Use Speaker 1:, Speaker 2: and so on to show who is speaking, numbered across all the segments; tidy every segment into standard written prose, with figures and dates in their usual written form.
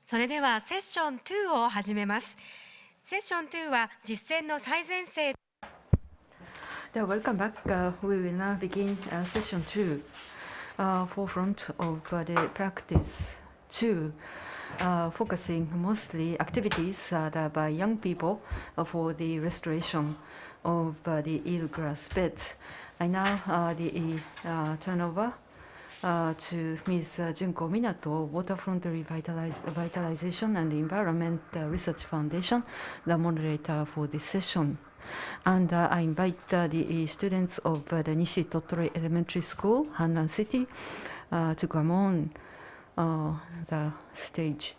Speaker 1: それではセッション2を始めます。セッション2は実践の最前線。
Speaker 2: Welcome back. We will now begin session 2, forefront of the practice 2, focusing mostly activities by young people for the restoration of the eelgrass bed. I now turn over to Ms. Junko Minato, Waterfront Vitalization and Environment Research Foundation, the moderator for this session. And I invite the students of the Nishi-Tottori Elementary School, Hannan City, to come on the stage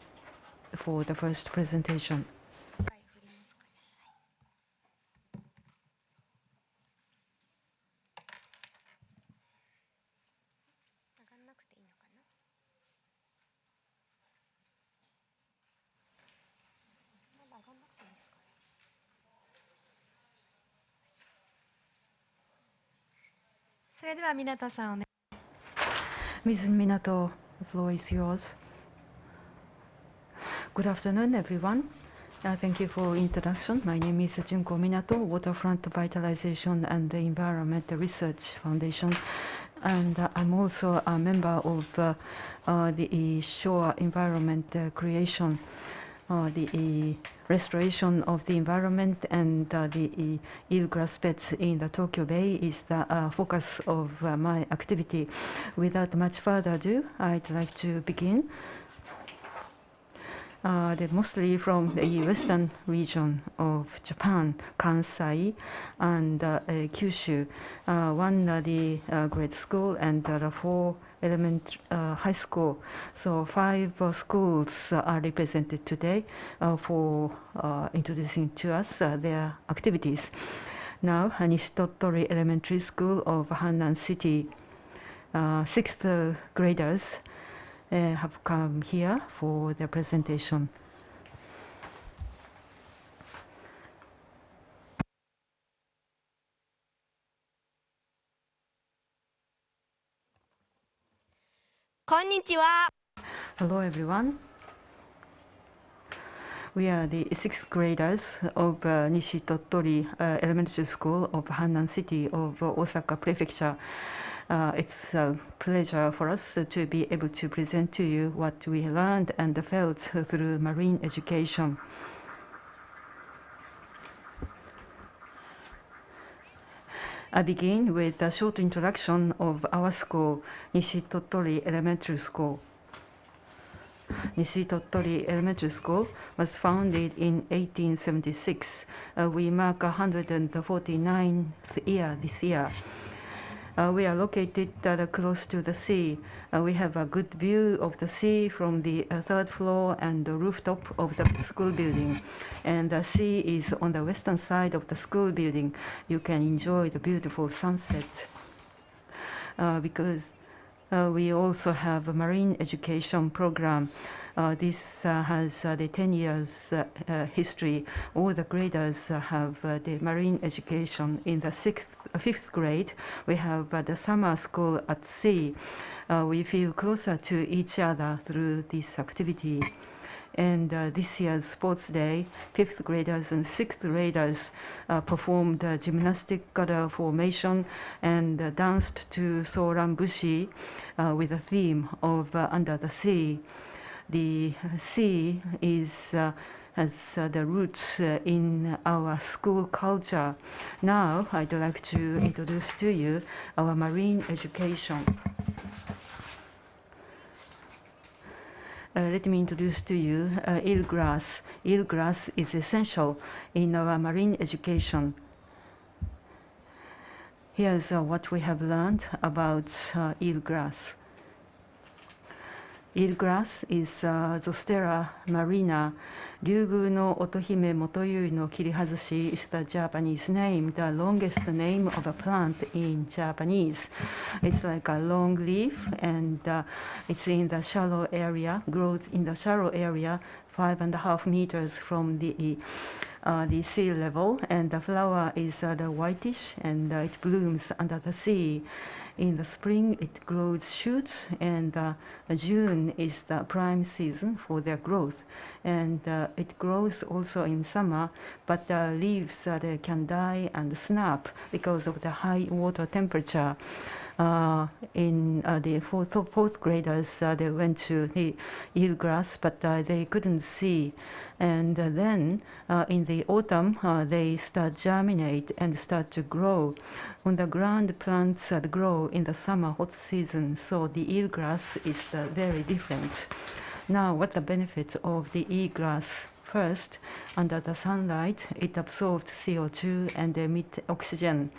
Speaker 2: for the first presentation. Ms. Minato, the floor is yours. Good afternoon, everyone. Thank you for introduction. My name is Junko Minato, Waterfront Vitalization and the Environment Research Foundation. And I'm also a member of the Shore Environment Creation, the restoration of the environment and the eelgrass beds in the Tokyo Bay is the focus of my activity. Without much further ado, I'd like to begin. Mostly from the western region of Japan, Kansai and Kyushu. One the grade school and 4 high school. So 5 schools are represented today for introducing to us their activities. Now, Nishi-Tottori Elementary School of Hannan City, 6th graders have come here for their presentation.
Speaker 1: Konnichiwa.
Speaker 2: Hello, everyone. We are the 6th graders of Nishi-Tottori Elementary School of Hannan City of Osaka Prefecture. It's a pleasure for us to be able to present to you what we learned and felt through marine education. I begin with a short introduction of our school, Nishi-Tottori Elementary School. Nishi-Tottori Elementary School was founded in 1876. We mark 149th year this year. We are located close to the sea. We have a good view of the sea from the 3rd floor and the rooftop of the school building. And the sea is on the western side of the school building. You can enjoy the beautiful sunset. Because we also have a marine education program. This has the 10 years history. All the graders have the marine education. In the 5th grade, we have the summer school at sea. We feel closer to each other through this activity. And this year's sports day, 5th graders and 6th graders performed gymnastic formation and danced to Soran Bushi with a theme of Under the Sea. The sea has the roots in our school culture. Now, I'd like to introduce to you our marine education. Let me introduce to you eelgrass. Eelgrass is essential in our marine education. Here's what we have learned about eelgrass. Eelgrass is Zostera marina. Ryugu no otohime motoyui no kirihazushi is the Japanese name, the longest name of a plant in Japanese. It's like a long leaf, and it's in the shallow area, grows in the shallow area, 5.5 meters from the the sea level, and the flower is the whitish, and it blooms under the sea. In the spring, it grows shoots, and June is the prime season for their growth. And it grows also in summer, but the leaves they can die and snap because of the high water temperature. In the fourth graders, they went to the eelgrass, but they couldn't see. And then in the autumn, they start germinate and start to grow. On the ground, plants grow in the summer hot season, so the eelgrass is very different. Now, what the benefits of the eelgrass? First, under the sunlight, it absorbs CO2 and emits oxygen.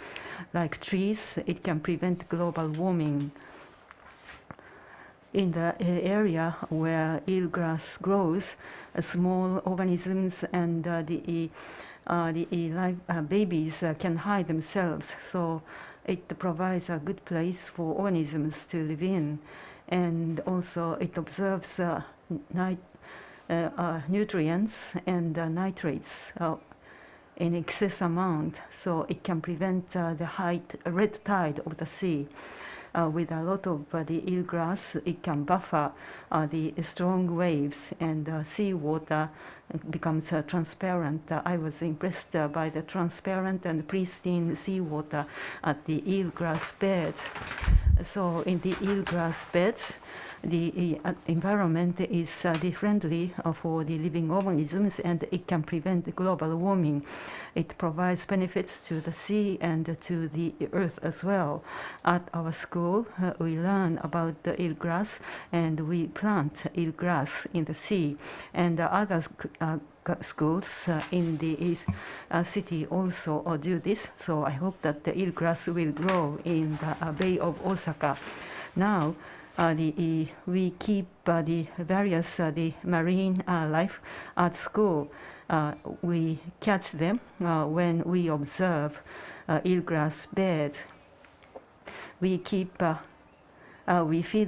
Speaker 2: Like trees, it can prevent global warming. In the area where eelgrass grows, small organisms and the live babies can hide themselves. So it provides a good place for organisms to live in. And also it absorbs nutrients and nitrates in excess amount, so it can prevent the high red tide of the sea. With a lot of the eelgrass, it can buffer the strong waves, and seawater becomes transparent. I was impressed by the transparent and pristine seawater at the eelgrass bed. So in the eelgrass bed, the environment is friendly for the living organisms, and it can prevent global warming. It provides benefits to the sea and to the earth as well. At our school, we learn about the eelgrass, and we plant eelgrass in the sea. And other schools in the city also do this. So I hope that the eelgrass will grow in the Bay of Osaka. Now, we keep the various the marine life at school. We catch them when we observe eelgrass bed. We feed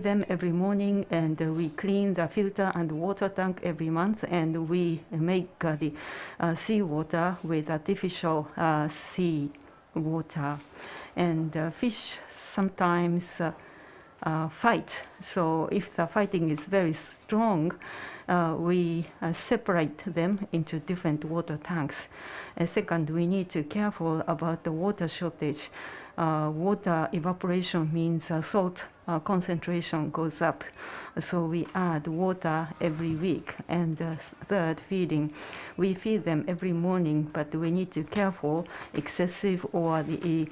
Speaker 2: them every morning, and we clean the filter and water tank every month, and we make the seawater with artificial sea water. And fish sometimes fight. So if the fighting is very strong, we separate them into different water tanks. Second, we need to be careful about the water shortage. Water evaporation means salt concentration goes up. So we add water every week. And third, feeding. We feed them every morning, but we need to be careful excessive or the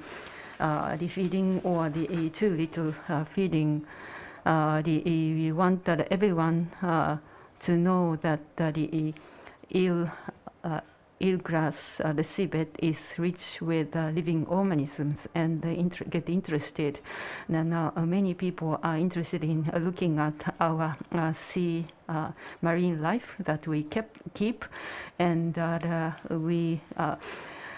Speaker 2: feeding or the too little feeding. We want everyone to know that the eelgrass, the seabed, is rich with living organisms, and get interested. Now, many people are interested in looking at our sea marine life that we keep, and we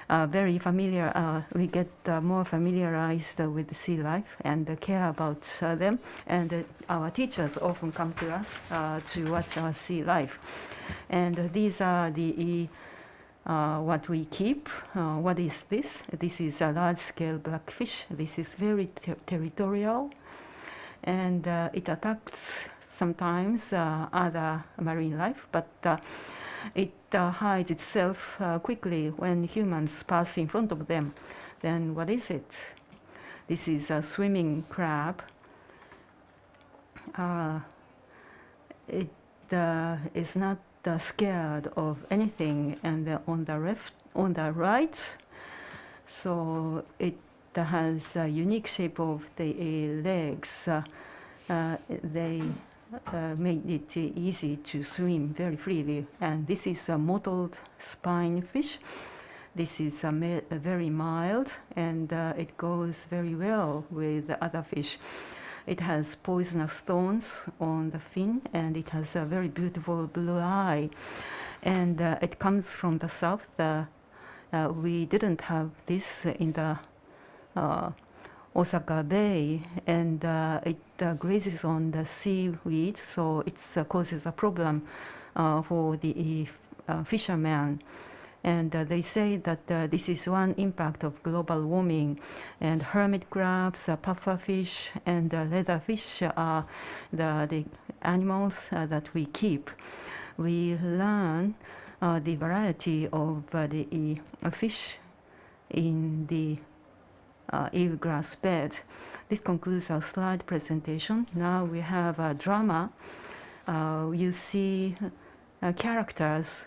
Speaker 2: very familiar, we get more familiarized with sea life and care about them. And our teachers often come to us to watch our sea life. And these are the what we keep. What is this? This is a large-scale blackfish. This is very territorial, and it attacks sometimes other marine life, but it hides itself quickly when humans pass in front of them. Then what is it? This is a swimming crab. It is not scared of anything. And on the right, so it has a unique shape of the legs. They made it easy to swim very freely. And this is a mottled spine fish. This is very mild, and it goes very well with other fish. It has poisonous thorns on the fin, and it has a very beautiful blue eye. And it comes from the south. We didn't have this in the Osaka Bay, and it grazes on the seaweed, so it causes a problem for the fishermen. And they say that this is one impact of global warming. And hermit crabs, pufferfish, and leatherfish are the animals that we keep. We learn the variety of the fish in the eelgrass bed. This concludes our slide presentation. Now we have a drama. You see characters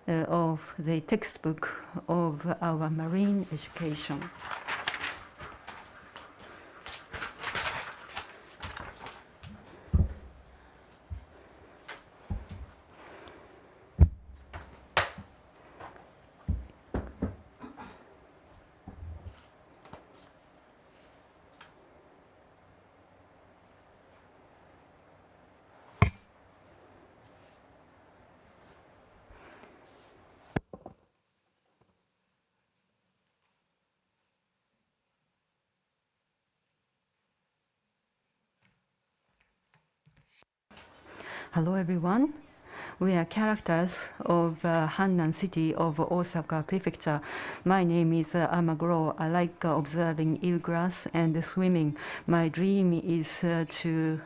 Speaker 2: of the textbook of our marine education. Hello everyone. We are characters of Hannan city of Osaka Prefecture. My name is Amaguro. I like observing eelgrass and swimming. My dream is to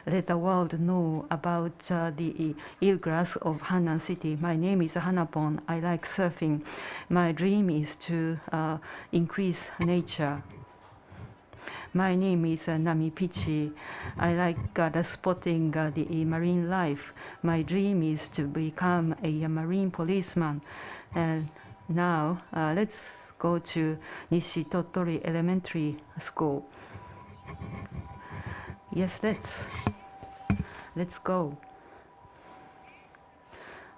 Speaker 2: let the world know about the eelgrass of Hannan city. My name is Hannan. I like surfing. My dream is to increase nature. My name is Nami Pichi. I like spotting the marine life. My dream is to become a marine policeman. And now let's go to Nishitotori Elementary School. Yes, let's go.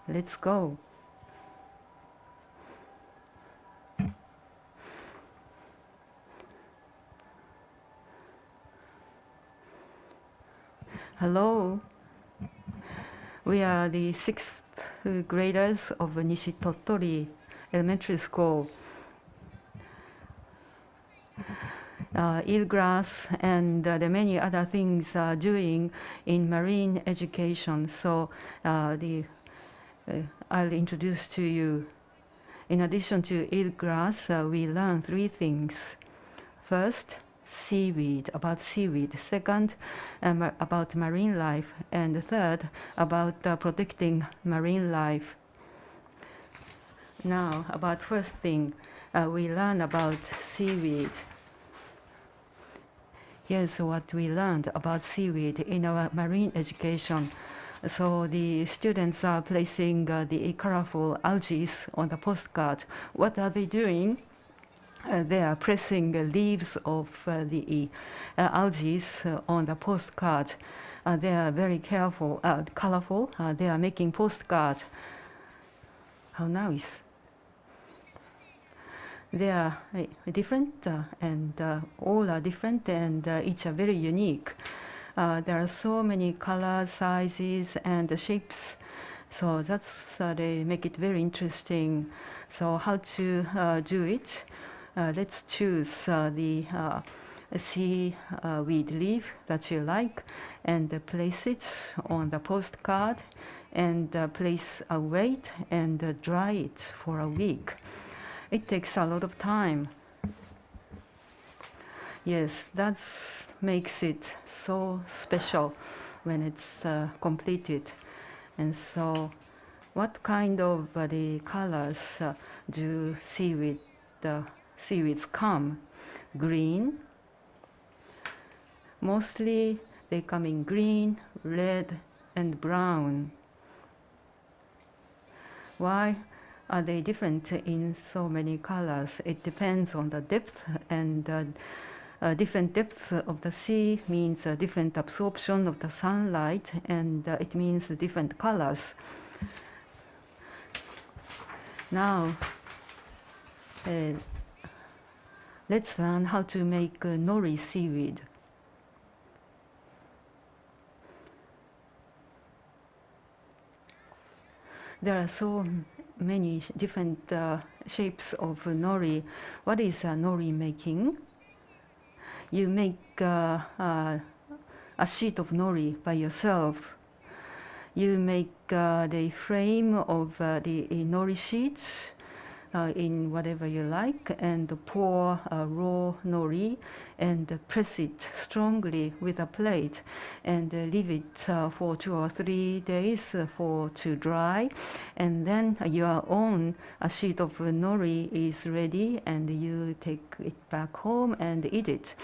Speaker 2: Let's go. Hello. We are the 6th graders of Nishitotori Elementary School. Eelgrass and the many other things are doing in marine education. So I'll introduce to you. In addition to eelgrass, we learn 3 things. First, seaweed, about seaweed. Second, about marine life. And third, about protecting marine life. Now, about first thing, we learn about seaweed. Here's what we learned about seaweed in our marine education. So the students are placing the colorful algae on the postcard. What are they doing? They are pressing leaves of the algae on the postcard. They are very careful, colorful. They are making postcard. How nice! They are different, and all are different, and each are very unique. There are so many colors, sizes, and shapes. So that's they make it very interesting. So how to do it? Let's choose the seaweed leaf that you like and place it on the postcard and place a weight and dry it for a week. It takes a lot of time. Yes, that makes it so special when it's completed. And so what kind of the colors do seaweeds come? Green. Mostly they come in green, red, and brown. Why are they different in so many colors? It depends on the depth, and different depth of the sea means different absorption of the sunlight, and it means different colors. Now, let's learn how to make nori seaweed. There are so many different shapes of nori. What is nori making? You make a sheet of nori by yourself. you make the frame of the nori sheets in whatever you like, and pour raw nori and press it strongly with a plate and leave it for 2 or 3 days to dry, and then your own sheet of nori is ready, and you take it back home and eat it.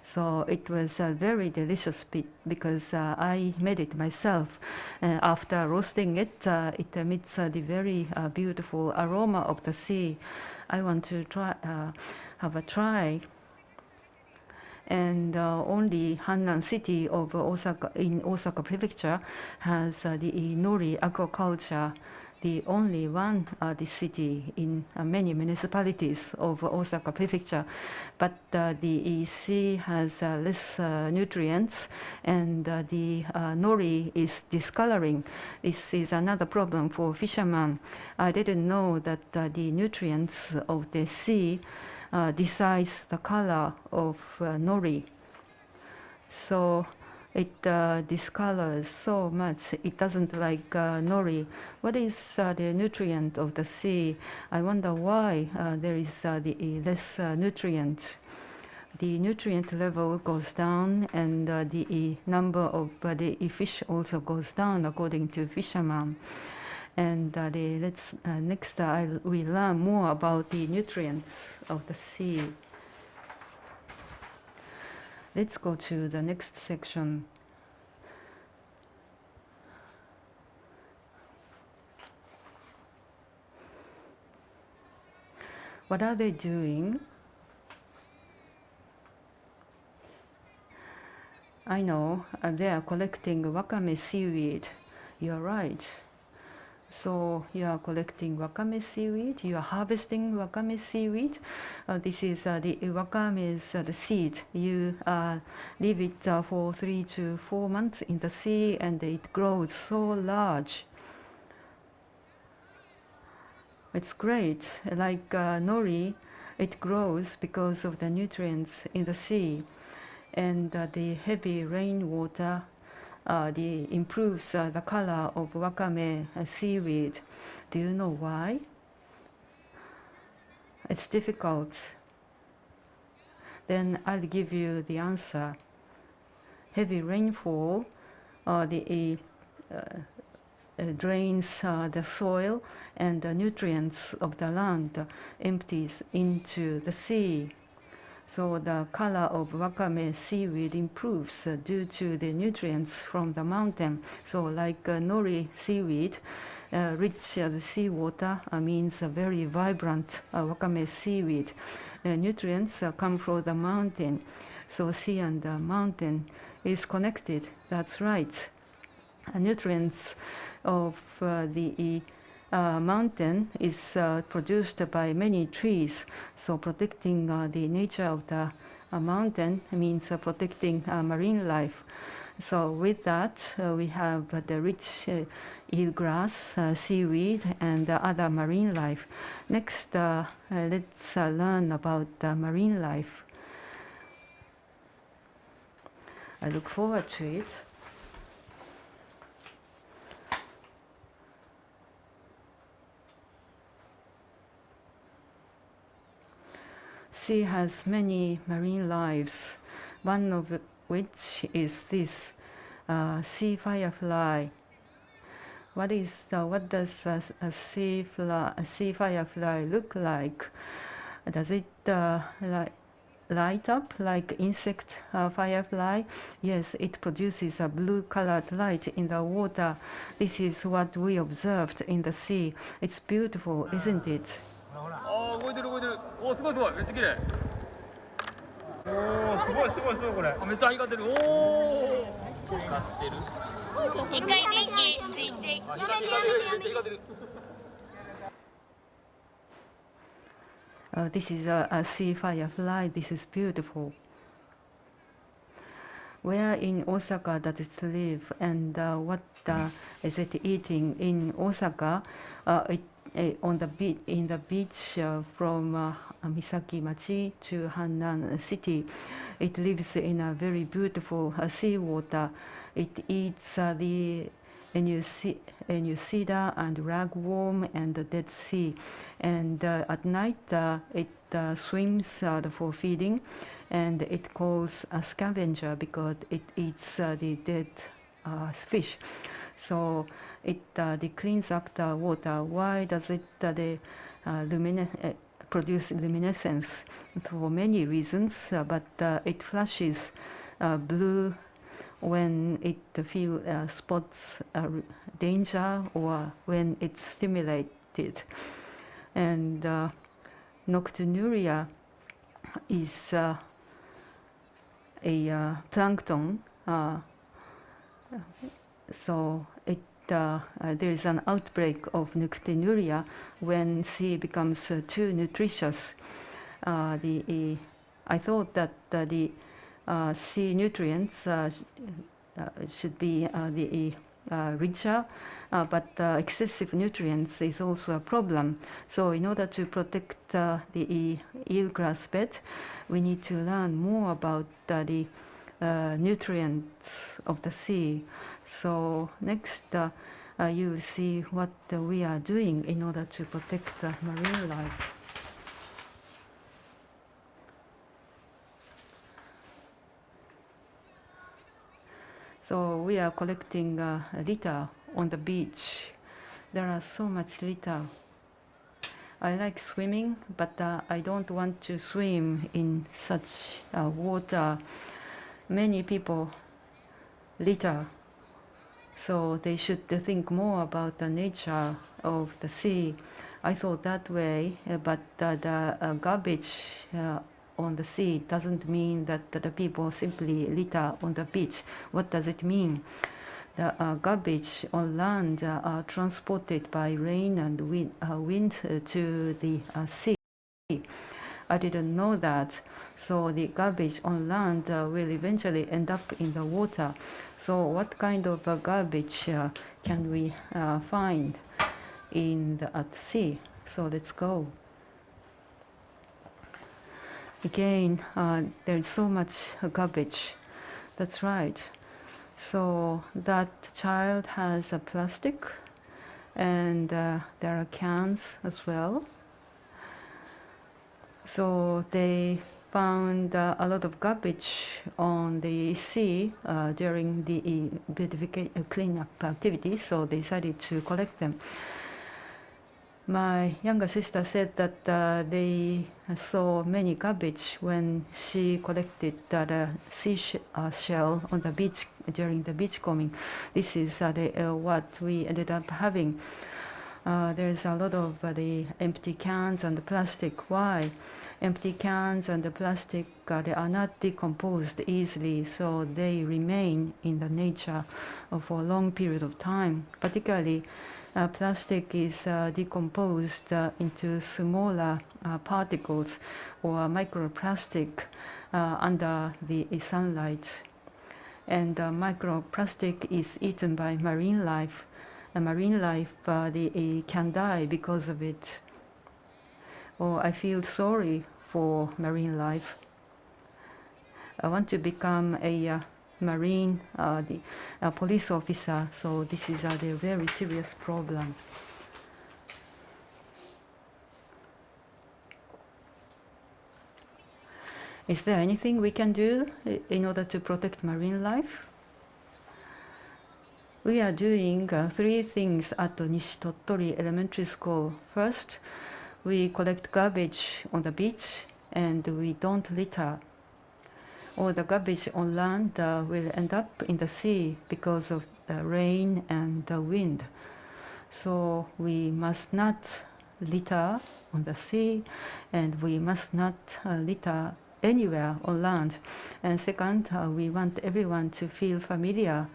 Speaker 2: So it was a very delicious bit because I made it myself. After roasting it, it emits the very beautiful aroma of the sea. I want to have a try. And only Hannan city of Osaka in Osaka Prefecture has the nori aquaculture. The only one, the city in many municipalities of Osaka Prefecture, but the sea has less nutrients, and the nori is discoloring. This is another problem for fishermen. I didn't know that the nutrients of the sea decides the color of nori. So it discolors so much. It doesn't like nori. What is the nutrient of the sea? I wonder why there is the less nutrient. The nutrient level goes down, and the number of the fish also goes down according to fishermen. And next we learn more about the nutrients of the sea. Let's go to the next section. What are they doing? I know they are collecting wakame seaweed. You're right. So you are collecting wakame seaweed, you are harvesting wakame seaweed. This is the wakame's the seed. You leave it for 3 to 4 months in the sea, and it grows so large. It's great. Like nori, it grows because of the nutrients in the sea, and the heavy rainwater improves the color of wakame seaweed. Do you know why? It's difficult. Then I'll give you the answer. Heavy rainfall drains the soil, and the nutrients of the land empties into the sea. So the color of wakame seaweed improves due to the nutrients from the mountain. So like nori seaweed, rich the seawater means a very vibrant wakame seaweed. Nutrients come from the mountain. So sea and mountain is connected. That's right. Nutrients of the mountain is produced by many trees, so protecting the nature of the mountain means protecting marine life. So with that, we have the rich eelgrass, seaweed, and other marine life. Next, let's learn about marine life. I look forward to it. Sea has many marine lives, one of which is this sea firefly. What does a sea firefly look like? Does it light up like insect firefly? Yes, it produces a blue-colored light in the water. This is what we observed in the sea. It's beautiful, isn't it?
Speaker 3: 動いてる動いてる。おーすごいすごい、めっちゃ綺麗。おーすごいすごいすごいこれ。あ、めっちゃ光ってる。おお。光ってる。
Speaker 4: 一回電気ついて。
Speaker 3: あ、光ってるめっちゃ光ってる。
Speaker 2: This is a sea firefly. This is beautiful. Where in Osaka does it live, and what is it eating in Osaka? On the beach from Misaki-machi to Hannan city. It lives in a very beautiful seawater. It eats the Enucida and ragworm and the Dead Sea. And at night it swims for feeding, and it calls a scavenger because it eats the dead fish. So it cleans up the water. Why does it produce luminescence? For many reasons, but it flashes blue when it spots danger or when it's stimulated. And nocturnuria is a plankton, so there is an outbreak of nocturnuria when sea becomes too nutritious. I thought that the sea nutrients should be richer, but excessive nutrients is also a problem. So in order to protect the eelgrass bed, we need to learn more about the nutrients of the sea. So next you will see what we are doing in order to protect marine life. So we are collecting litter on the beach. There are so much litter. I like swimming, but I don't want to swim in such water. Many people litter, so they should think more about the nature of the sea. I thought that way, but the garbage on the sea doesn't mean that the people simply litter on the beach. What does it mean? The garbage on land are transported by rain and wind to the sea. I didn't know that. So the garbage on land will eventually end up in the water. So what kind of garbage can we find at sea? So let's go. Again, there's so much garbage. That's right. So that child has a plastic, and there are cans as well. So they found a lot of garbage on the sea during the beautification cleanup activity, so they decided to collect them. My younger sister said that they saw many garbage when she collected the seashell on the beach during the beachcombing. This is what we ended up having. There's a lot of the empty cans and the plastic. Why? Empty cans and the plastic, they are not decomposed easily, so they remain in the nature for a long period of time. Particularly, plastic is decomposed into smaller particles or microplastic under the sunlight. And microplastic is eaten by marine life. Marine life can die because of it. Oh, I feel sorry for marine life. I want to become a marine police officer, so this is a very serious problem. Is there anything we can do in order to protect marine life? We are doing 3 things at Nishitottori Elementary School. First, we collect garbage on the beach and we don't litter. All the garbage on land will end up in the sea because of the rain and the wind. So we must not litter on the sea, and we must not litter anywhere on land. And second, we want everyone to feel familiar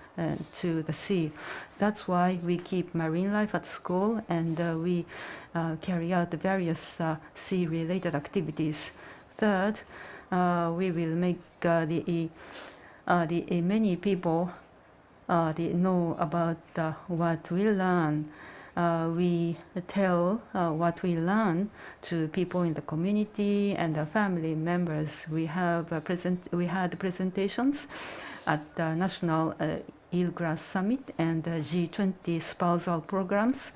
Speaker 2: to the sea. That's why we keep marine life at school, and we carry out the various sea-related activities. Third, we will make many people know about what we learn. We tell what we learn to people in the community and the family members. We had presentations at the national Eelgrass Summit and G20 spousal programs,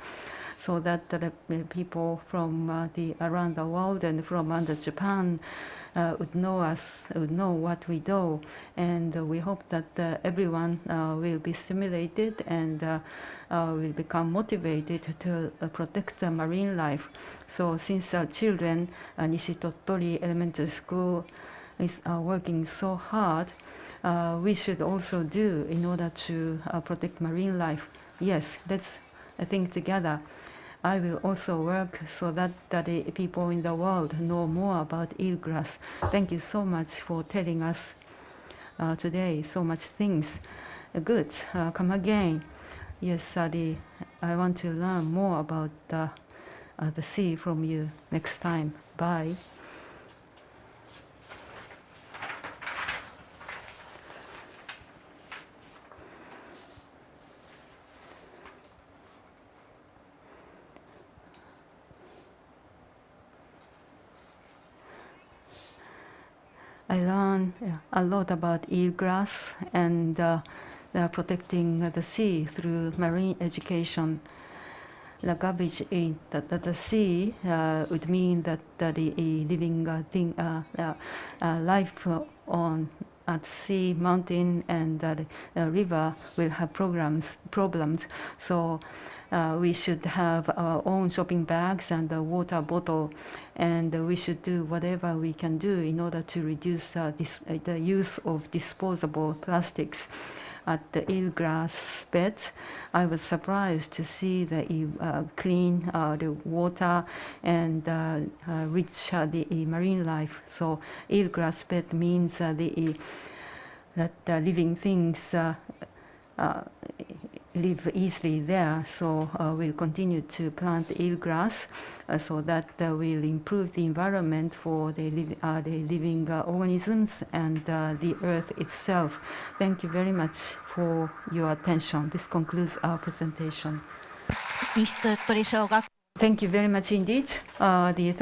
Speaker 2: so that the people from around the world and from under Japan would know us, would know what we do, and we hope that everyone will be stimulated and will become motivated to protect the marine life. So since our children, Nishitotori Elementary School is working so hard, we should also do in order to protect marine life. Yes, let's think together. I will also work so that the people in the world know more about eelgrass. Thank you so much for telling us today so much things. Good. Come again. Yes, I want to learn more about the sea from you next time. Bye. I learned a lot about eelgrass and protecting the sea through marine education. The garbage in the sea would mean that the living thing, life on at sea, mountain, and river will have problems. So we should have our own shopping bags and a water bottle, and we should do whatever we can do in order to reduce the use of disposable plastics. At the eelgrass beds, I was surprised to see the clean the water and rich the marine life. So eelgrass bed means that living things live easily there. So we'll continue to plant eelgrass so that will improve the environment for the living organisms and the earth itself. Thank you very much for your attention. This concludes our presentation.
Speaker 5: 西鳥取小学
Speaker 2: Thank you very much indeed. The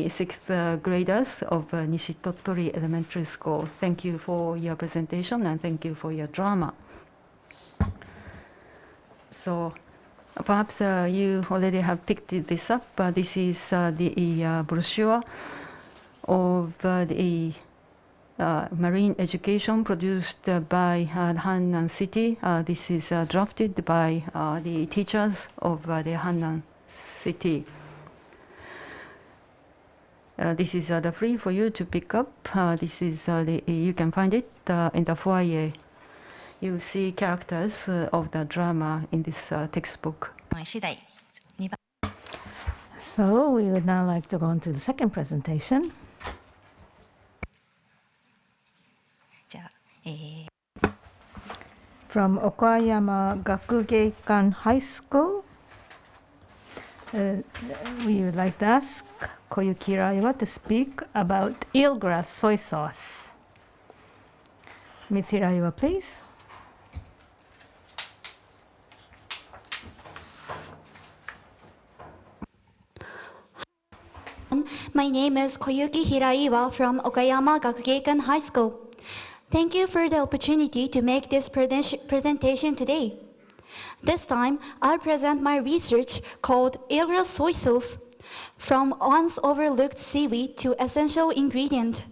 Speaker 2: 6th graders of Nishitotori Elementary School. Thank you for your presentation and thank you for your drama. So perhaps you already have picked this up. This is the brochure of the marine education produced by Hannan City. This is drafted by the teachers of the Hannan City. This is free for you to pick up. This is you can find it in the foyer. You will see characters of the drama in this textbook.
Speaker 5: 次第2番
Speaker 6: So we would now like to go on to the second presentation.
Speaker 5: じゃあ、
Speaker 6: From Okayama Gakugeikan High School, we would like to ask Koyuki Raiwa to speak about eelgrass soy sauce. Ms. Raiwa, please.
Speaker 7: My name is Koyuki Hiraiwa from Okayama Gakugeikan High School. Thank you for the opportunity to make this presentation today. This time, I'll present my research called Eelgrass Soy Sauce, from once overlooked seaweed to essential ingredient.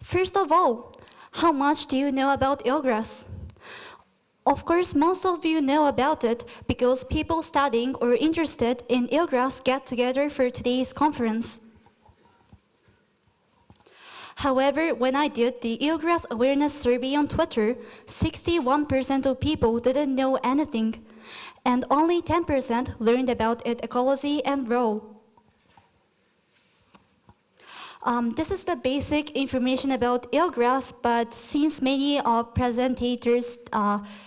Speaker 7: First of all, how much do you know about eelgrass? Of course, most of you know about it because people studying or interested in eelgrass get together for today's conference. However, when I did the eelgrass awareness survey on Twitter, 61% of people didn't know anything, and only 10% learned about its ecology and role. This is the basic information about eelgrass, but since many of presentators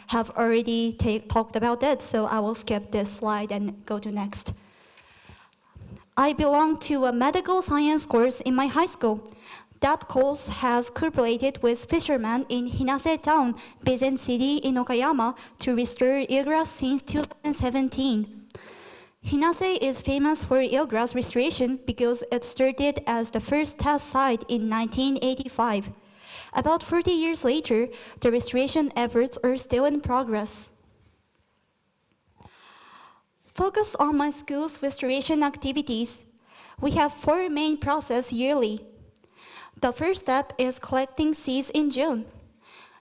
Speaker 7: have already talked about it, so I will skip this slide and go to next. I belong to a medical science course in my high school. That course has cooperated with fishermen in Hinase Town, Bizen City in Okayama, to restore eelgrass since 2017. Hinase is famous for eelgrass restoration because it started as the first test site in 1985. About 40 years later, the restoration efforts are still in progress. Focus on my school's restoration activities. We have 4 main processes yearly. The first step is collecting seeds in June.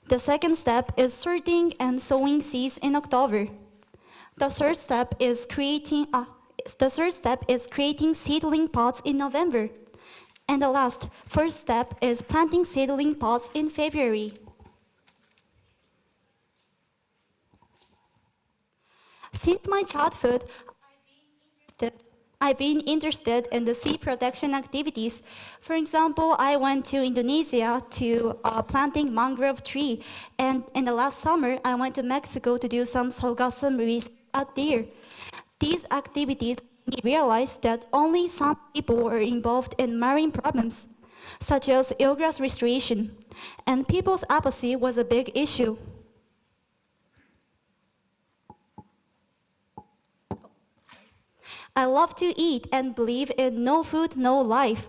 Speaker 7: The second step is sorting and sowing seeds in October. The third step is creating seedling pots in November. And the last, first step is planting seedling pots in February. Since my childhood, I've been interested in the sea protection activities. For example, I went to Indonesia to planting mangrove tree, and in the last summer, I went to Mexico to do some sargassum research out there. These activities made me realize that only some people are involved in marine problems, such as eelgrass restoration, and people's apathy was a big issue. I love to eat and believe in no food, no life.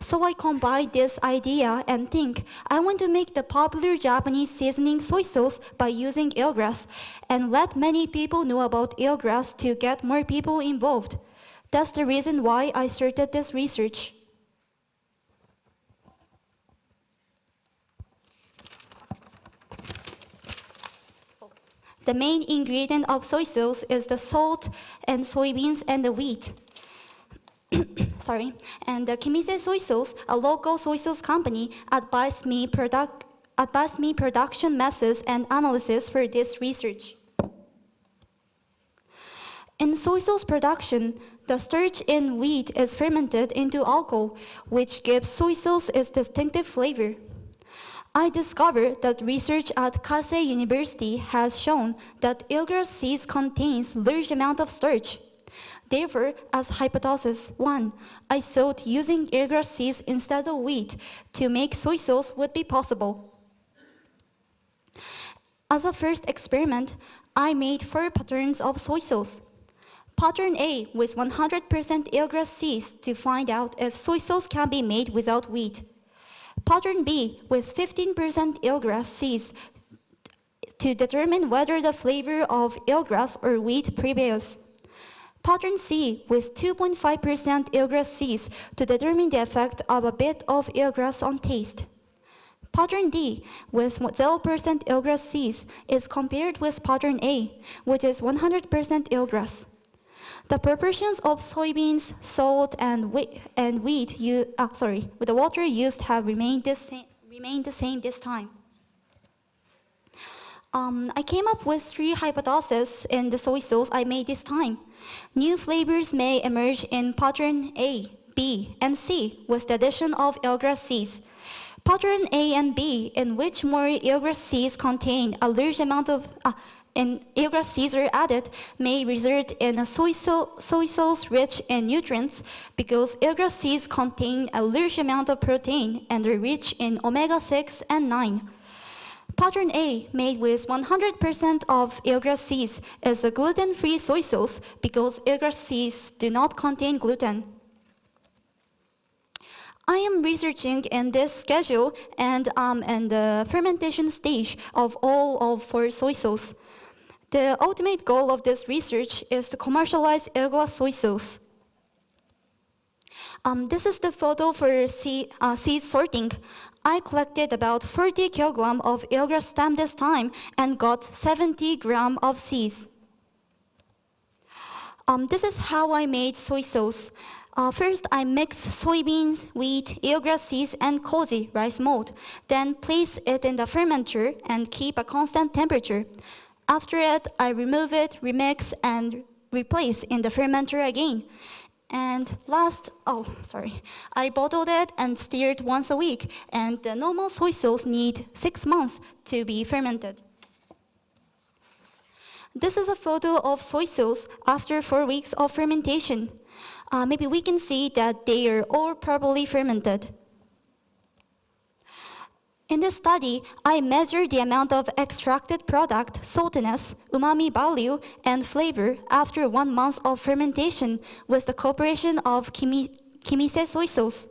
Speaker 7: So I combined this idea and think I want to make the popular Japanese seasoning soy sauce by using eelgrass and let many people know about eelgrass to get more people involved. That's the reason why I started this research. The main ingredient of soy sauce is the salt and soybeans and the wheat. Sorry. And the Kimise Soy Sauce, a local soy sauce company, advised me production methods and analysis for this research. In soy sauce production, the starch in wheat is fermented into alcohol, which gives soy sauce its distinctive flavor. I discovered that research at Kasei University has shown that eelgrass seeds contains large amount of starch. Therefore, as hypothesis 1, I thought using eelgrass seeds instead of wheat to make soy sauce would be possible. As a first experiment, I made 4 patterns of soy sauce. Pattern A with 100% eelgrass seeds to find out if soy sauce can be made without wheat. Pattern B with 15% eelgrass seeds to determine whether the flavor of eelgrass or wheat prevails. Pattern C with 2.5% eelgrass seeds to determine the effect of a bit of eelgrass on taste. Pattern D with 0% eelgrass seeds is compared with pattern A, which is 100% eelgrass. The proportions of soybeans, salt, and wheat with the water used have remained the same this time. I came up with 3 hypotheses in the soy sauce I made this time. New flavors may emerge in pattern A, B, and C with the addition of eelgrass seeds. Pattern A and B, in which more eelgrass seeds contain a large amount of eelgrass seeds are added, may result in a soy sauce rich in nutrients because eelgrass seeds contain a large amount of protein and are rich in omega-6 and 9. Pattern A, made with 100% of eelgrass seeds, is a gluten-free soy sauce because eelgrass seeds do not contain gluten. I am researching in this schedule and the fermentation stage of all of 4 soy sauce. The ultimate goal of this research is to commercialize eelgrass soy sauce. This is the photo for seed sorting. I collected about 40 kilograms of eelgrass stem this time and got 70 grams of seeds. This is how I made soy sauce. First, I mix soybeans, wheat, eelgrass seeds, and koji rice mold. Then place it in the fermenter and keep a constant temperature. After it, I remove it, remix, and replace in the fermenter again. And last, I bottled it and stirred once a week, and the normal soy sauce need 6 months to be fermented. This is a photo of soy sauce after 4 weeks of fermentation. Maybe we can see that they are all properly fermented. In this study, I measured the amount of extracted product, saltiness, umami value, and flavor after 1 month of fermentation with the cooperation of Kimise soy sauce.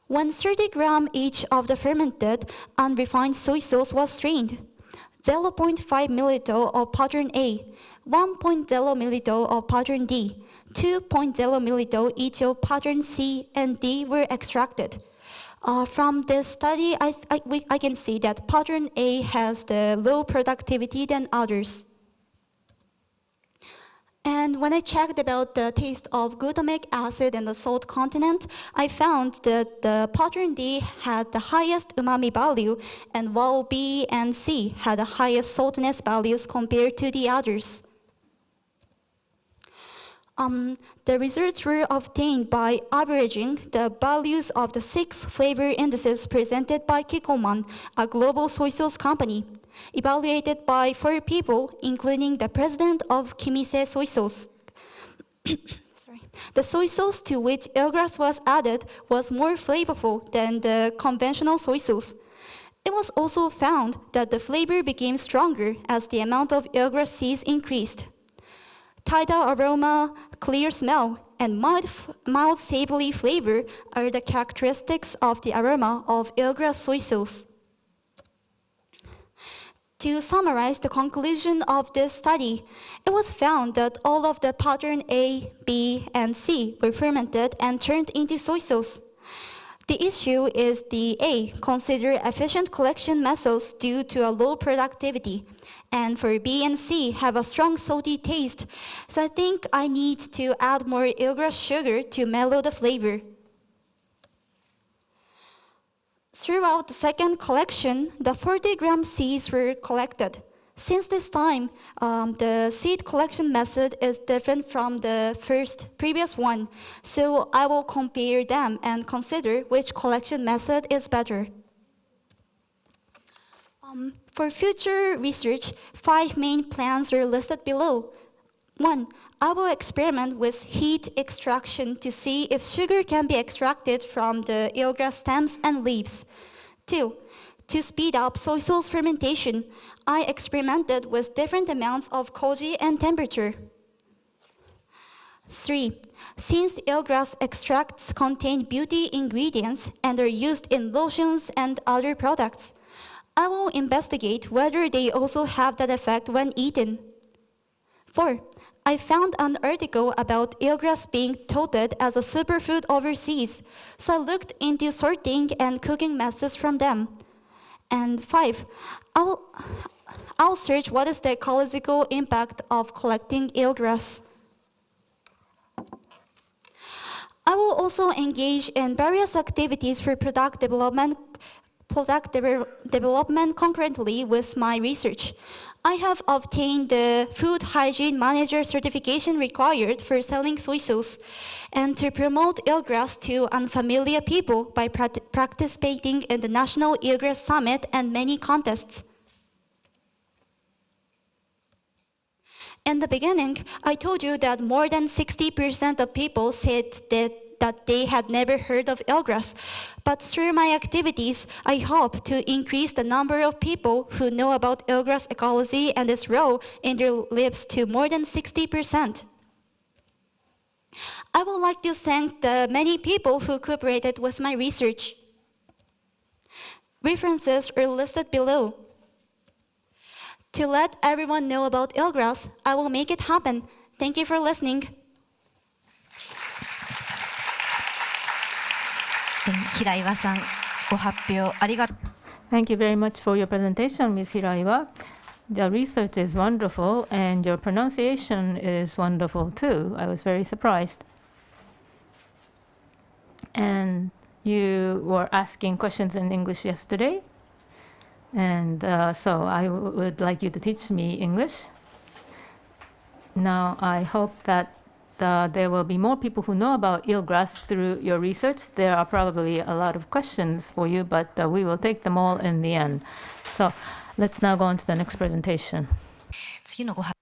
Speaker 7: When 30 grams each of the fermented, unrefined soy sauce was strained, 0.5 milliliter of pattern A, 1.0 milliliter of pattern D, 2.0 milliliter each of pattern C and D were extracted. From this study, I can see that pattern A has the low productivity than others. And when I checked about the taste of glutamic acid and the salt content, I found that the pattern D had the highest umami value, and while B and C had the highest saltiness values compared to the others. The results were obtained by averaging the values of the 6 flavor indices presented by Kikkoman, a global soy sauce company, evaluated by 4 people, including the president of Kimise Soy Sauce. The soy sauce to which eelgrass was added was more flavorful than the conventional soy sauce. It was also found that the flavor became stronger as the amount of eelgrass seeds increased. Tidal aroma, clear smell, and mild savory flavor are the characteristics of the aroma of eelgrass soy sauce. To summarize the conclusion of this study, it was found that all of the pattern A, B, and C were fermented and turned into soy sauce. The issue is the A consider efficient collection methods due to a low productivity, and for B and C have a strong salty taste, so I think I need to add more eelgrass sugar to mellow the flavor. Throughout the second collection, the 40-gram seeds were collected. Since this time, the seed collection method is different from the previous one, so I will compare them and consider which collection method is better. For future research, 5 main plans are listed below. 1. I will experiment with heat extraction to see if sugar can be extracted from the eelgrass stems and leaves. 2. To speed up soy sauce fermentation, I experimented with different amounts of koji and temperature. 3. Since eelgrass extracts contain beauty ingredients and are used in lotions and other products, I will investigate whether they also have that effect when eaten. 4. I found an article about eelgrass being touted as a superfood overseas, so I looked into sorting and cooking methods from them. And 5, I'll search what is the ecological impact of collecting eelgrass. I will also engage in various activities for product development concurrently with my research. I have obtained the Food Hygiene Manager certification required for selling soy sauce, and to promote eelgrass to unfamiliar people by participating in the National Eelgrass Summit and many contests. In the beginning, I told you that more than 60% of people said that they had never heard of eelgrass, but through my activities, I hope to increase the number of people who know about eelgrass ecology and its role in their lives to more than 60%. I would like to thank the many people who cooperated with my research. References are listed below. To let everyone know about eelgrass, I will make it happen. Thank you for listening.
Speaker 5: 平岩さん、ご発表ありがとう。
Speaker 6: Thank you very much for your presentation, Ms. Hiraiwa. The research is wonderful, and your pronunciation is wonderful too. I was very surprised. And you were asking questions in English yesterday, and so I would like you to teach me English. Now, I hope that there will be more people who know about eelgrass through your research. There are probably a lot of questions for you, but we will take them all in the end. So let's now go on to the next presentation.
Speaker 5: 次のご発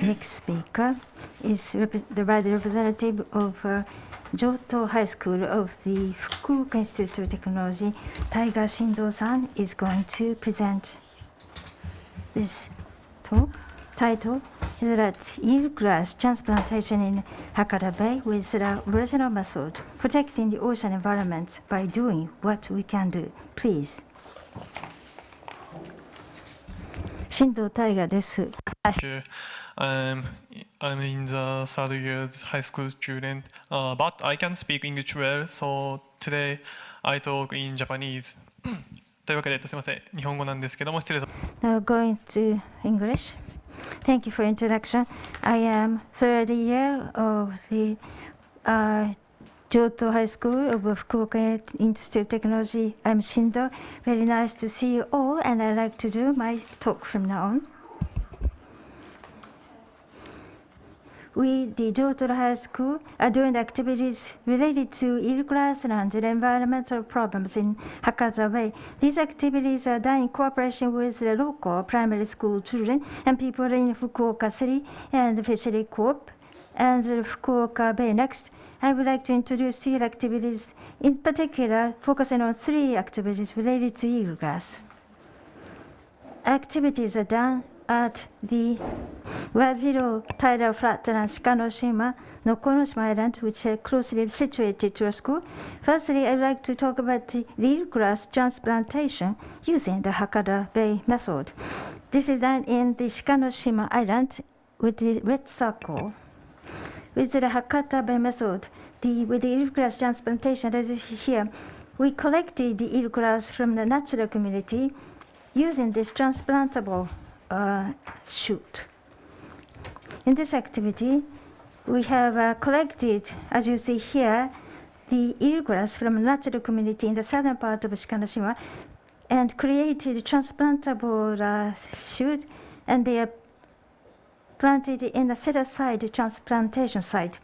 Speaker 2: Next speaker is the representative of Joto High School of the Fukuoka Institute of Technology. Taiga Shindo-san is going to present this talk.
Speaker 8: title is that eelgrass transplantation in Hakata Bay with the original method, protecting the ocean environment by doing what we can do. Please. 新藤大我です。
Speaker 9: I'm in the third year high school student, but I can speak English well, so today I talk in Japanese. というわけで、すみません、日本語なんですけども、失礼します。
Speaker 8: Now going to English. Thank you for introduction. I am third year of the Johto High School of Fukuoka Institute of Technology. I'm Shindo. Very nice to see you all, and I'd like to do my talk from now on. We, the Johto High School, are doing activities related to eelgrass and environmental problems in Hakata Bay. These activities are done in cooperation with the local primary school children and people in Fukuoka City and the Fishery Corp and the Fukuoka Bay. Next, I would like to introduce two activities, in particular focusing on three activities related to eelgrass. Activities are done at the Waziro tidal flatland Shikanoshima no Konoshima Island, which are closely situated to our school. Firstly, I'd like to talk about the eelgrass transplantation using the Hakata Bay method. This is done in the Shikanoshima Island with the red circle. With the Hakata Bay method, with the eelgrass transplantation, as you see here, we collected the eelgrass from the natural community using this transplantable shoot. In this activity, we have collected, as you see here, the eelgrass from a natural community in the southern part of Shikanoshima and created transplantable shoot, and they are planted in a set-aside transplantation site.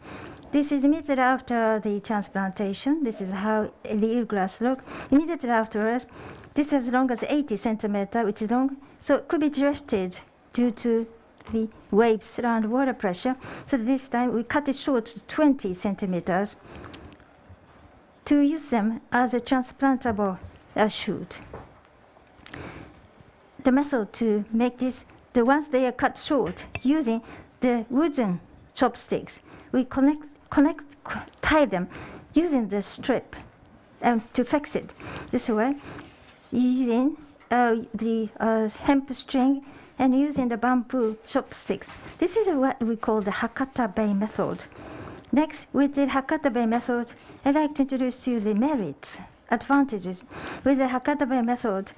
Speaker 8: This is immediately after the transplantation. This is how the eelgrass look. Immediately afterwards, this is as long as 80 centimeters, which is long, so it could be drifted due to the waves around water pressure. So this time we cut it short to 20 centimeters to use them as a transplantable shoot. The method to make this, the ones they are cut short using the wooden chopsticks, we tie them using the strip to fix it. This way, using the hemp string and using the bamboo chopsticks. This is what we call the Hakata Bay method. Next, with the Hakata Bay method, I'd like to introduce to you the merits, advantages. With the Hakata Bay method,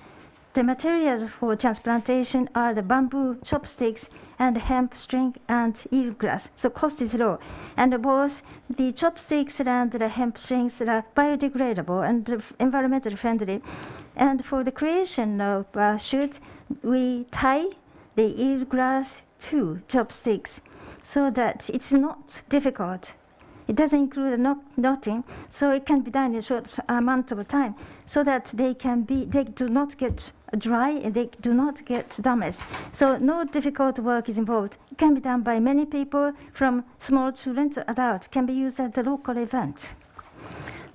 Speaker 8: the materials for transplantation are the bamboo chopsticks and hemp string and eelgrass, so cost is low. And both the chopsticks and the hemp strings are biodegradable and environmentally friendly. And for the creation of shoot, we tie the eelgrass to chopsticks so that it's not difficult. It doesn't include knotting, so it can be done in a short amount of time, so that they do not get dry and they do not get damaged. So no difficult work is involved. It can be done by many people, from small children to adults. It can be used at the local event.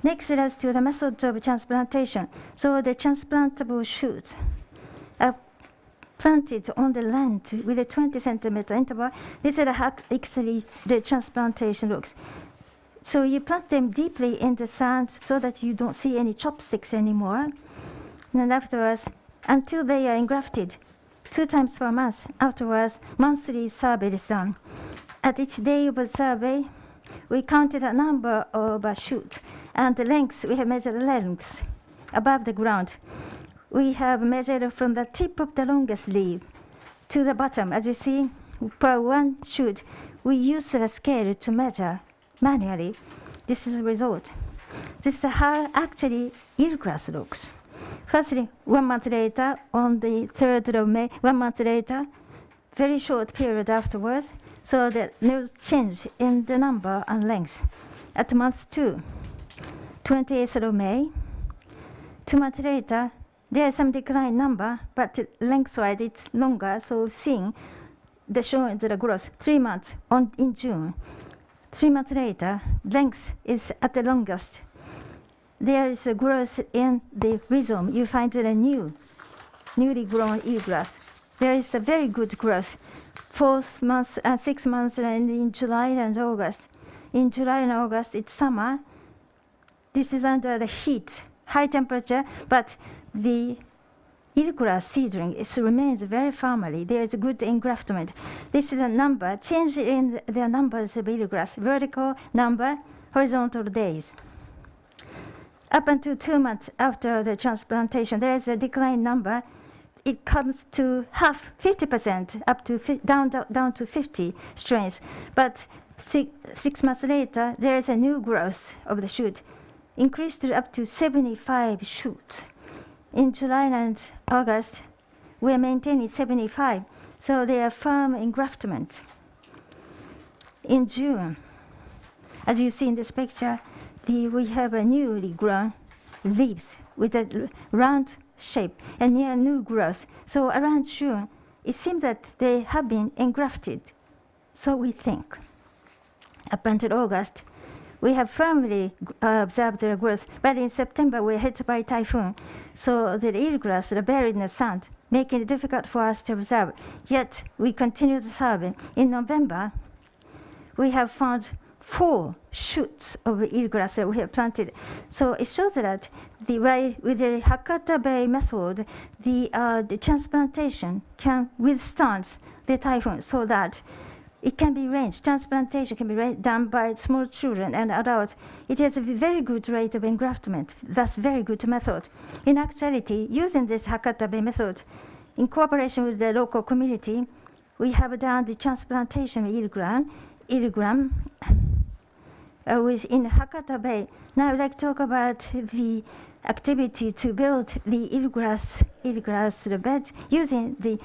Speaker 8: Next, as to the method of transplantation. So the transplantable shoots are planted on the land with a 20 centimeter interval. This is how actually the transplantation looks. So you plant them deeply in the sand so that you don't see any chopsticks anymore. And afterwards, until they are engrafted, 2 times per month. Afterwards, monthly survey is done. At each day of the survey, we counted a number of shoots, and the lengths, we have measured the lengths above the ground. We have measured from the tip of the longest leaf to the bottom. As you see, per one shoot, we use the scale to measure manually. This is the result. This is how actually eelgrass looks. Firstly, 1 month later, on the 3rd of May, 1 month later, very short period afterwards, so there's no change in the number and length. At month 2, 28th of May, 2 months later, there is some decline number, but lengthwise it's longer, so seeing the showing the growth. 3 months in June. 3 months later, length is at the longest. There is a growth in the rhizome. You find a newly grown eelgrass. there is a very good growth. 4 months, 6 months, and in July and August. In July and August, it's summer. This is under the heat, high temperature, but the eelgrass seedling remains very firmly. There is a good engraftment. This is a number, change in the numbers of eelgrass, vertical number, horizontal days. Up until 2 months after the transplantation, there is a decline number. It comes to half, 50%, up to down to 50 strains. But 6 months later, there is a new growth of the shoot, increased to up to 75 shoots. In July and August, we are maintaining 75, so they are firm engraftment. In June, as you see in this picture, we have a newly grown leaves with a round shape and near new growth. So around June, it seems that they have been engrafted. So we think. Up until August, we have firmly observed their growth, but in September we were hit by typhoon. So the eelgrass are buried in the sand, making it difficult for us to observe. Yet we continue the survey. In November, we have found 4 shoots of eelgrass that we have planted. So it shows that with the Hakata Bay method, the transplantation can withstand the typhoon, so that it can be arranged. Transplantation can be done by small children and adults. It has a very good rate of engraftment, thus very good method. In actuality, using this Hakata Bay method, in cooperation with the local community, we have done the transplantation of eelgram in Hakata Bay. Now I'd like to talk about the activity to build the eelgrass bed using the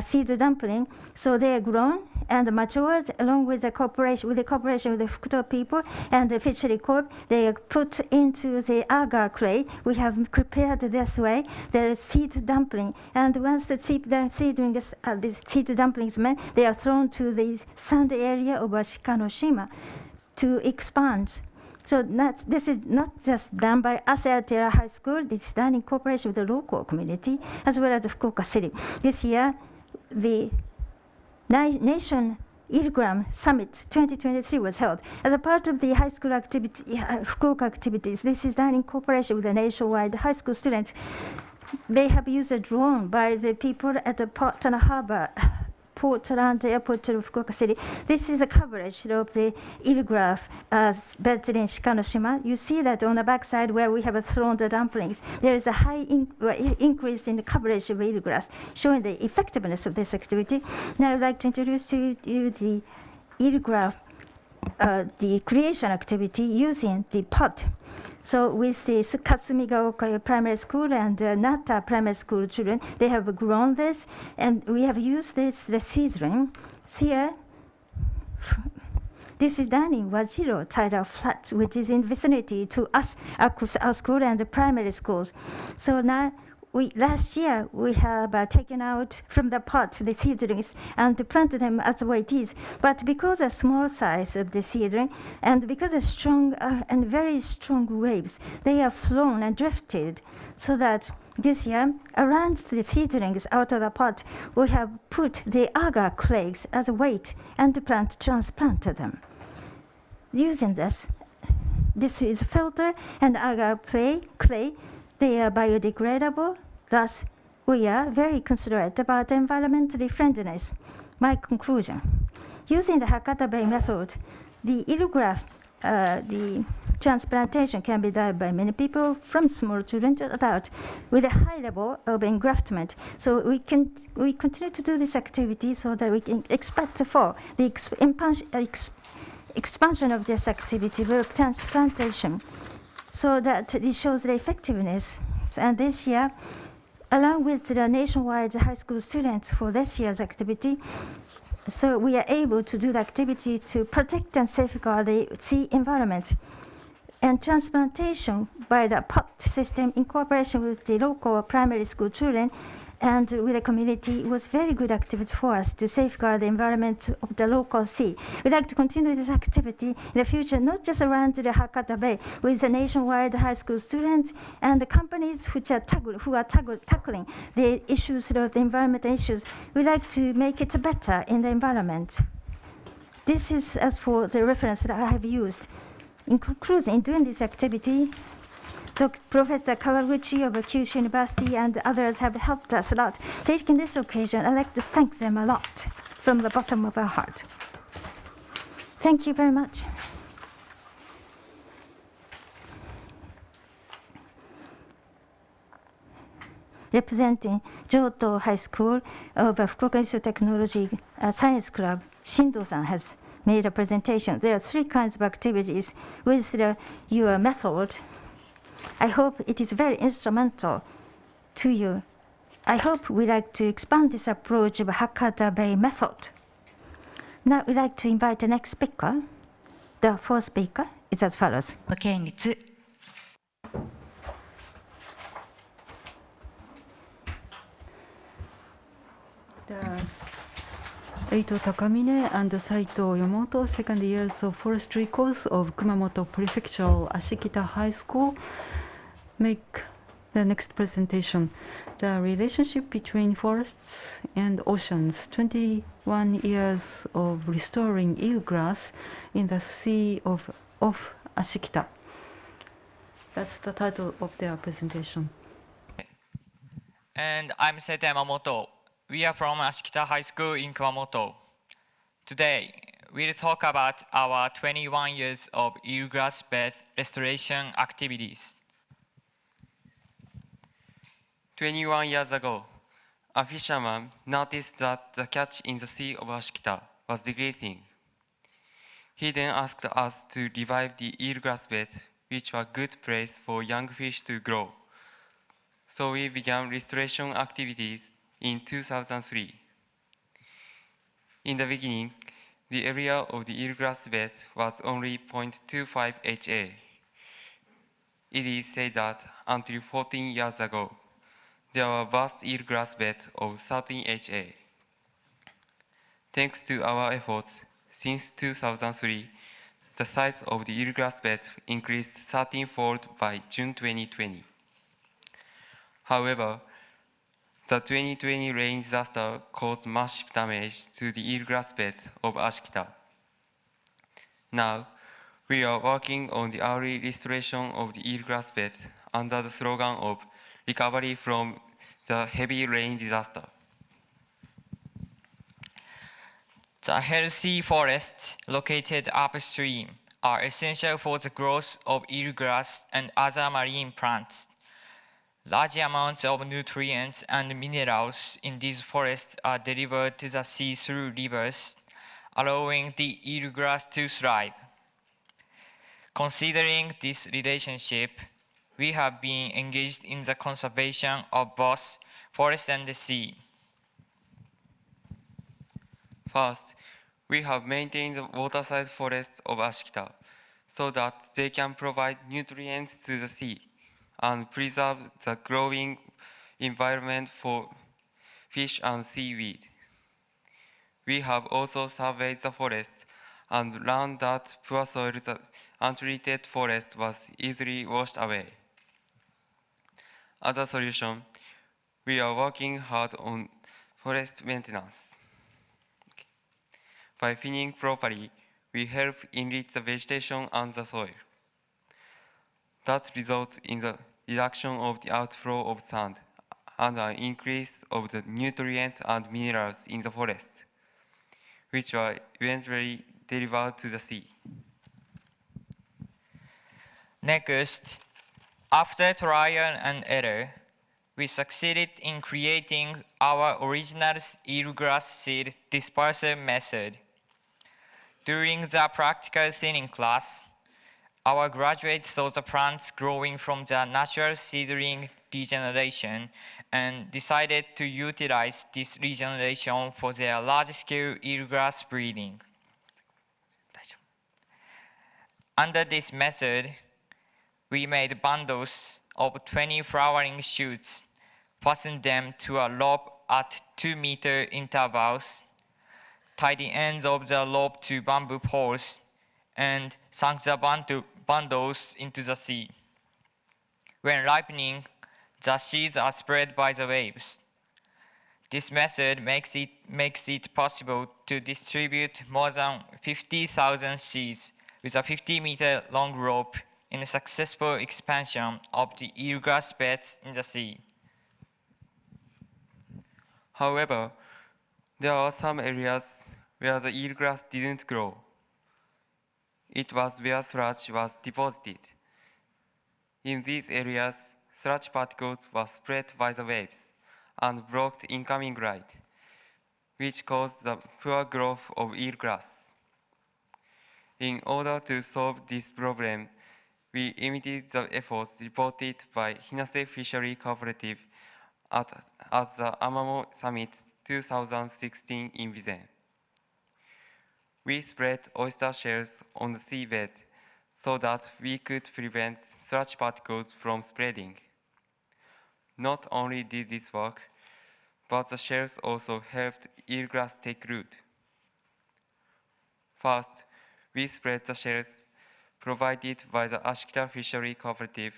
Speaker 8: seed dumpling. So they are grown and matured along with the cooperation with the Fukuoka people and the fishery corp. They are put into the agar clay. We have prepared this way the seed dumpling, and once the seed dumplings made, they are thrown to the sand area of Shikanoshima to expand. So this is not just done by us at Tera High School. It's done in cooperation with the local community as well as the Fukuoka City. This year, the Nation Eelgram Summit 2023 was held. As a part of the high school activity, Fukuoka activities, this is done in cooperation with the nationwide high school students. They have used a drone by the people at the Port and Harbor port around the airport of Fukuoka City. This is a coverage of the eelgrass beds in Shikanoshima. You see that on the backside where we have thrown the dumplings, there is a high increase in the coverage of eelgrass, showing the effectiveness of this activity. Now I'd like to introduce to you the eelgrass, the creation activity using the pot. So with the Katsumigaoka Primary School and Nata Primary School children, they have grown this, and we have used the seedling. Here, this is done in Wajiro tidal flats, which is in vicinity to us, our school and the primary schools. So now, last year, we have taken out from the pot the seedlings and planted them as the way it is. But because of small size of the seedling and because of strong and very strong waves, they are flown and drifted. So that this year, around the seedlings out of the pot, we have put the agar clays as a weight and transplanted them. Using this is filter and agar clay. They are biodegradable. Thus, we are very considerate about environmental friendliness. My conclusion: using the Hakata Bay method, the eelgrass, the transplantation can be done by many people, from small children to adults, with a high level of engraftment. So we continue to do this activity so that we can expect for the expansion of this activity with transplantation, so that it shows the effectiveness. And this year, along with the nationwide high school students for this year's activity, so we are able to do the activity to protect and safeguard the sea environment. And transplantation by the pot system in cooperation with the local primary school children and with the community, it was very good activity for us to safeguard the environment of the local sea. We'd like to continue this activity in the future, not just around the Hakata Bay, with the nationwide high school students and the companies who are tackling the issues of the environmental issues. We'd like to make it better in the environment. This is as for the reference that I have used. In conclusion, in doing this activity, Professor Kawaguchi of Kyushu University and others have helped us a lot. Taking this occasion, I'd like to thank them a lot from the bottom of our heart. Thank you very much. Representing Johto High School of Fukuoka Institute of Technology Science Club, Shindo-san has made a presentation. There are 3 kinds of activities with your method. I hope it is very instrumental to you. I hope we like to expand this approach of Hakata Bay method. Now we'd like to invite the next speaker. The 4th speaker is as follows.
Speaker 5: 県立
Speaker 2: Eito Takamine and Saito Yomoto, second years of forestry course of Kumamoto Prefectural Ashikita High School, make the next presentation. The relationship between forests and oceans, 21 years of restoring eelgrass in the sea of Ashikita. That's the title of their presentation.
Speaker 10: And I'm Seita Yamamoto. We are from Ashikita High School in Kumamoto. Today, we'll talk about our 21 years of eelgrass bed restoration activities.
Speaker 11: 21 years ago, a fisherman noticed that the catch in the sea of Ashikita was decreasing. He then asked us to revive the eelgrass bed, which were a good place for young fish to grow. So we began restoration activities in 2003. In the beginning, the area of the eelgrass bed was only 0.25 ha. It is said that until 14 years ago, there were vast eelgrass beds of 13 ha. Thanks to our efforts, since 2003, the size of the eelgrass bed increased 13-fold by June 2020. However, the 2020 rain disaster caused massive damage to the eelgrass bed of Ashikita. Now, we are working on the early restoration of the eelgrass bed under the slogan of recovery from the heavy rain disaster.
Speaker 10: The healthy forests located upstream are essential for the growth of eelgrass and other marine plants. Large amounts of nutrients and minerals in these forests are delivered to the sea through rivers, allowing the eelgrass to thrive. Considering this relationship, we have been engaged in the conservation of both forest and the sea.
Speaker 11: First, we have maintained the waterside forests of Ashikita so that they can provide nutrients to the sea and preserve the growing environment for fish and seaweed. We have also surveyed the forest and learned that poor soil, the untreated forest was easily washed away. As a solution, we are working hard on forest maintenance. By thinning properly, we help enrich the vegetation and the soil. That results in the reduction of the outflow of sand and an increase of the nutrients and minerals in the forest, which are eventually delivered to the sea.
Speaker 10: Next, after trial and error, we succeeded in creating our original eelgrass seed dispersal method. During the practical thinning class, our graduates saw the plants growing from the natural seedling regeneration and decided to utilize this regeneration for their large-scale eelgrass breeding. Under this method, we made bundles of 20 flowering shoots fasten them to a rope at 2-meter intervals, tie the ends of the rope to bamboo poles, and sunk the bundles into the sea. When ripening, the seeds are spread by the waves. This method makes it possible to distribute more than 50,000 seeds with a 50-meter long rope in a successful expansion of the eelgrass beds in the sea.
Speaker 11: However, there are some areas where the eelgrass didn't grow. It was where sludge was deposited. In these areas, sludge particles were spread by the waves and blocked incoming light, which caused the poor growth of eelgrass. In order to solve this problem, we imitated the efforts reported by Hinase Fishery Cooperative at the Amamo Summit 2016 in Vizen. We spread oyster shells on the seabed so that we could prevent sludge particles from spreading. Not only did this work, but the shells also helped eelgrass take root. First, we spread the shells provided by the Ashita Fishery Cooperative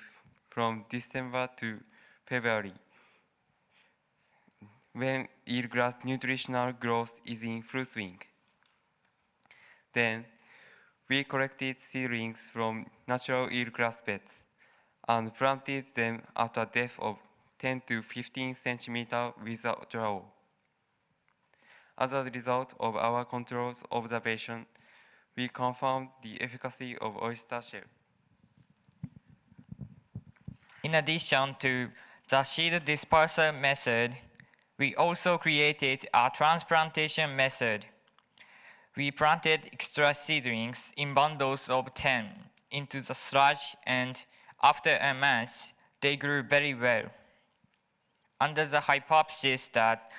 Speaker 11: from December to February, when eelgrass nutritional growth is in full swing. Then, we collected seedlings from natural eelgrass beds and planted them at a depth of 10 to 15 centimeters with a trowel. As a result of our controls observation, we confirmed the efficacy of oyster shells.
Speaker 10: In addition to the seed dispersal method, we also created a transplantation method. We planted extra seedlings in bundles of 10 into the sludge, and after a month, they grew very well. Under the hypothesis that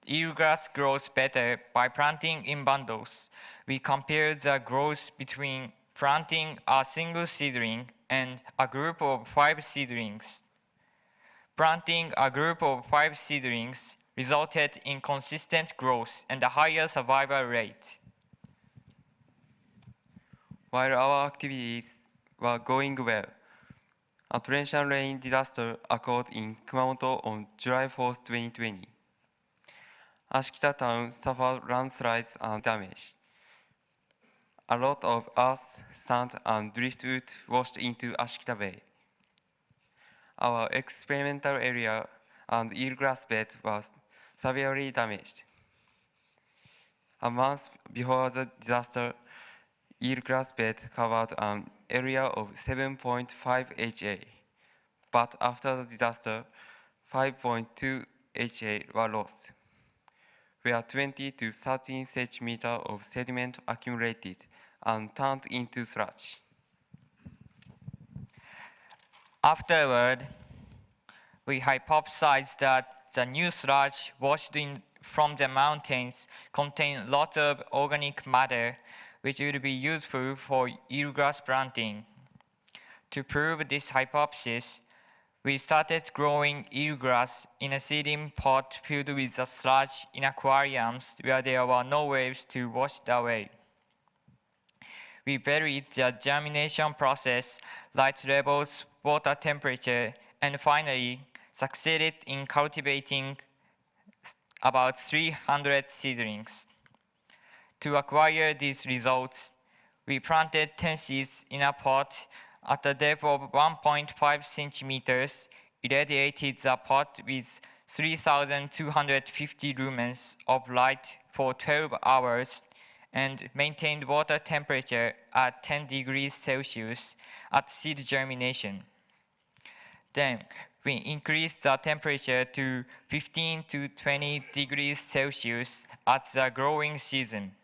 Speaker 10: eelgrass grows better by planting in bundles, we compared the growth between planting a single seedling and a group of 5 seedlings. Planting a group of 5 seedlings resulted in consistent growth and a higher survival rate.
Speaker 11: While our activities were going well, a torrential rain disaster occurred in Kumamoto on July 4, 2020. Ashita town suffered landslides and damage. A lot of earth, sand, and driftwood washed into Ashita Bay. Our experimental area and eelgrass bed was severely damaged. A month before the disaster, eelgrass bed covered an area of 7.5 ha, but after the disaster, 5.2 ha were lost, where 20 to 13 centimeters of sediment accumulated and turned into sludge.
Speaker 10: Afterward, we hypothesized that the new sludge washed in from the mountains contained lots of organic matter which would be useful for eelgrass planting. To prove this hypothesis, we started growing eelgrass in a seeding pot filled with the sludge in aquariums where there were no waves to wash it away. We varied the germination process, light levels, water temperature, and finally succeeded in cultivating about 300 seedlings. To acquire these results, we planted 10 seeds in a pot at a depth of 1.5 centimeters, irradiated the pot with 3,250 lumens of light for 12 hours, and maintained water temperature at 10 degrees Celsius at seed germination. Then, we increased the temperature to 15 to 20 degrees Celsius at the growing season.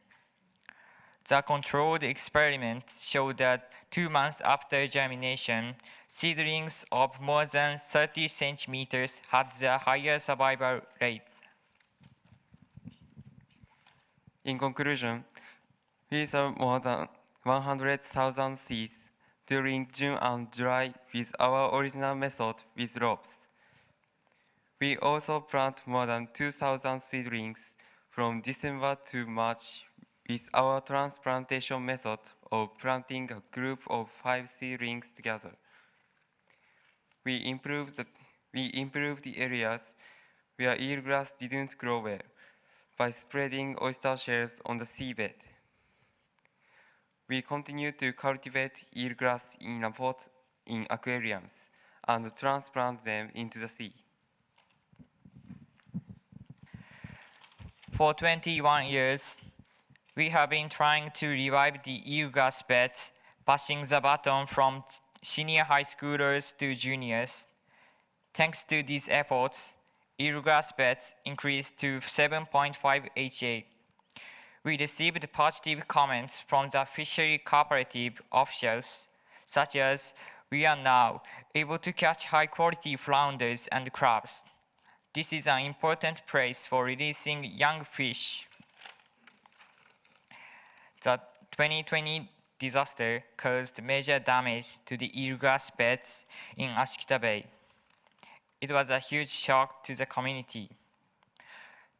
Speaker 10: The controlled experiment showed that 2 months after germination, seedlings of more than 30 centimeters had the higher survival rate.
Speaker 11: In conclusion, we sold more than 100,000 seeds during June and July with our original method with ropes. We also plant more than 2,000 seedlings from December to March with our transplantation method of planting a group of 5 seedlings together. We improved the areas where eelgrass didn't grow well by spreading oyster shells on the seabed. We continue to cultivate eelgrass in a pot in aquariums and transplant them into the sea.
Speaker 10: For 21 years, we have been trying to revive the eelgrass beds, passing the baton from senior high schoolers to juniors. Thanks to these efforts, eelgrass beds increased to 7.5 HA. We received positive comments from the fishery cooperative officials, such as we are now able to catch high-quality flounders and crabs. This is an important place for releasing young fish. The 2020 disaster caused major damage to the eelgrass beds in Hakata Bay. It was a huge shock to the community.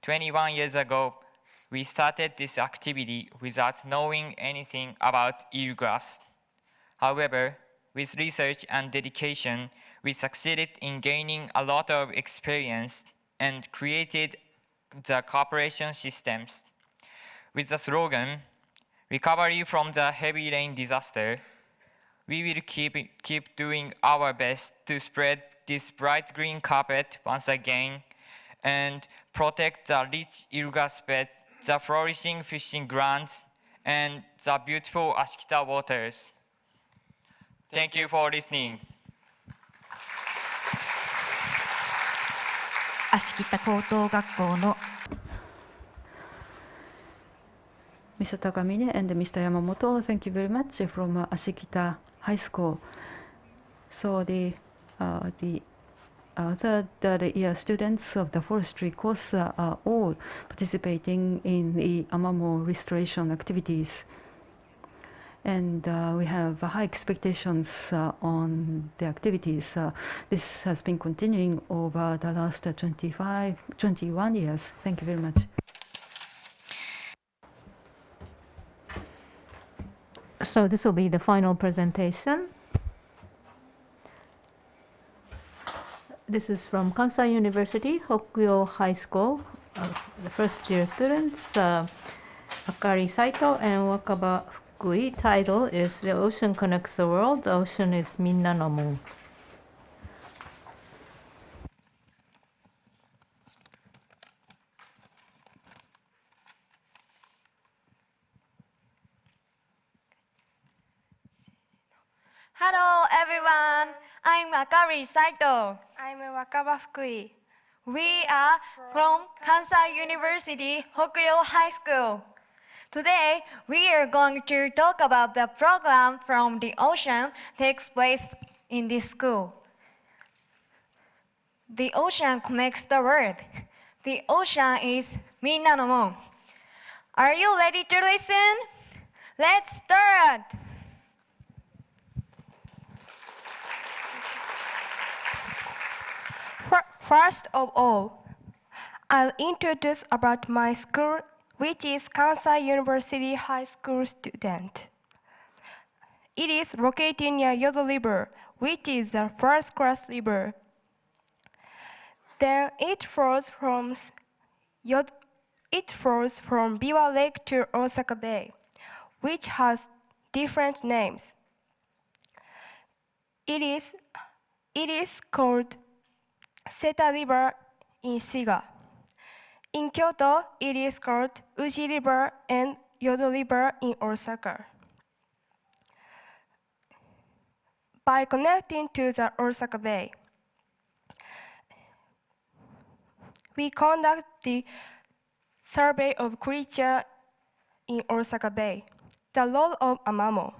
Speaker 10: 21 years ago, we started this activity without knowing anything about eelgrass. However, with research and dedication, we succeeded in gaining a lot of experience and created the cooperation systems. With the slogan, "Recovery from the heavy rain disaster," we will keep doing our best to spread this bright green carpet once again and protect the rich eelgrass bed, the flourishing fishing grounds, and the beautiful Hakata waters. Thank you for listening.
Speaker 5: 芦北高等学校の
Speaker 2: Mr. Takamine and Mr. Yamamoto, thank you very much from Ashikita High School. So the third year students of the forestry course are all participating in the Amamo restoration activities. And we have high expectations on the activities. This has been continuing over the last 21 years. Thank you very much.
Speaker 6: So this will be the final presentation. This is from Kansai University, Hokuyo High School. The first year students, Akari Saito and Wakaba Fukui. Title is "The Ocean Connects the World. The Ocean is MINNANO MON."
Speaker 1: Hello everyone, I'm Akari Saito. I'm Wakaba Fukui. We are from Kansai University, Hokuyo High School. Today, we are going to talk about the program from the ocean takes place in this school. The ocean connects the world. The ocean is MINNANO MON. Are you ready to listen? Let's start! First of all, I'll introduce about my school, which is Kansai University High School student. It is located near Yodo River, which is the first-class river. Then it flows from Biwa Lake to Osaka Bay, which has different names. It is called Seta River in Shiga. In Kyoto, it is called Uji River and Yodo River in Osaka. By connecting to the Osaka Bay, we conduct the survey of creatures in Osaka Bay, the role of Amamo.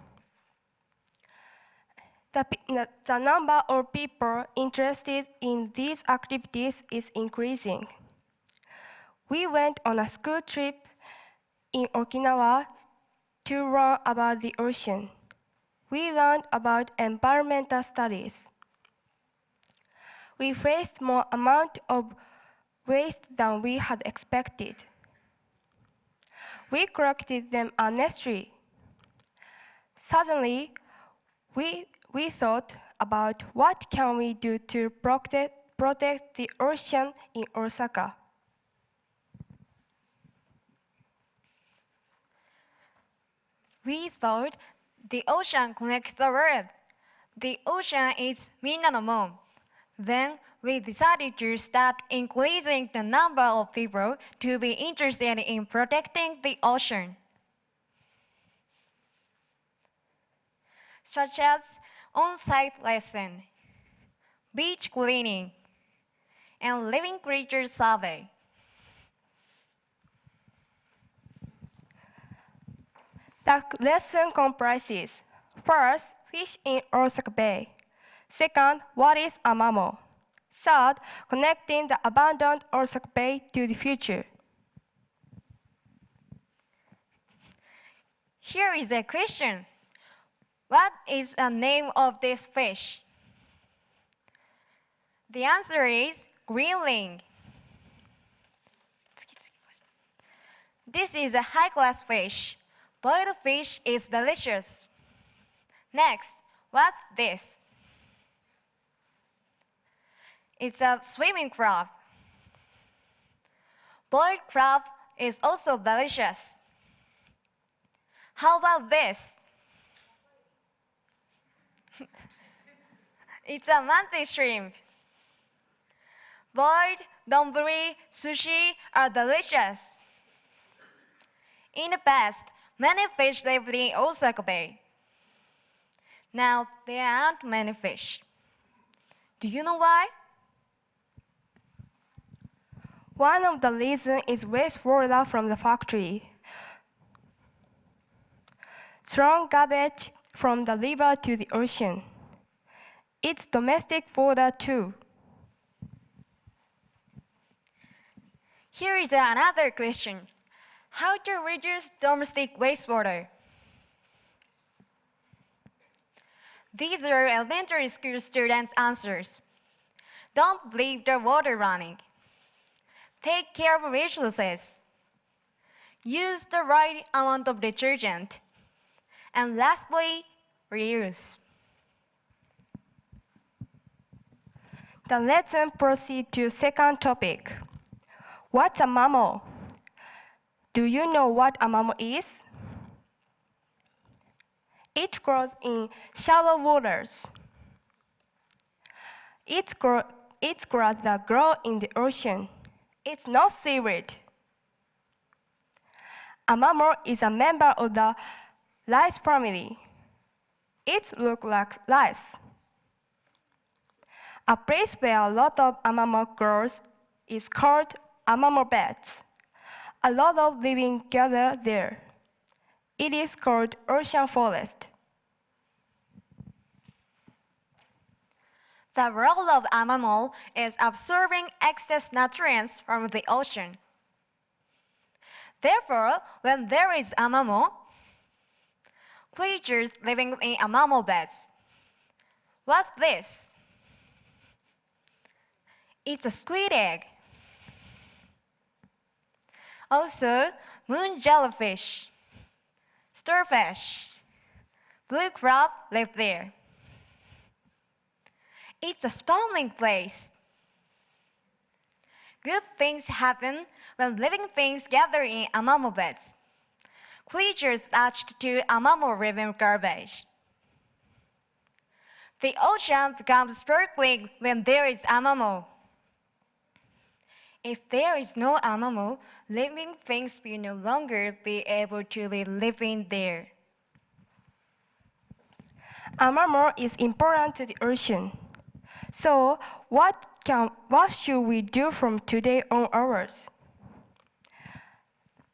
Speaker 1: The number of people interested in these activities is increasing. We went on a school trip in Okinawa to learn about the ocean. We learned about environmental studies.
Speaker 12: We faced more amount of waste than we had expected. We collected them unnecessarily. Suddenly, we thought about what can we do to protect the ocean in Osaka.
Speaker 1: We thought the ocean connects the world. The ocean is MINNANO MON. Then we decided to start increasing the number of people to be interested in protecting the ocean, such as on-site lesson, beach cleaning, and living creatures survey.
Speaker 12: The lesson comprises: first, fish in Osaka Bay; second, what is a mammal; third, connecting the abandoned Osaka Bay to the future.
Speaker 1: Here is a question. What is the name of this fish? The answer is greenling. This is a high-class fish. Boiled fish is delicious. Next, what's this? It's a swimming crab. Boiled crab is also delicious. How about this? It's a mantis shrimp. Boiled, donburi, sushi are delicious. In the past, many fish lived in Osaka Bay. Now, there aren't many fish. Do you know why?
Speaker 12: One of the reasons is wastewater from the factory. Thrown garbage from the river to the ocean. It's domestic water too.
Speaker 1: Here is another question. How to reduce domestic wastewater? These are elementary school students' answers. Don't leave the water running. Take care of resources. Use the right amount of detergent. And lastly, reuse.
Speaker 12: The lesson proceeds to second topic. What's a mammal? Do you know what a mammal is? It grows in shallow waters. It's grass that grow in the ocean. It's not seaweed. A mammal is a member of the lice family. It looks like lice. A place where a lot of mammal grows is called a mammal bed. A lot of living gather there. It is called ocean forest.
Speaker 1: The role of a mammal is absorbing excess nutrients from the ocean. Therefore, when there is a mammal, creatures living in a mammal beds. What's this? It's a squid egg. Also, moon jellyfish, starfish, blue crab live there. It's a spawning place. Good things happen when living things gather in a mammal beds. Creatures attached to a mammal remove garbage. The ocean becomes sparkling when there is a mammal. If there is no mammal, living things will no longer be able to be living there.
Speaker 12: A mammal is important to the ocean. So, what should we do from today onwards?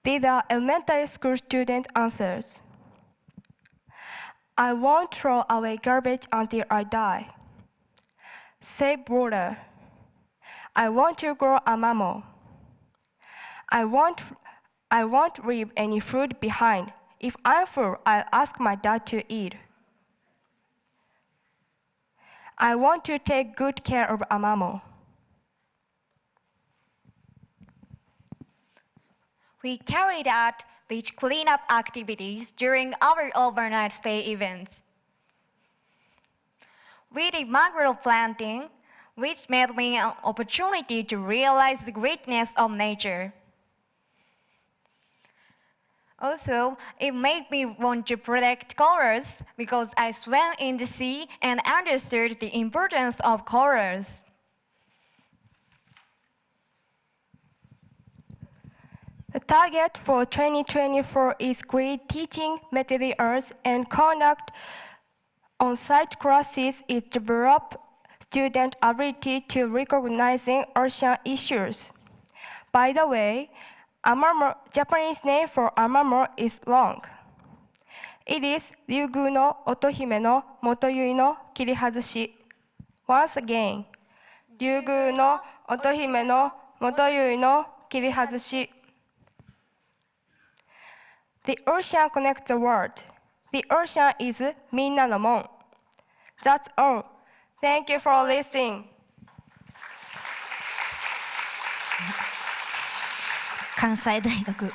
Speaker 12: These are elementary school student answers. I won't throw away garbage until I die. Save water. I want to grow a mammal. I won't leave any food behind. If I'm full, I'll ask my dad to eat. I want to take good care of Amamo.
Speaker 1: We carried out beach cleanup activities during our overnight stay events. We did mangrove planting, which made me an opportunity to realize the greatness of nature. Also, it made me want to protect corals because I swam in the sea and understood the importance of corals.
Speaker 12: The target for 2024 is create teaching materials and conduct on-site classes is develop student ability to recognizing ocean issues. By the way, Amamo, Japanese name for Amamo is long. It is Ryugu no Otohime no Motoyui no Kirihazushi. Once again, Ryugu no Otohime no Motoyui no Kirihazushi. The ocean connects the world. The ocean is MINNANO MON. That's all. Thank you for listening.
Speaker 5: 関西大学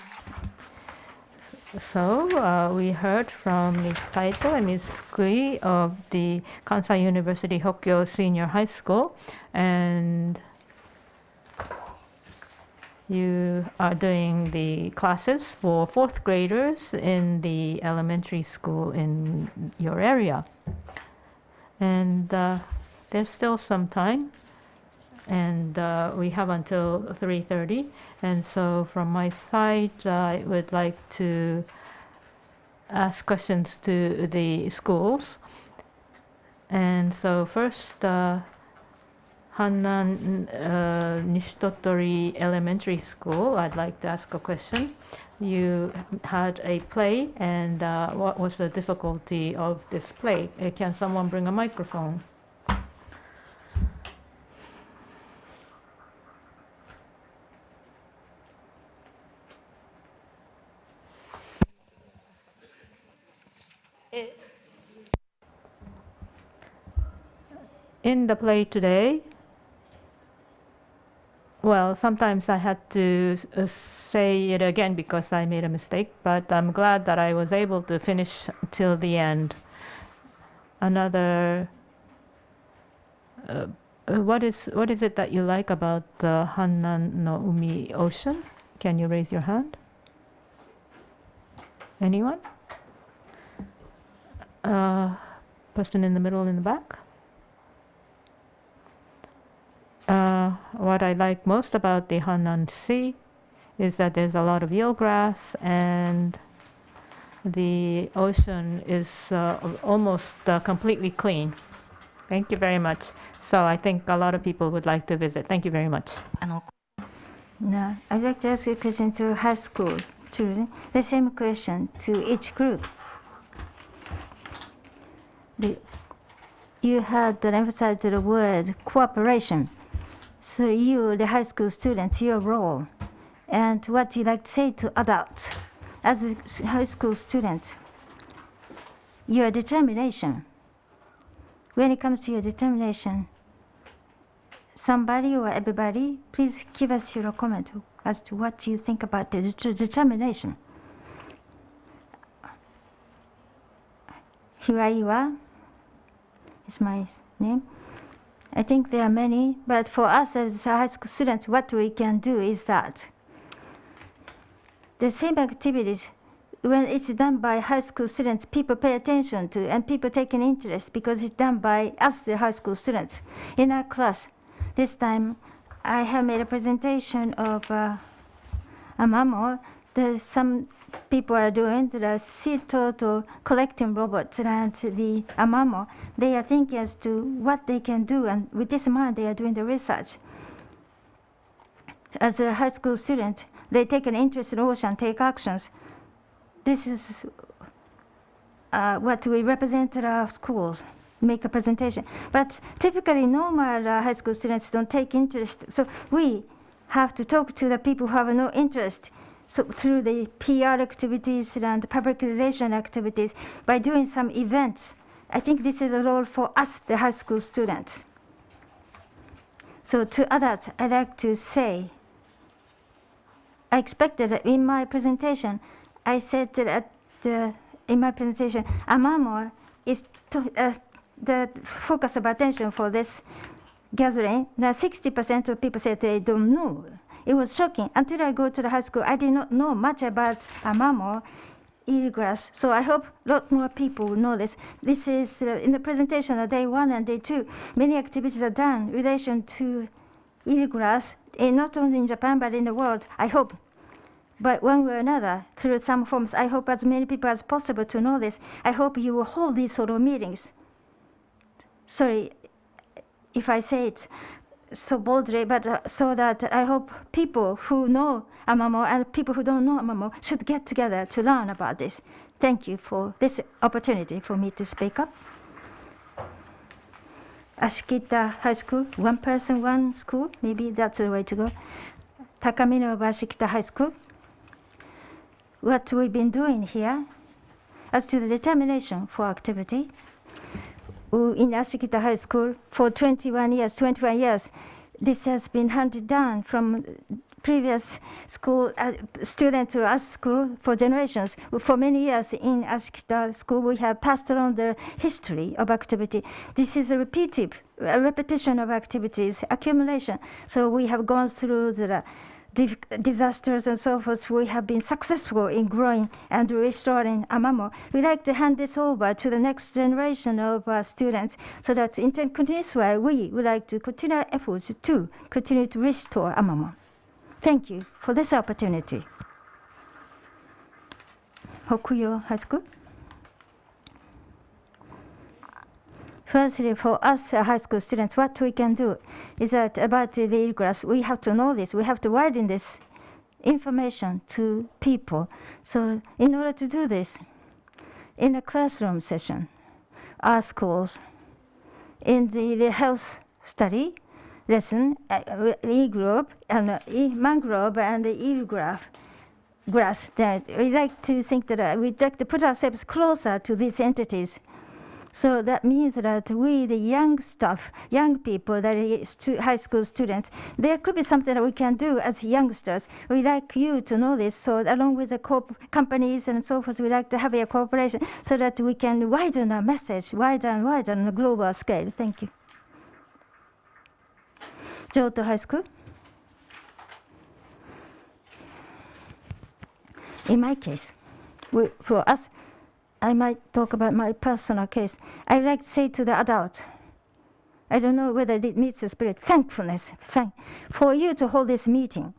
Speaker 6: So we heard from Ms. Taito and Ms. Kui of the Kansai University Hokkyo Senior High School, and you are doing the classes for fourth graders in the elementary school in your area. And there's still some time, and we have until 3:30. And so from my side, I would like to ask questions to the schools. And so first, Hannan Nishitotori Elementary School, I'd like to ask a question. You had a play, and what was the difficulty of this play? Can someone bring a microphone? In the play today, well, sometimes I had to say it again because I made a mistake, but I'm glad that I was able to finish till the end. Another, what is it that you like about the Hannan no Umi Ocean? Can you raise your hand? Anyone? Person in the middle in the back? What I like most about the Hannan Sea is that there's a lot of eelgrass, and the ocean is almost completely clean. Thank you very much. So I think a lot of people would like to visit. Thank you very much.
Speaker 8: Now, I'd like to ask a question to high school children. The same question to each group. You had emphasized the word cooperation. So you, the high school students, your role, and what you like to say to adults as a high school student, your determination. When it comes to your determination, somebody or everybody, please give us your comment as to what you think about the determination. Hiraiwa is my name. I think there are many, but for us as high school students, what we can do is that the same activities, when it's done by high school students, people pay attention to and people take an interest because it's done by us, the high school students. In our class, this time I have made a presentation of Amamo. There's some people are doing the seed total collecting robots and the Amamo. They are thinking as to what they can do, and with this mind they are doing the research. As a high school student, they take an interest in ocean, take actions. This is what we represent at our schools, make a presentation. But typically normal high school students don't take interest, so we have to talk to the people who have no interest. So through the PR activities and public relation activities, by doing some events, I think this is a role for us, the high school students. So to adults, I'd like to say, I expected that in my presentation, I said that in my presentation, Amamo is the focus of attention for this gathering. Now 60% of people said they don't know. It was shocking. Until I go to the high school, I did not know much about Amamo, Eelgrass. So I hope a lot more people will know this. This is in the presentation of day 1 and day 2. Many activities are done in relation to Eelgrass, not only in Japan but in the world, I hope. But one way or another, through some forms, I hope as many people as possible to know this. I hope you will hold these sort of meetings. Sorry if I say it so boldly, but so that I hope people who know Amamo and people who don't know Amamo should get together to learn about this. Thank you for this opportunity for me to speak up. Ashikita High School, one person, one school, maybe that's the way to go. Takamine of Ashikita High School. What we've been doing here, as to the determination for activity, in Ashikita High School for 21 years, this has been handed down from previous school student to us school for generations. For many years in Ashikita School, we have passed on the history of activity. This is a repetition of activities, accumulation. So we have gone through the disasters and so forth. We have been successful in growing and restoring Amamo. We'd like to hand this over to the next generation of students so that in a continuous way, we would like to continue our efforts to continue to restore Amamo. Thank you for this opportunity. Hokuyo High School. Firstly, for us high school students, what we can do is that about the Eelgrass, we have to know this. We have to widen this information to people. So in order to do this, in a classroom session, our schools, in the health study lesson, E-group and mangrove and the eelgrass, that we like to think that we'd like to put ourselves closer to these entities. So that means that we, the young people, that are high school students, there could be something that we can do as youngsters. We'd like you to know this. So along with the companies and so forth, we'd like to have a cooperation so that we can widen our message, wider and wider on a global scale. Thank you. Johto High School. In my case, for us, I might talk about my personal case. I'd like to say to the adult, I don't know whether it meets the spirit, thankfulness for you to hold this meeting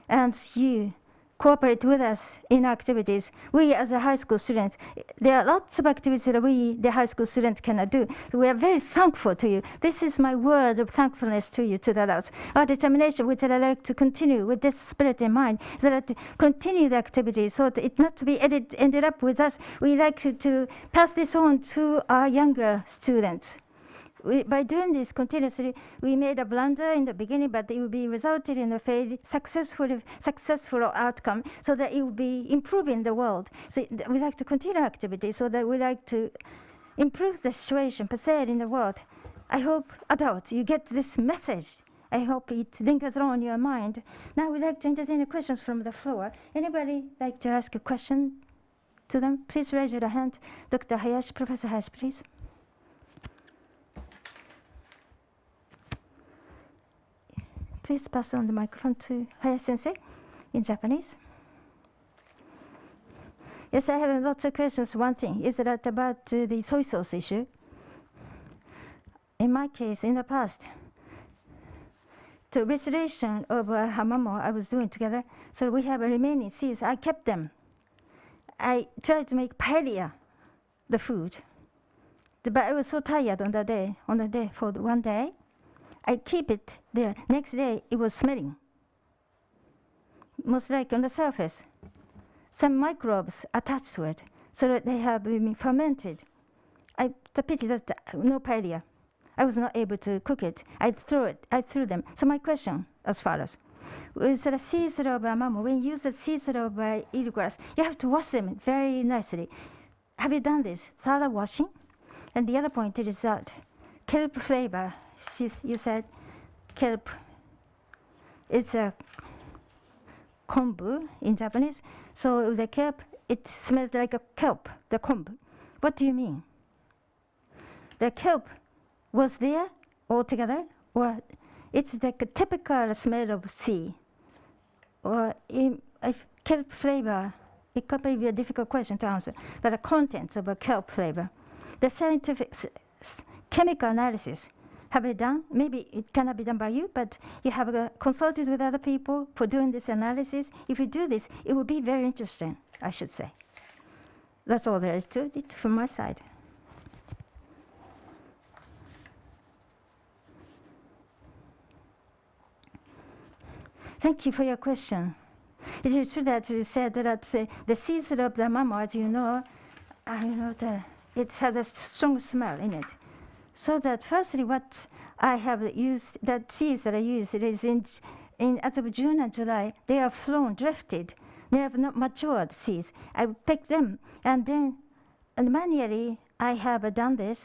Speaker 8: and you cooperate with us in activities. We as a high school students, there are lots of activities that we, the high school students, cannot do. We are very thankful to you. This is my word of thankfulness to you, to the adults. Our determination, which I'd like to continue with this spirit in mind, is that to continue the activities so that it not to be ended up with us. We like to pass this on to our younger students. By doing this continuously, we made a blunder in the beginning, but it will be resulted in a successful outcome, so that it will be improving the world. So we like to continue activity, so that we like to improve the situation per se in the world. I hope, adults, you get this message. I hope it lingers on your mind. Now we'd like to entertain the questions from the floor. Anybody like to ask a question to them? Please raise your hand. Dr. Hayashi, Professor Hayashi, please. Please pass on the microphone to Hayashi-sensei in Japanese. Yes, I have lots of questions. One thing is that about the soy sauce issue. In my case, in the past, the restoration of hamamo I was doing together, so we have remaining seeds. I kept them. I tried to make paella, the food. But I was so tired on the day for one day. I keep it there. Next day, it was smelling. Most likely on the surface. Some microbes attached to it, so that they have been fermented. It's a pity that no paella. I was not able to cook it. I threw them. So my question, as follows: with the seeds of amamo, when you use the seeds of eelgrass, you have to wash them very nicely. Have you done this thorough washing? And the other point is that kelp flavor, you said kelp, it's a kombu in Japanese. So the kelp, it smells like a kelp, the kombu. What do you mean? The kelp was there altogether, or it's like a typical smell of sea? Or if kelp flavor, it could be a difficult question to answer, but the contents of a kelp flavor. The scientific chemical analysis, have it done? Maybe it cannot be done by you, but you have consulted with other people for doing this analysis. If you do this, it will be very interesting, I should say. That's all there is to it from my side. Thank you for your question. It is true that you said that the season of the mamo, as you know, it has a strong smell in it. So that firstly, what I have used, that seeds that I use, it is as of June and July, they are flown, drifted. They have not matured seeds. I pick them, and then manually I have done this.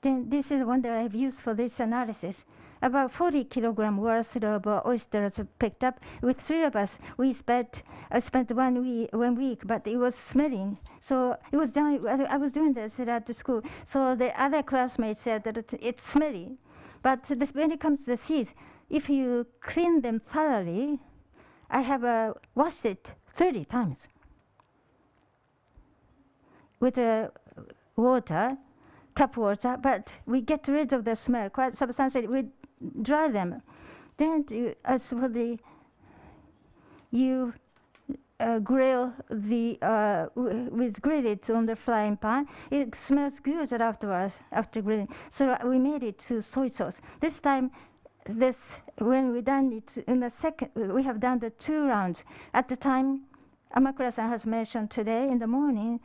Speaker 8: Then this is one that I have used for this analysis. About 40 kilogram worth of oysters picked up. With 3 of us, we spent 1 week, but it was smelling. So it was done. I was doing this at the school. So the other classmates said that it's smelly. But when it comes to the seeds, if you clean them thoroughly, I have washed it 30 times with water, tap water, but we get rid of the smell quite substantially. We dry them. Then as for you grill grill it on the frying pan. It smells good afterwards, after grilling. So we made it to soy sauce. This time, when we done it in the second, we have done the 2 rounds. At the time, Amakura-san has mentioned today in the morning,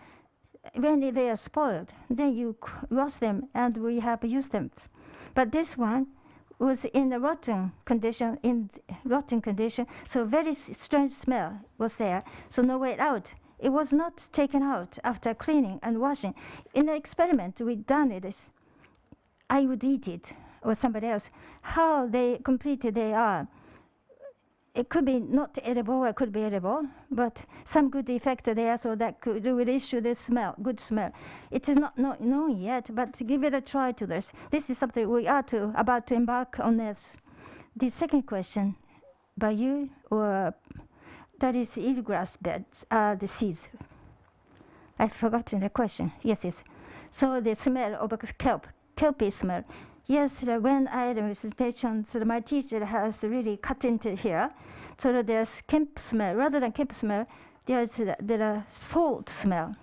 Speaker 8: when they are spoiled, then you wash them and we have used them. But this one was in a rotten condition, so very strange smell was there, so no way out. It was not taken out after cleaning and washing. In the experiment we done it, I would eat it or somebody else. How completed they are. It could be not edible, or it could be edible, but some good effect there, so that will issue this smell, good smell. It is not known yet, but give it a try to this. This is something we are about to embark on this. The second question by you, or that is eelgrass beds, the seeds. I've forgotten the question. Yes. So the smell of a kelpy smell. Yes, when I had a presentation, so my teacher has really cut into here. So there's kelp smell. Rather than kelp smell, there's salt smell.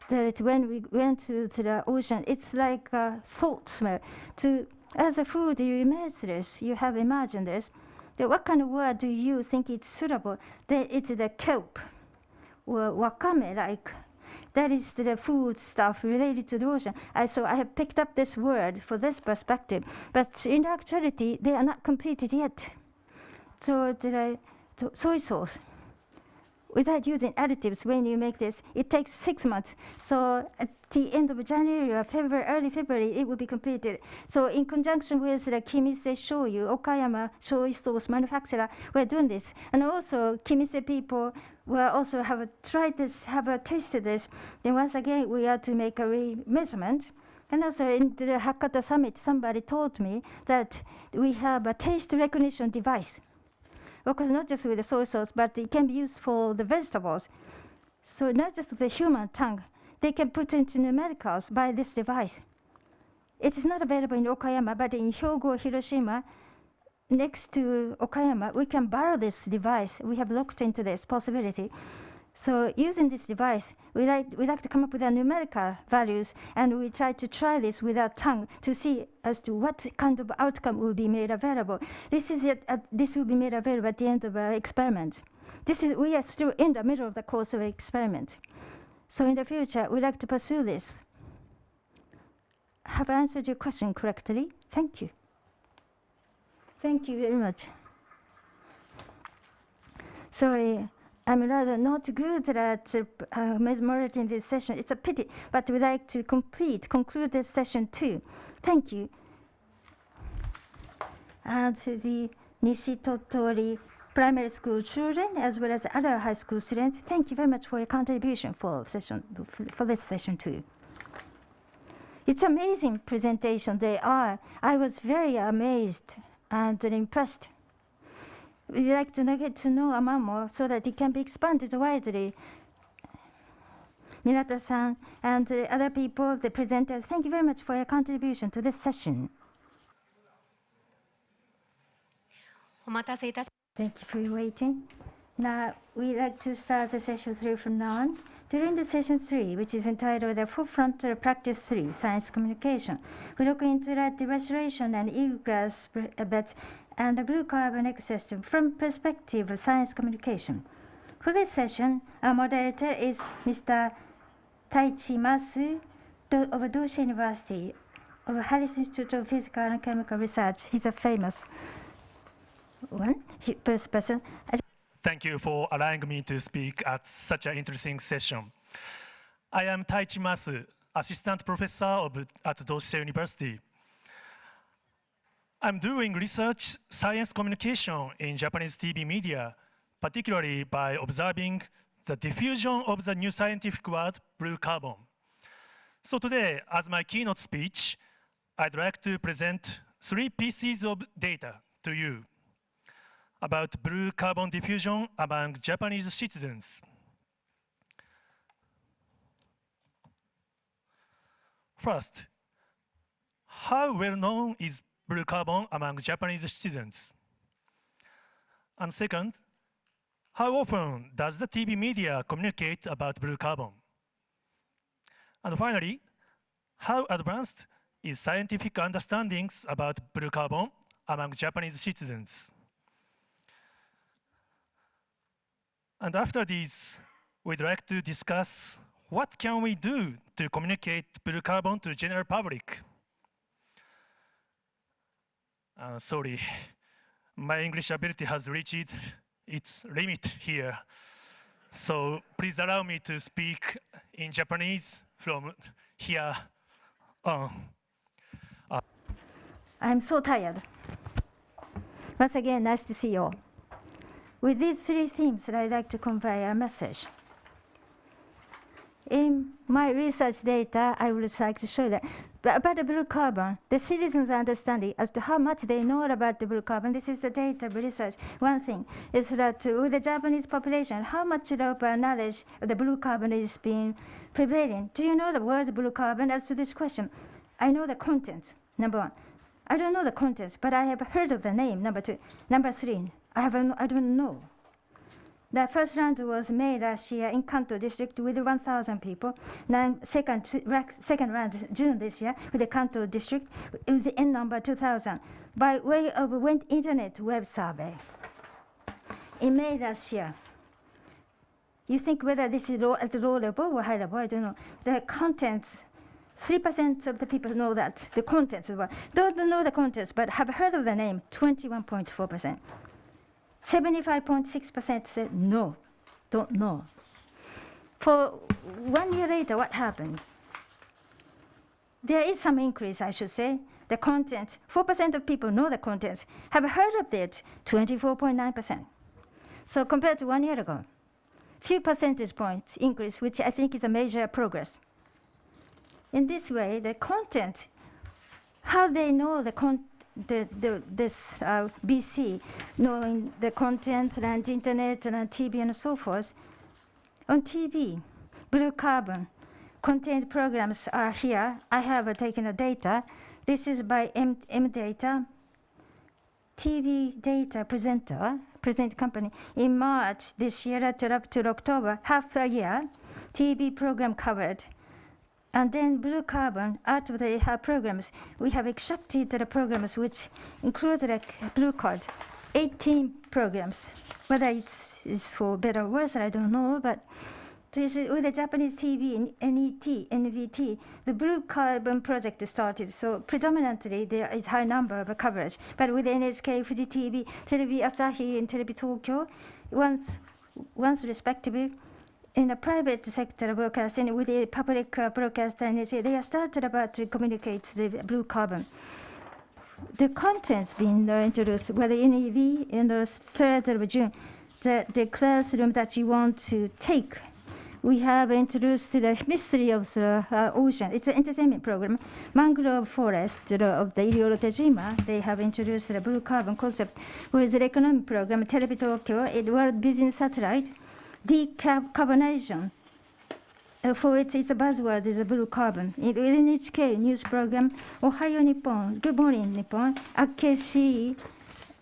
Speaker 8: That when we went to the ocean, it's like a salt smell. As a food, you imagine this. You have imagined this. What kind of word do you think it's suitable? It's the kelp, or wakame like. That is the food stuff related to the ocean. So I have picked up this word for this perspective. But in actuality, they are not completed yet. So soy sauce, without using additives, when you make this, it takes 6 months. So at the end of January or February, early February, it will be completed. So in conjunction with the Kimise Shoyu, Okayama soy sauce manufacturer, we're doing this. And also Kimise people will also have tried this, have tasted this. Then once again, we are to make a measurement. And also in the Hakata Summit, somebody told me that we have a taste recognition device. Because not just with the soy sauce, but it can be used for the vegetables. So not just the human tongue, they can put into numericals by this device. It is not available in Okayama, but in Hyogo, Hiroshima, next to Okayama, we can borrow this device. We have looked into this possibility. So using this device, we like to come up with numerical values, and we try this with our tongue to see as to what kind of outcome will be made available. This will be made available at the end of our experiment. We are still in the middle of the course of the experiment. So in the future, we'd like to pursue this. Have I answered your question correctly? Thank you. Thank you very much. Sorry, I'm rather not good at moderating this session. It's a pity, but we'd like to conclude this session too. Thank you. And the Nishitotori primary school children, as well as other high school students, thank you very much for your contribution for this session too. It's amazing presentation they are. I was very amazed and impressed. We'd like to get to know Amon more so that it can be expanded widely. Minato-san and the other people, the presenters, thank you very much for your contribution to this session. Thank you for waiting. Now, we'd like to start the session 3 from now on. During the session 3, which is entitled the Waterfront Practice 3, Science Communication, we look into the restoration and eelgrass beds and the blue carbon ecosystem from perspective of science communication. For this session, our moderator is Mr. Taichi Masu of Dosha University of Harris Institute of Physical and Chemical Research. He's a famous first person.
Speaker 13: Thank you for allowing me to speak at such an interesting session. I am Taichi Masu, assistant professor at Dosha University. I'm doing research science communication in Japanese TV media, particularly by observing the diffusion of the new scientific word, blue carbon. So today, as my keynote speech, I'd like to present 3 pieces of data to you about blue carbon diffusion among Japanese citizens. First, how well known is blue carbon among Japanese citizens? And second, how often does the TV media communicate about blue carbon? And finally, how advanced is scientific understandings about blue carbon among Japanese citizens? And after this, we'd like to discuss what can we do to communicate blue carbon to general public. Sorry, my English ability has reached its limit here. So please allow me to speak in Japanese from here on.
Speaker 8: I'm so tired. Once again, nice to see you all. With these 3 themes, I'd like to convey a message. In my research data, I would like to show that about the blue carbon, the citizens' understanding as to how much they know about the blue carbon. This is the data of research. One thing is that with the Japanese population, how much of knowledge of the blue carbon is being prevailing? Do you know the word blue carbon? As to this question, I know the contents, number 1. I don't know the contents, but I have heard of the name, number 2. Number 3, I don't know. The first round was made last year in Kanto district with 1,000 people. Now second round June this year with the Kanto district with the N number 2,000 by way of internet web survey. In May last year. You think whether this is at the low level or high level, I don't know. The contents, 3% of the people know that, the contents, don't know the contents, but have heard of the name, 21.4%. 75.6% said no, don't know. For 1 year later, what happened? There is some increase, I should say. The contents, 4% of people know the contents, have heard of it, 24.9%. So compared to 1 year ago, few percentage points increase, which I think is a major progress. In this way, the content, how they know this BC, knowing the content and internet and TV and so forth. On TV, blue carbon content programs are here. I have taken the data. This is by M Data, TV data present company. In March this year up to October, half a year, TV program covered. And then blue carbon, out of the programs, we have extracted the programs which include the blue card, 18 programs. Whether it's for better or worse, I don't know, but with the Japanese TV, NET, NVT, the blue carbon project started, so predominantly there is high number of coverage. But with NHK, Fuji TV, Terebi Asahi, and Terebi Tokyo, once once respectively, in the private sector broadcasting with the public broadcasting, they are started about to communicate the blue carbon. The contents being introduced, whether in EV in the 3rd of June, the classroom that you want to take. We have introduced the mystery of the ocean. It's an entertainment program. Mangrove Forest of the Irio Tejima, they have introduced the blue carbon concept. With the economic program, Telebi Tokyo, World Business Satellite, decarbonization. For it, it's a buzzword, is a blue carbon. In NHK news program, Ohio Nippon, Good Morning Nippon, Akeshi,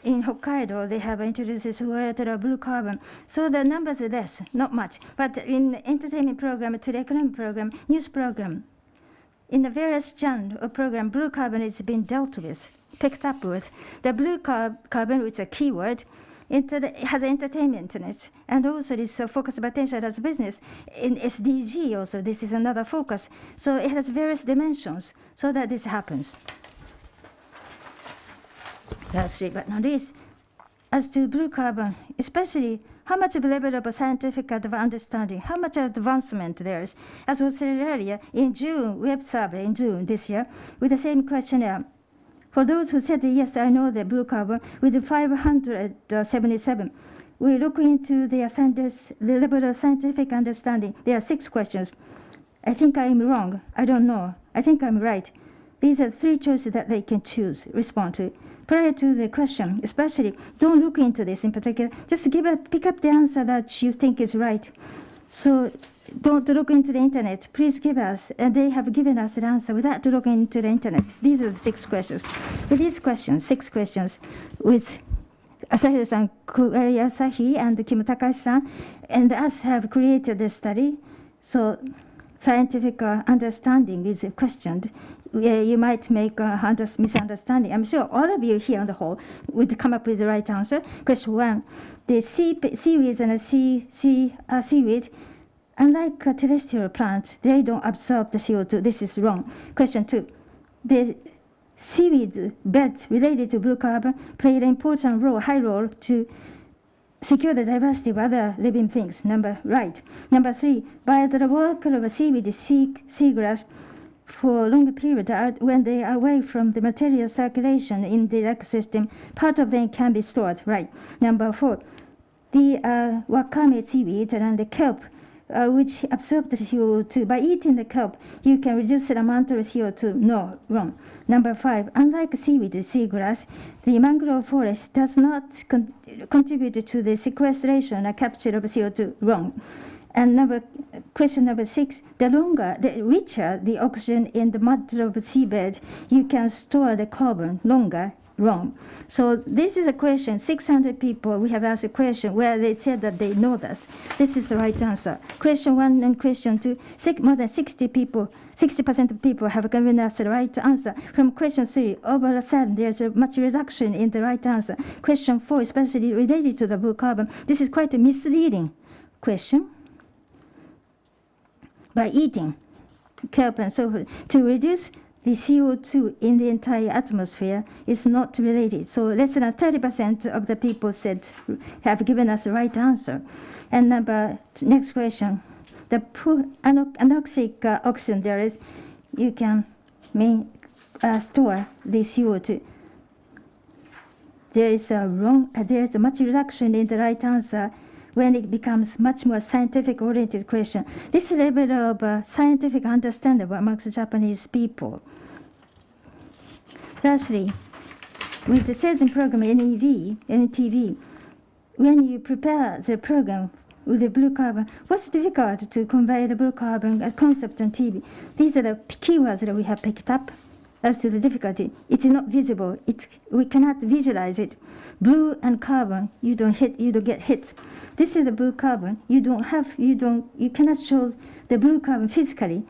Speaker 8: in Hokkaido, they have introduced this word blue carbon. So the numbers are less, not much. But in entertainment program, to the economic program, news program, in the various genre of program, blue carbon is being dealt with, picked up with. The blue carbon, which is a keyword, has entertainment in it. And also this focus of attention as business. In SDG also, this is another focus. So it has various dimensions so that this happens. Lastly, but not least, as to blue carbon, especially how much of level of scientific understanding, how much advancement there is. As was said earlier, in June, web survey in June this year, with the same questionnaire. For those who said, yes, I know the blue carbon, with the 577, we look into the level of scientific understanding. There are 6 questions. I think I'm wrong. I don't know. I think I'm right. These are 3 choices that they can choose, respond to. Prior to the question, especially, don't look into this in particular. Just pick up the answer that you think is right. So don't look into the internet. Please give us, and they have given us an answer without looking into the internet. These are the 6 questions. With these questions, 6 questions, with Asahi-san, Asahi and Kim Takashi-san, and us have created this study. So scientific understanding is questioned. You might make a misunderstanding. I'm sure all of you here on the whole would come up with the right answer. Question 1, the seaweeds and seaweed, unlike terrestrial plants, they don't absorb the CO2. This is wrong. Question 2, the seaweed beds related to blue carbon play an important role, high role to secure the diversity of other living things. Right. Number 3, by the work of a seaweed, seagrass, for a longer period, when they are away from the material circulation in the ecosystem, part of them can be stored. Right. Number 4, the wakame seaweed and the kelp, which absorb the CO2. By eating the kelp, you can reduce the amount of CO2. No, wrong. Number 5, unlike seaweed, seagrass, the mangrove forest does not contribute to the sequestration and capture of CO2. Wrong. And question number 6, the richer the oxygen in the mud of the seabed, you can store the carbon longer. Wrong. So this is a question, 600 people, we have asked a question where they said that they know this. This is the right answer. Question 1 and question 2, more than 60% of people have given us the right answer. From question 3, all of a sudden there's a much reduction in the right answer. Question 4, especially related to the blue carbon, this is quite a misleading question. By eating kelp and so forth, to reduce the CO2 in the entire atmosphere is not related. So less than 30% of the people have given us the right answer. And next question, the anoxic oxygen there is, you can store the CO2. There is a much reduction in the right answer when it becomes much more scientific-oriented question. This level of scientific understanding amongst the Japanese people. Lastly, with the sales program NTV, when you prepare the program with the blue carbon, what's difficult to convey the blue carbon concept on TV? These are the keywords that we have picked up. As to the difficulty, it's not visible. We cannot visualize it. Blue and carbon, you don't get hit. This is the blue carbon. You cannot show the blue carbon physically.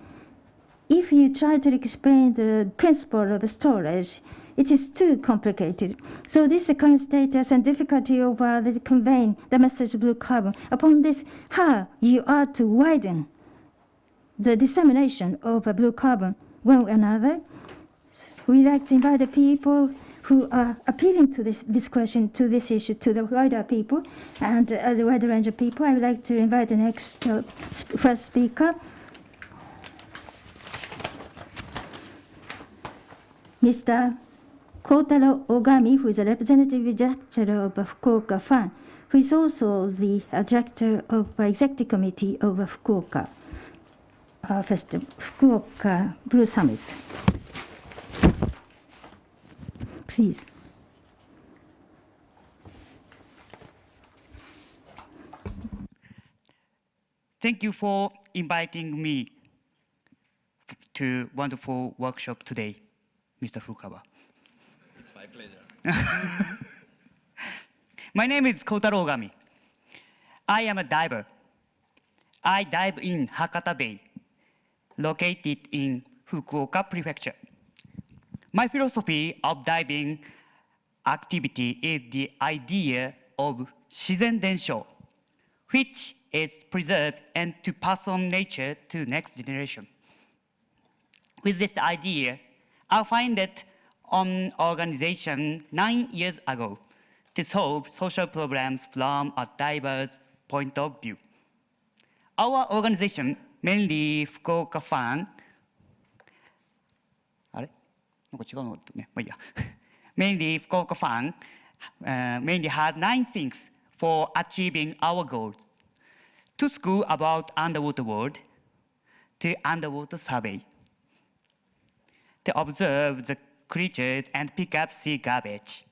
Speaker 8: If you try to explain the principle of storage, it is too complicated. So this is the current status and difficulty of conveying the message of blue carbon. Upon this, how you are to widen the dissemination of blue carbon one another. We like to invite the people who are appealing to this question, to this issue, to the wider people and the wider range of people. I would like to invite the next first speaker, Mr. Kotaro Ogami, who is a representative director of Fukuoka Fan, who is also the director of Executive Committee of Fukuoka Festival, Fukuoka Blue Summit. Please.
Speaker 14: Thank you for inviting me to wonderful workshop today, Mr. Fukawa.
Speaker 11: It's my pleasure.
Speaker 14: My name is Kotaro Ogami. I am a diver. I dive in Hakata Bay, located in Fukuoka Prefecture. My philosophy of diving activity is the idea of shizen densho, which is preserved and to pass on nature to next generation. With this idea, I founded an organization 9 years ago to solve social problems from a diverse point of view. Our organization, mainly Fukuoka Fan, mainly Fukuoka Fan, mainly has 9 things for achieving our goals. To school about underwater world, to underwater survey, to observe the creatures and pick up sea garbage,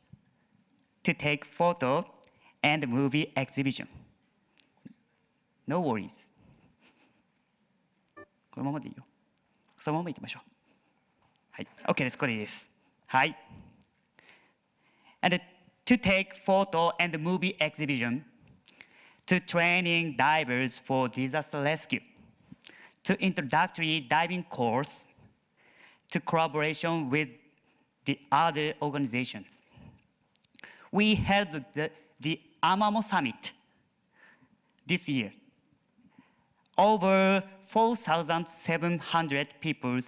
Speaker 14: to take photo and movie exhibition. No worries. このままでいいよ。そのまま行きましょう。はい。OK です。これです。はい。And to take photo and movie exhibition, to training divers for disaster rescue, to introductory diving course, to collaboration with the other organizations. We held the Amamo Summit this year. Over 4,700 people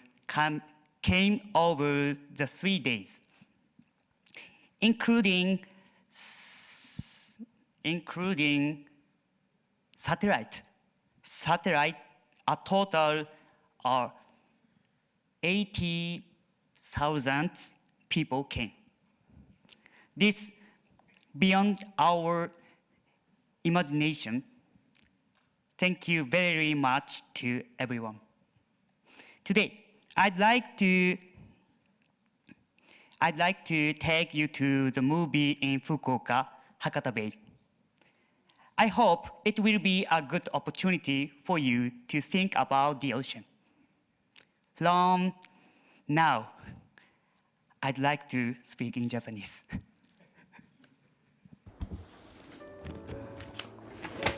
Speaker 14: came over the 3 days, including satellite, a total of 80,000 people came. This beyond our imagination. Thank you very much to everyone. Today, I'd like to take you to the movie in Fukuoka, Hakata Bay. I hope it will be a good opportunity for you to think about the ocean. From now, I'd like to speak in Japanese.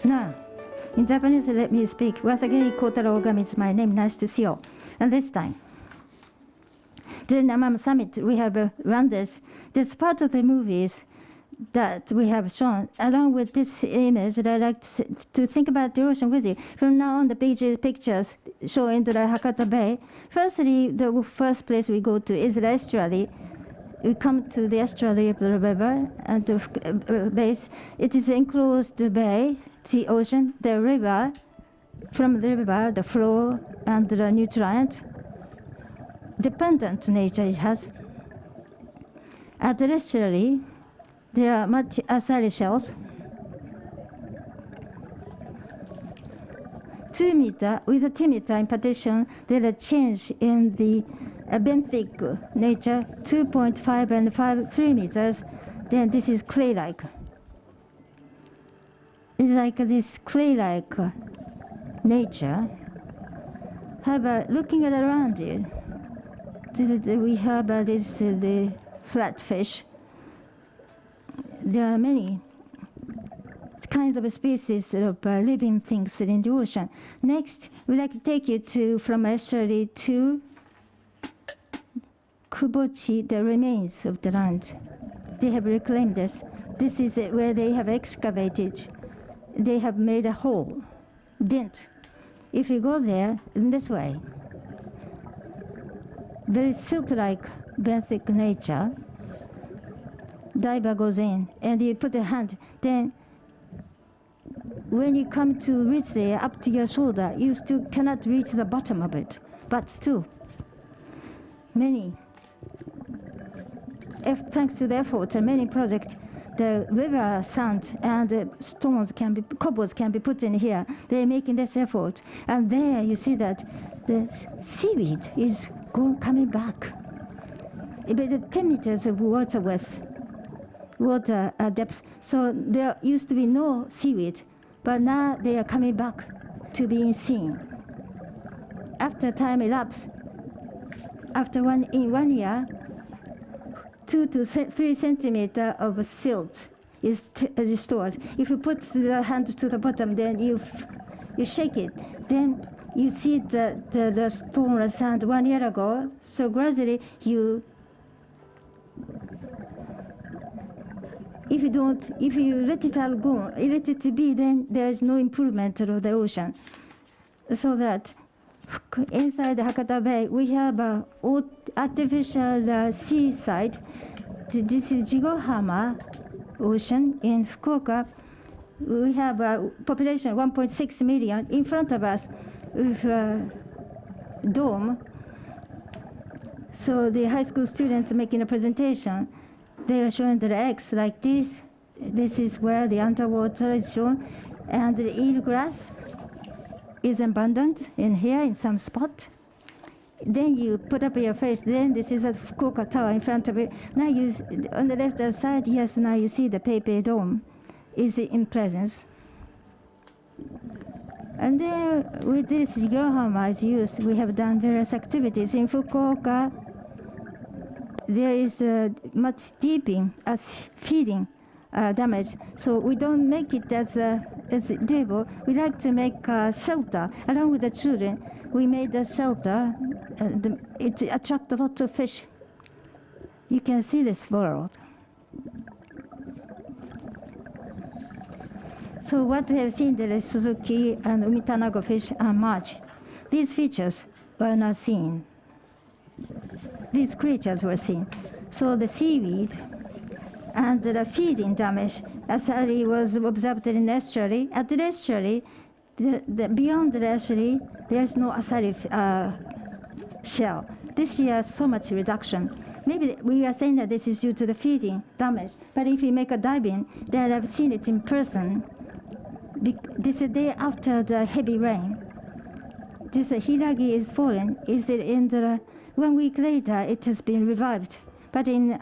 Speaker 8: Now, in Japanese, let me speak. Once again, Kotaro Ogami is my name. Nice to see you. And this time, during the Amamo Summit, we have run this part of the movies that we have shown. Along with this image, I'd like to think about the ocean with you. From now on, the pictures showing the Hakata Bay. Firstly, the first place we go to is the estuary. We come to the estuary of the river and the base. It is enclosed bay, the ocean, the river. From the river, the flow and the nutrient dependent nature it has. At the estuary, there are acid shells. 2 meter, with a 2 meter impartition, there is a change in the benthic nature, 2.5 and 3 meters. Then this is clay-like. It's like this clay-like nature. However, looking at around you, we have the flatfish. There are many kinds of species of living things in the ocean. Next, we'd like to take you from estuary to Kubochi, the remains of the land. They have reclaimed this. This is where they have excavated. They have made a hole, dent. If you go there in this way, very silk-like benthic nature, diver goes in and you put a hand, then when you come to reach there up to your shoulder, you still cannot reach the bottom of it. But still, thanks to the effort and many projects, the river sand and cobbles can be put in here. They're making this effort. And there you see that the seaweed is coming back. About 10 meters of water depth. So there used to be no seaweed, but now they are coming back to being seen. After time elapsed, after one year, 2 to 3 centimeters of silt is stored. If you put the hand to the bottom, then you shake it, then you see the stone or sand 1 year ago. So gradually if you let it all go, let it be, then there is no improvement of the ocean. So that inside the Hakata Bay, we have an artificial seaside. This is Jigohama Ocean in Fukuoka. We have a population of 1.6 million in front of us with a dome. So the high school students making a presentation, they are showing the eggs like this. This is where the underwater is shown, and the eelgrass is abundant in here in some spot. Then you put up your face. Then this is a Fukuoka Tower in front of it. Now on the left side, yes, now you see the Pepe Dome is in presence. And then with this Yohama is used, we have done various activities. In Fukuoka, there is much deeping as feeding damage. So we don't make it as a table. We like to make a shelter. Along with the children, we made a shelter. It attracts a lot of fish. You can see this world. So what we have seen there is Suzuki and Umitanago fish and march. These features were not seen. These creatures were seen. So the seaweed and the feeding damage, asari was observed in the estuary. At the estuary, beyond the estuary, there's no asari shell. This year, so much reduction. Maybe we are saying that this is due to the feeding damage, but if you make a diving, then I've seen it in person. This is the day after the heavy rain. This hiragi is fallen. Is it in the 1 week later? It has been revived. But in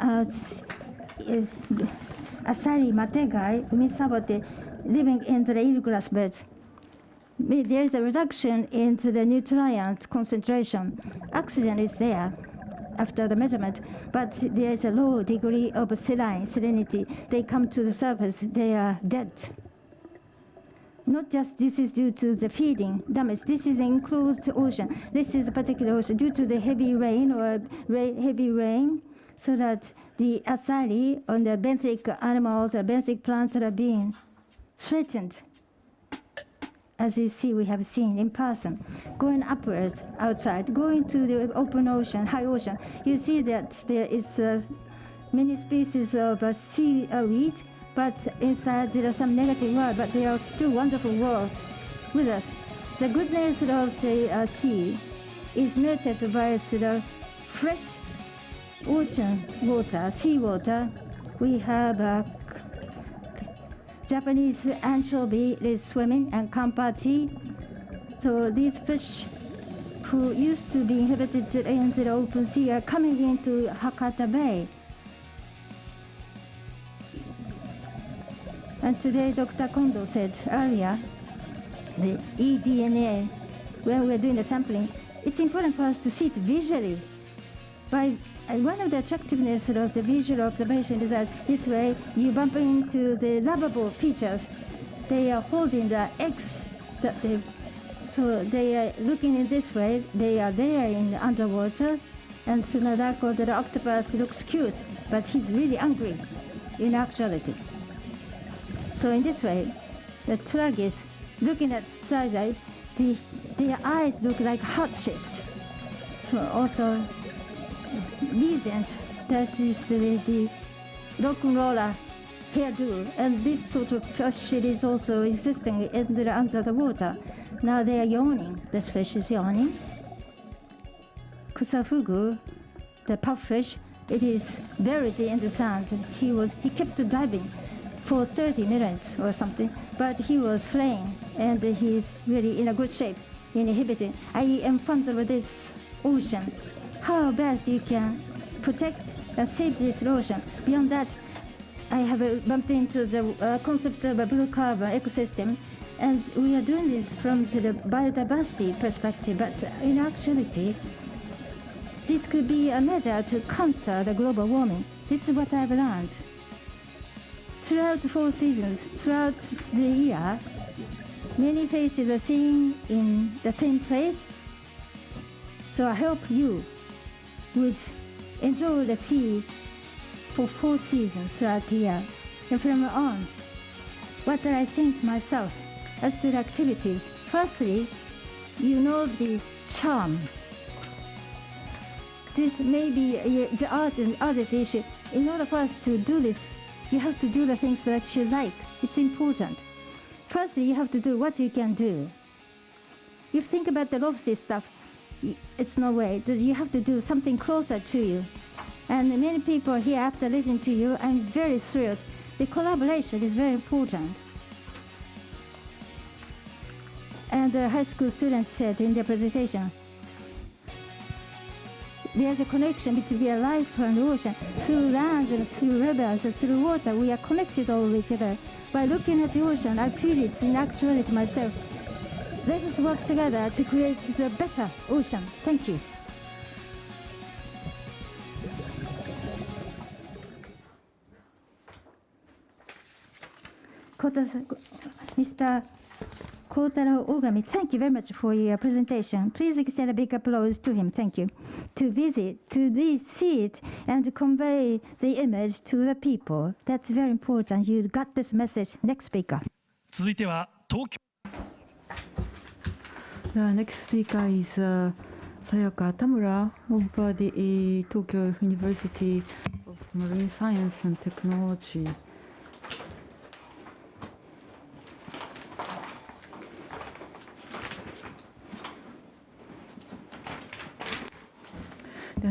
Speaker 8: asari mategai, umisabote, living in the eelgrass beds, there is a reduction in the nutrient concentration. Oxygen is there after the measurement, but there is a low degree of salinity. They come to the surface, they are dead. Not just this is due to the feeding damage. This is an enclosed ocean. This is a particular ocean due to the heavy rain so that the asari on the benthic animals or benthic plants are being threatened. As you see, we have seen in person. Going upwards outside, going to the open ocean, high ocean, you see that there is many species of seaweed, but inside there are some negative words, but there are still wonderful world with us. The goodness of the sea is nurtured by the fresh ocean water, seawater. We have Japanese anchovy is swimming and kampati. So these fish who used to be inhabited in the open sea are coming into Hakata Bay. And today, Dr. Kondo said earlier, the eDNA, when we're doing the sampling, it's important for us to see it visually. One of the attractiveness of the visual observation is that this way you bump into the lovable features. They are holding the eggs that so they are looking in this way. They are there in the underwater, and Tsunadako, the octopus, looks cute, but he's really angry in actuality. So in this way, the tragis, looking at seaside, their eyes look like heart-shaped. So also, reason that is the rock and roller hairdo, and this sort of fish is also existing under the water. Now they are yawning. This fish is yawning. Kusafugu, the puffish, it is buried in the sand. He kept diving for 30 minutes or something, but he was flying and he's really in a good shape, inhibiting. I am fond of this ocean. How best you can protect and save this ocean. Beyond that, I have bumped into the concept of a blue carbon ecosystem, and we are doing this from the biodiversity perspective, but in actuality, this could be a measure to counter the global warming. This is what I've learned. Throughout the 4 seasons, throughout the year, many faces are seen in the same place. So I hope you would enjoy the sea for 4 seasons throughout the year. And from on, what do I think myself as to the activities? Firstly, you know the charm. This may be the art and other issue. In order for us to do this, you have to do the things that you like. It's important. Firstly, you have to do what you can do. You think about the lofty stuff, it's no way. You have to do something closer to you. And many people here, after listening to you, I'm very thrilled. The collaboration is very important. And the high school students said in their presentation, there's a connection between life and ocean. Through land and through rivers and through water, we are connected all with each other. By looking at the ocean, I feel it in actuality myself. Let us work together to create the better ocean. Thank you. Mr. Kotaro Ogami, thank you very much for your presentation. Please extend a big applause to him. Thank you. To visit, to see it, and to convey the image to the people. That's very important. You got this message. Next speaker.
Speaker 13: 続いては東京
Speaker 2: The next speaker is Sayaka Tamura of the Tokyo University of Marine Science and Technology.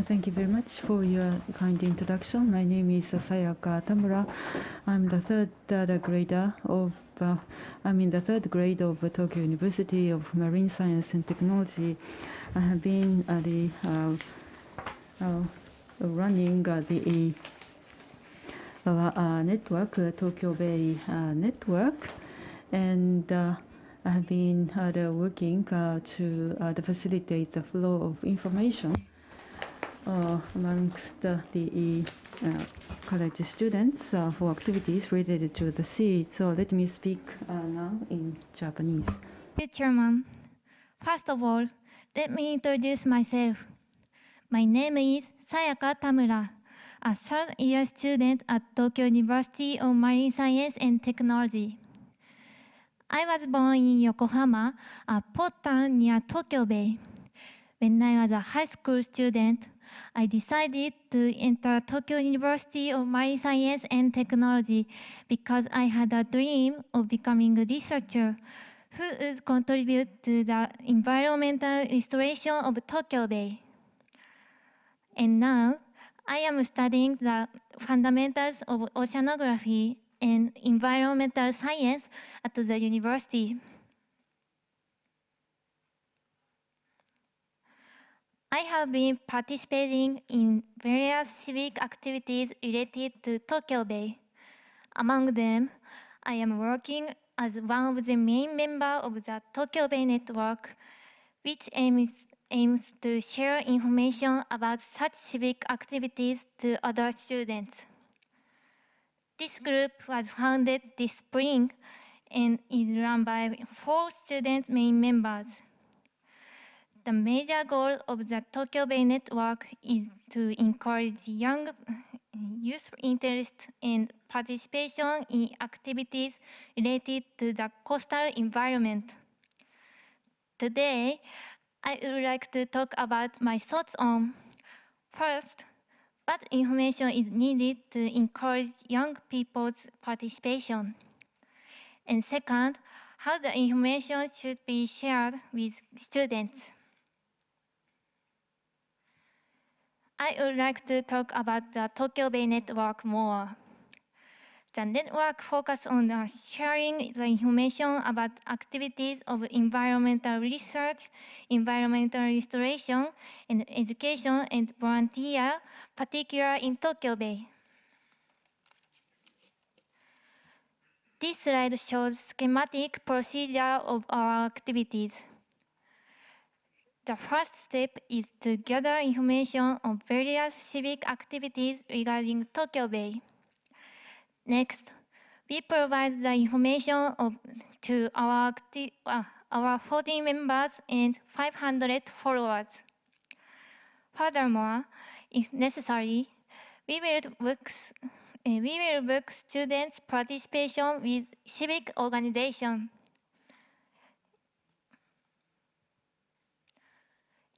Speaker 2: Thank you very much for your kind introduction. My name is Sayaka Tamura. I'm the third grader of I'm in the 3rd grade of Tokyo University of Marine Science and Technology. I have been running the network, Tokyo Bay network, and I have been working to facilitate the flow of information amongst the college students for activities related to the sea. So let me speak now in Japanese.
Speaker 1: Dear Chairman, first of all, let me introduce myself. My name is Sayaka Tamura, a 3rd-year student at Tokyo University of Marine Science and Technology. I was born in Yokohama, a port town near Tokyo Bay. When I was a high school student, I decided to enter Tokyo University of Marine Science and Technology because I had a dream of becoming a researcher who would contribute to the environmental restoration of Tokyo Bay. And now, I am studying the fundamentals of oceanography and environmental science at the university. I have been participating in various civic activities related to Tokyo Bay. Among them, I am working as one of the main members of the Tokyo Bay Network, which aims to share information about such civic activities to other students. This group was founded this spring and is run by 4 student main members. The major goal of the Tokyo Bay Network is to encourage young youth interest and participation in activities related to the coastal environment. Today, I would like to talk about my thoughts on, first,
Speaker 15: what information is needed to encourage young people's participation? And second, how the information should be shared with students. I would like to talk about the Tokyo Bay Network more. The network focuses on sharing the information about activities of environmental research, environmental restoration, and education and volunteer, particularly in Tokyo Bay. This slide shows schematic procedure of our activities. The first step is to gather information on various civic activities regarding Tokyo Bay. Next, we provide the information to our 14 members and 500 followers. Furthermore, if necessary, we will book students' participation with civic organization.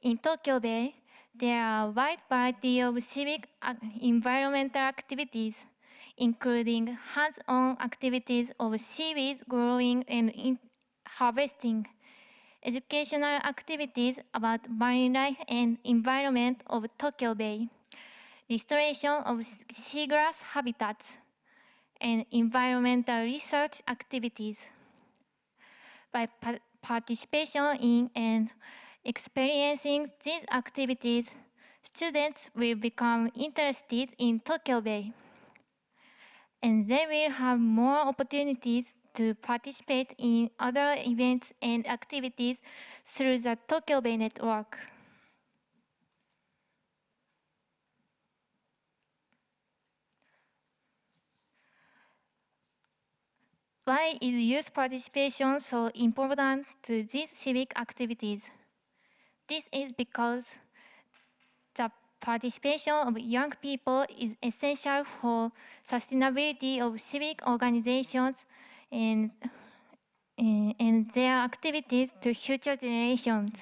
Speaker 15: In Tokyo Bay, there are a wide variety of civic environmental activities, including hands-on activities of seaweed growing and harvesting, educational activities about marine life and environment of Tokyo Bay, restoration of seagrass habitats, and environmental research activities. By participation in and experiencing these activities, students will become interested in Tokyo Bay, and they will have more opportunities to participate in other events and activities through the Tokyo Bay Network. Why is youth participation so important to these civic activities? This is because the participation of young people is essential for sustainability of civic organizations and their activities to future generations.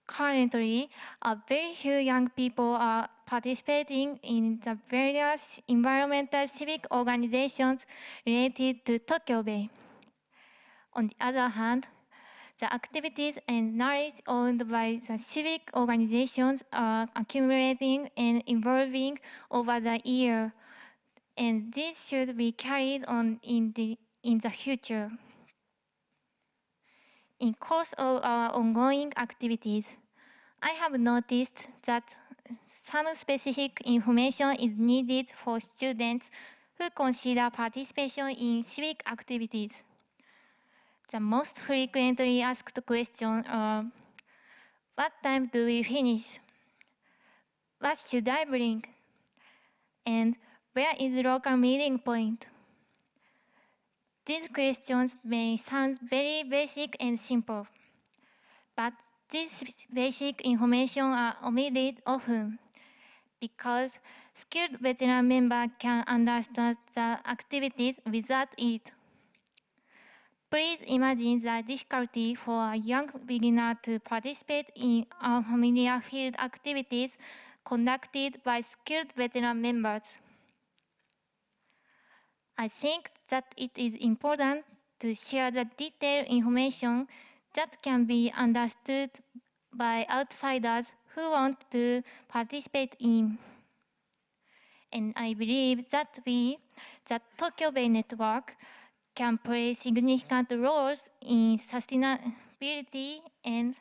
Speaker 15: Currently, very few young people are participating in the various environmental civic organizations related to Tokyo Bay. On the other hand, the activities and knowledge owned by the civic organizations are accumulating and evolving over the year, and this should be carried on in the future. In course of our ongoing activities, I have noticed that some specific information is needed for students who consider participation in civic activities. The most frequently asked questions are, what time do we finish? What should I bring? And where is the local meeting point? These questions may sound very basic and simple, but these basic information are omitted often because skilled veteran members can understand the activities without it. Please imagine the difficulty for a young beginner to participate in unfamiliar field activities conducted by skilled veteran members. I think that it is important to share the detailed information that can be understood by outsiders who want to participate in. And I believe that the Tokyo Bay Network, can play significant roles in sustainability and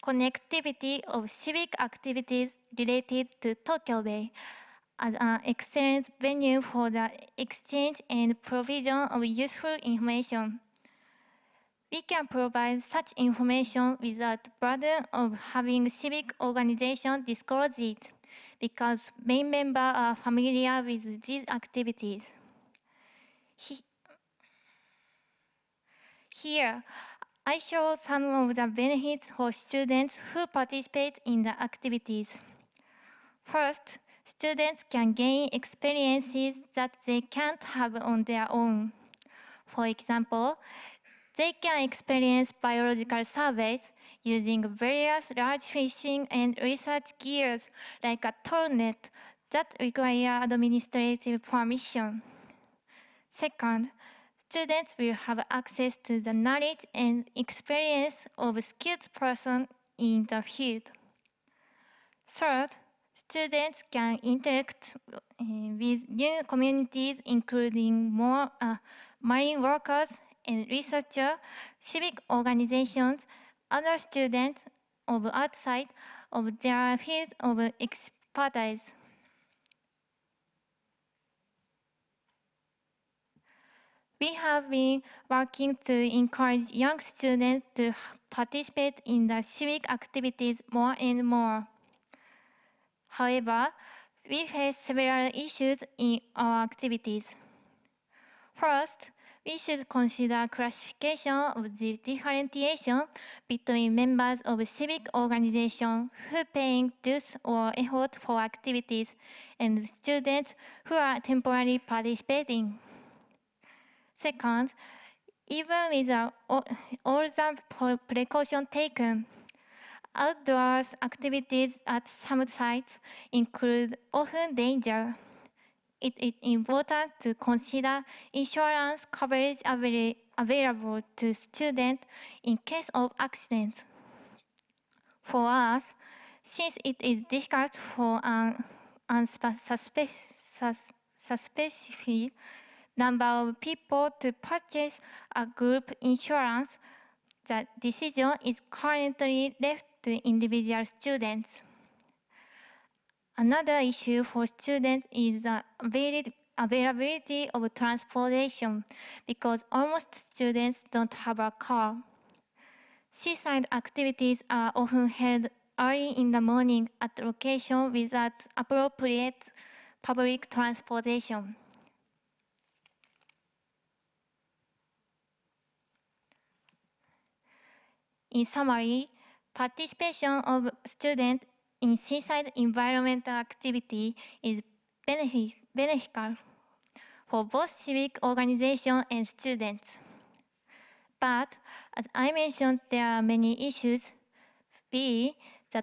Speaker 15: connectivity of civic activities related to Tokyo Bay as an excellent venue for the exchange and provision of useful information. We can provide such information without the burden of having civic organizations disclose it, because main members are familiar with these activities. Here, I show some of the benefits for students who participate in the activities. First, students can gain experiences that they can't have on their own. For example, they can experience biological surveys using various large fishing and research gears like a toll net that require administrative permission. Second, students will have access to the knowledge and experience of skilled persons in the field. Third, students can interact with new communities, including more marine workers and researchers, civic organizations, other students of outside of their field of expertise. We have been working to encourage young students to participate in the civic activities more and more. However, we face several issues in our activities. First, we should consider classification of the differentiation between members of civic organizations who paying dues or effort for activities and students who are temporarily participating. Second, even with all the precautions taken, outdoors activities at some sites include often danger. It is important to consider insurance coverage available to students in case of accidents. For us, since it is difficult for an unspecified number of people to purchase a group insurance, the decision is currently left to individual students. Another issue for students is the availability of transportation, because almost students don't have a car. Seaside activities are often held early in the morning at locations without appropriate public transportation. In summary, participation of students in seaside environmental activity is beneficial for both civic organizations and students. But, as I mentioned, there are many issues. The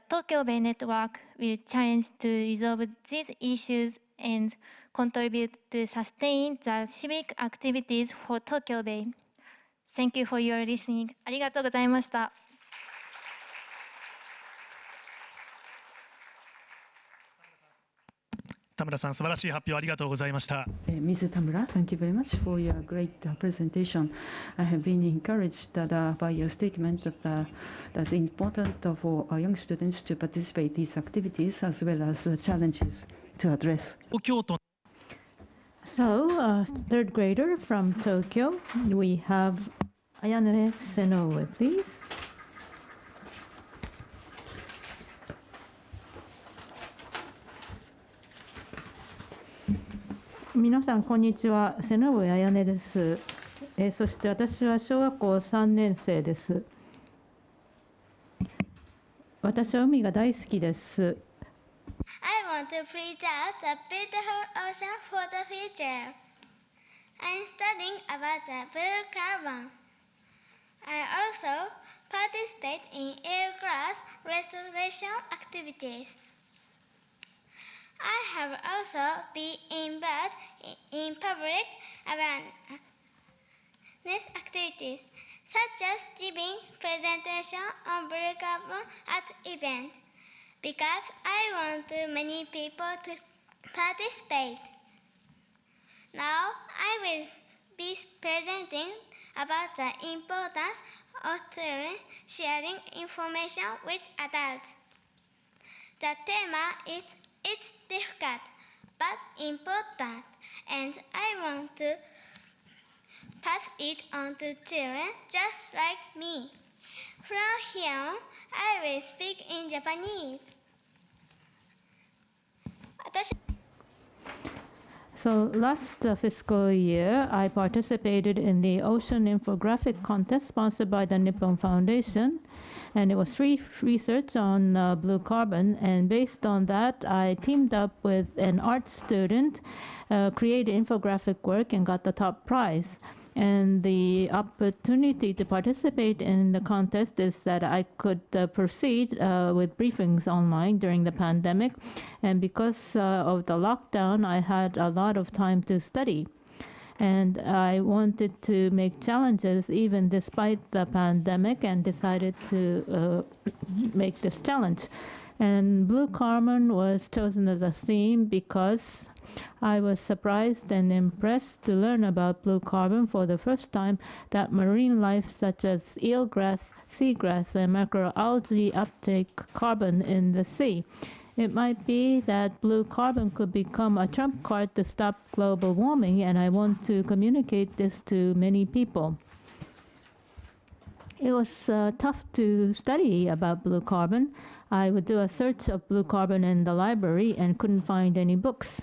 Speaker 15: Tokyo Bay Network will challenge to resolve these issues and contribute to sustain the civic activities for Tokyo Bay. Thank you for your listening. ありがとうございました。
Speaker 13: 田村さん、素晴らしい発表ありがとうございました。
Speaker 2: Ms. Tamura, thank you very much for your great presentation. I have been encouraged by your statement that that's important for our young students to participate in these activities as well as challenges to address.
Speaker 6: So, third grader from Tokyo, we have Ayane Senoue, please. 皆さんこんにちは、瀬上彩音です。そして私は小学校3年生です。私は海が大好きです。
Speaker 16: I want to preserve the beautiful ocean for the future. I'm studying about the blue carbon. I also participate in eelgrass restoration activities. I have also been involved in public awareness activities, such as giving presentation on blue carbon at events, because I want many people to participate. Now I will be presenting about the importance of children sharing information with adults. The theme is "It's difficult but important," and I want to pass it on to children just like me. From here on, I will speak in Japanese.
Speaker 6: So last fiscal year, I participated in the Ocean Infographic Contest sponsored by the Nippon Foundation, and it was free research on blue carbon. And based on that, I teamed up with an art student, created infographic work, and got the top prize. And the opportunity to participate in the contest is that I could proceed with briefings online during the pandemic. And because of the lockdown, I had a lot of time to study. And I wanted to make challenges even despite the pandemic and decided to make this challenge. And blue carbon was chosen as a theme because I was surprised and impressed to learn about blue carbon for the first time, that marine life such as eelgrass, seagrass, and macroalgae uptake carbon in the sea. It might be that blue carbon could become a trump card to stop global warming, and I want to communicate this to many people. It was tough to study about blue carbon. I would do a search of blue carbon in the library and couldn't find any books.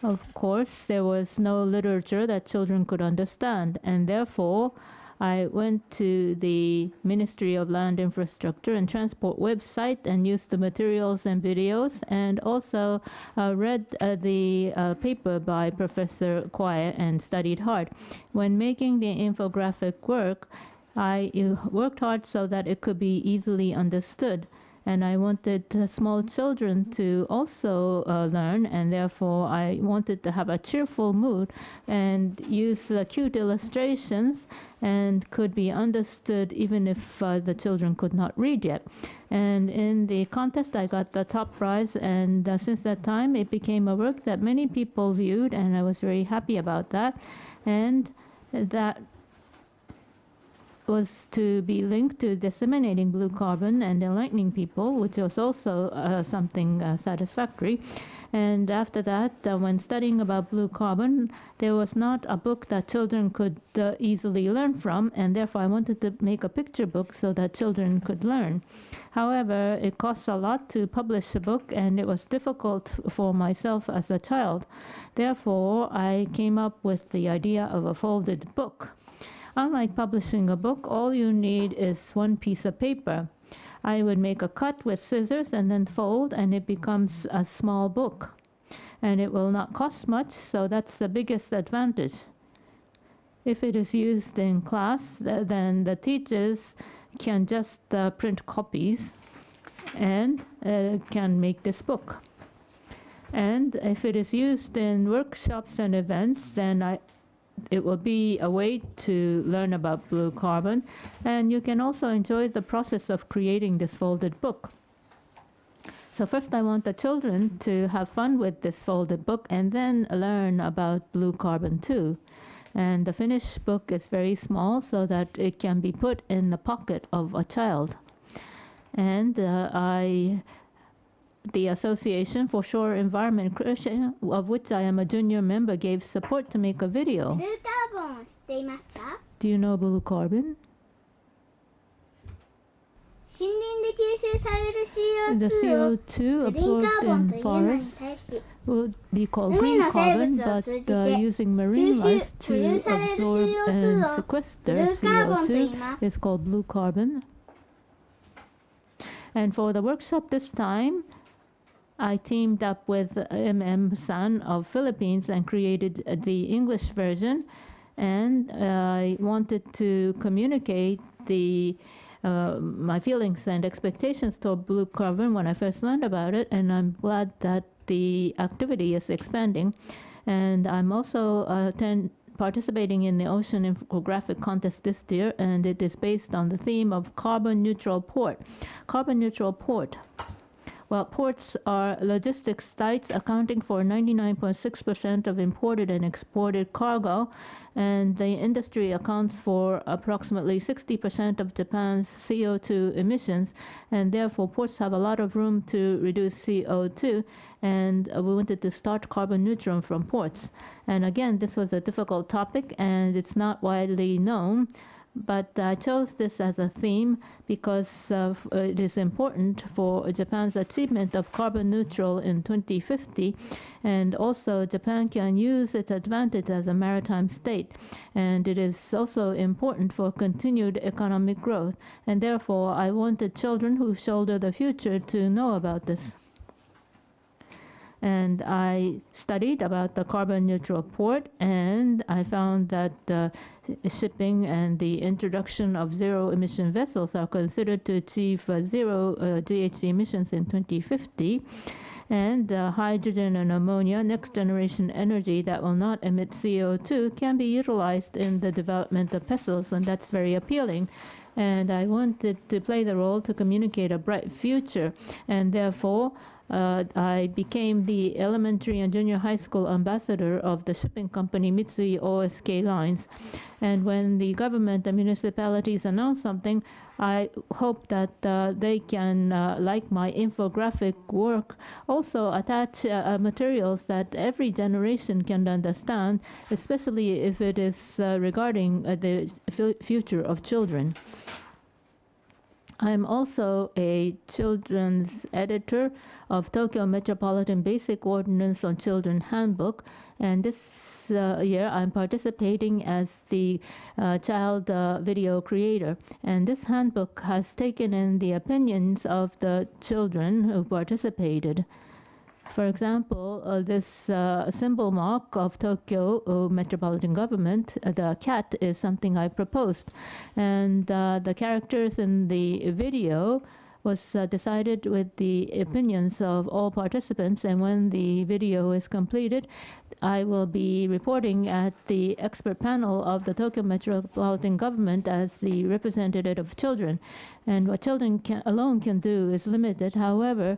Speaker 6: Of course, there was no literature that children could understand, and therefore I went to the Ministry of Land Infrastructure and Transport website and used the materials and videos, and also read the paper by Professor Kwai and studied hard. When making the infographic work, I worked hard so that it could be easily understood. And I wanted small children to also learn, and therefore I wanted to have a cheerful mood and use cute illustrations and could be understood even if the children could not read yet. And in the contest I got the top prize, and since that time it became a work that many people viewed, and I was very happy about that. And that was to be linked to disseminating blue carbon and enlightening people, which was also something satisfactory. And after that, when studying about blue carbon, there was not a book that children could easily learn from, and therefore I wanted to make a picture book so that children could learn. However, it costs a lot to publish a book, and it was difficult for myself as a child. Therefore, I came up with the idea of a folded book. Unlike publishing a book, all you need is one piece of paper. I would make a cut with scissors and then fold, and it becomes a small book. And it will not cost much, so that's the biggest advantage. If it is used in class, then the teachers can just print copies and can make this book. And if it is used in workshops and events, then it will be a way to learn about blue carbon, and you can also enjoy the process of creating this folded book. So first I want the children to have fun with this folded book and then learn about blue carbon too. And the finished book is very small so that it can be put in the pocket of a child. And the Association for Shore Environment, of which I am a junior member, gave support to make a video. Do you know blue carbon? The CO2 absorbed in forests would be called green carbon, but using marine life to absorb and sequester CO2 is called blue carbon. And for the workshop this time, I teamed up with MM-san of Philippines and created the English version, and I wanted to communicate my feelings and expectations toward blue carbon when I first learned about it, and I'm glad that the activity is expanding. And I'm also participating in the Ocean Infographic Contest this year, and it is based on the theme of carbon neutral port. Carbon neutral port. Well, ports are logistics sites accounting for 99.6% of imported and exported cargo, and the industry accounts for approximately 60% of Japan's CO2 emissions, and therefore ports have a lot of room to reduce CO2, and we wanted to start carbon neutral from ports. And again, this was a difficult topic, and it's not widely known. But I chose this as a theme because it is important for Japan's achievement of carbon neutral in 2050, and also Japan can use its advantage as a maritime state, and it is also important for continued economic growth, and therefore I wanted children who shoulder the future to know about this. And I studied about the carbon neutral port, and I found that shipping and the introduction of zero emission vessels are considered to achieve zero GHG emissions in 2050. And hydrogen and ammonia, next generation energy that will not emit CO2, can be utilized in the development of vessels, and that's very appealing. And I wanted to play the role to communicate a bright future, and therefore I became the elementary and junior high school ambassador of the shipping company Mitsui OSK Lines. And when the government and municipalities announce something, I hope that they can, like my infographic work, also attach materials that every generation can understand, especially if it is regarding the future of children. I'm also a children's editor of Tokyo Metropolitan Basic Ordinance on Children Handbook, and this year I'm participating as the child video creator. And this handbook has taken in the opinions of the children who participated. For example, this symbol mark of Tokyo Metropolitan Government, the cat, is something I proposed. And the characters in the video was decided with the opinions of all participants. And when the video is completed, I will be reporting at the expert panel of the Tokyo Metropolitan Government as the representative of children. And what children alone can do is limited. However,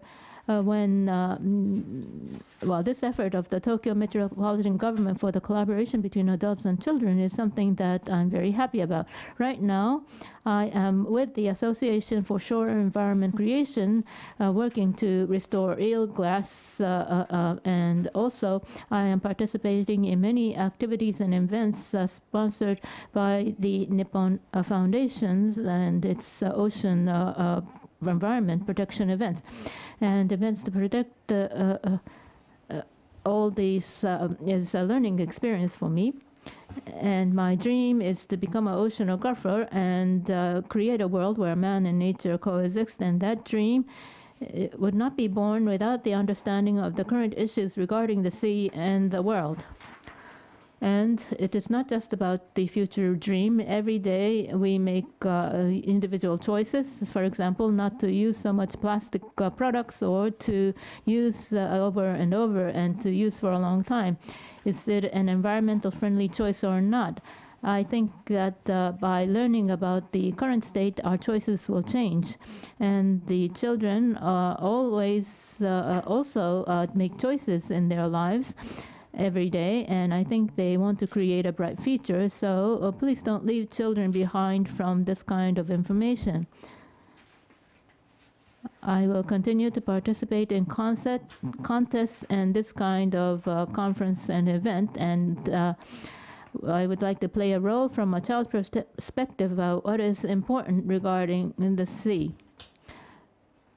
Speaker 6: this effort of the Tokyo Metropolitan Government for the collaboration between adults and children is something that I'm very happy about. Right now, I am with the Association for Shore Environment Creation, working to restore eelgrass, and also I am participating in many activities and events sponsored by the Nippon Foundations and its ocean environment protection events. And events to protect all these is a learning experience for me. And my dream is to become an oceanographer and create a world where man and nature coexist. And that dream would not be born without the understanding of the current issues regarding the sea and the world. And it is not just about the future dream. Every day we make individual choices. For example, not to use so much plastic products, or to use over and over and to use for a long time. Is it an environmental friendly choice or not? I think that by learning about the current state, our choices will change. And the children always also make choices in their lives every day, and I think they want to create a bright future. So please don't leave children behind from this kind of information. I will continue to participate in contests and this kind of conference and event, and I would like to play a role from a child's perspective about what is important regarding the sea.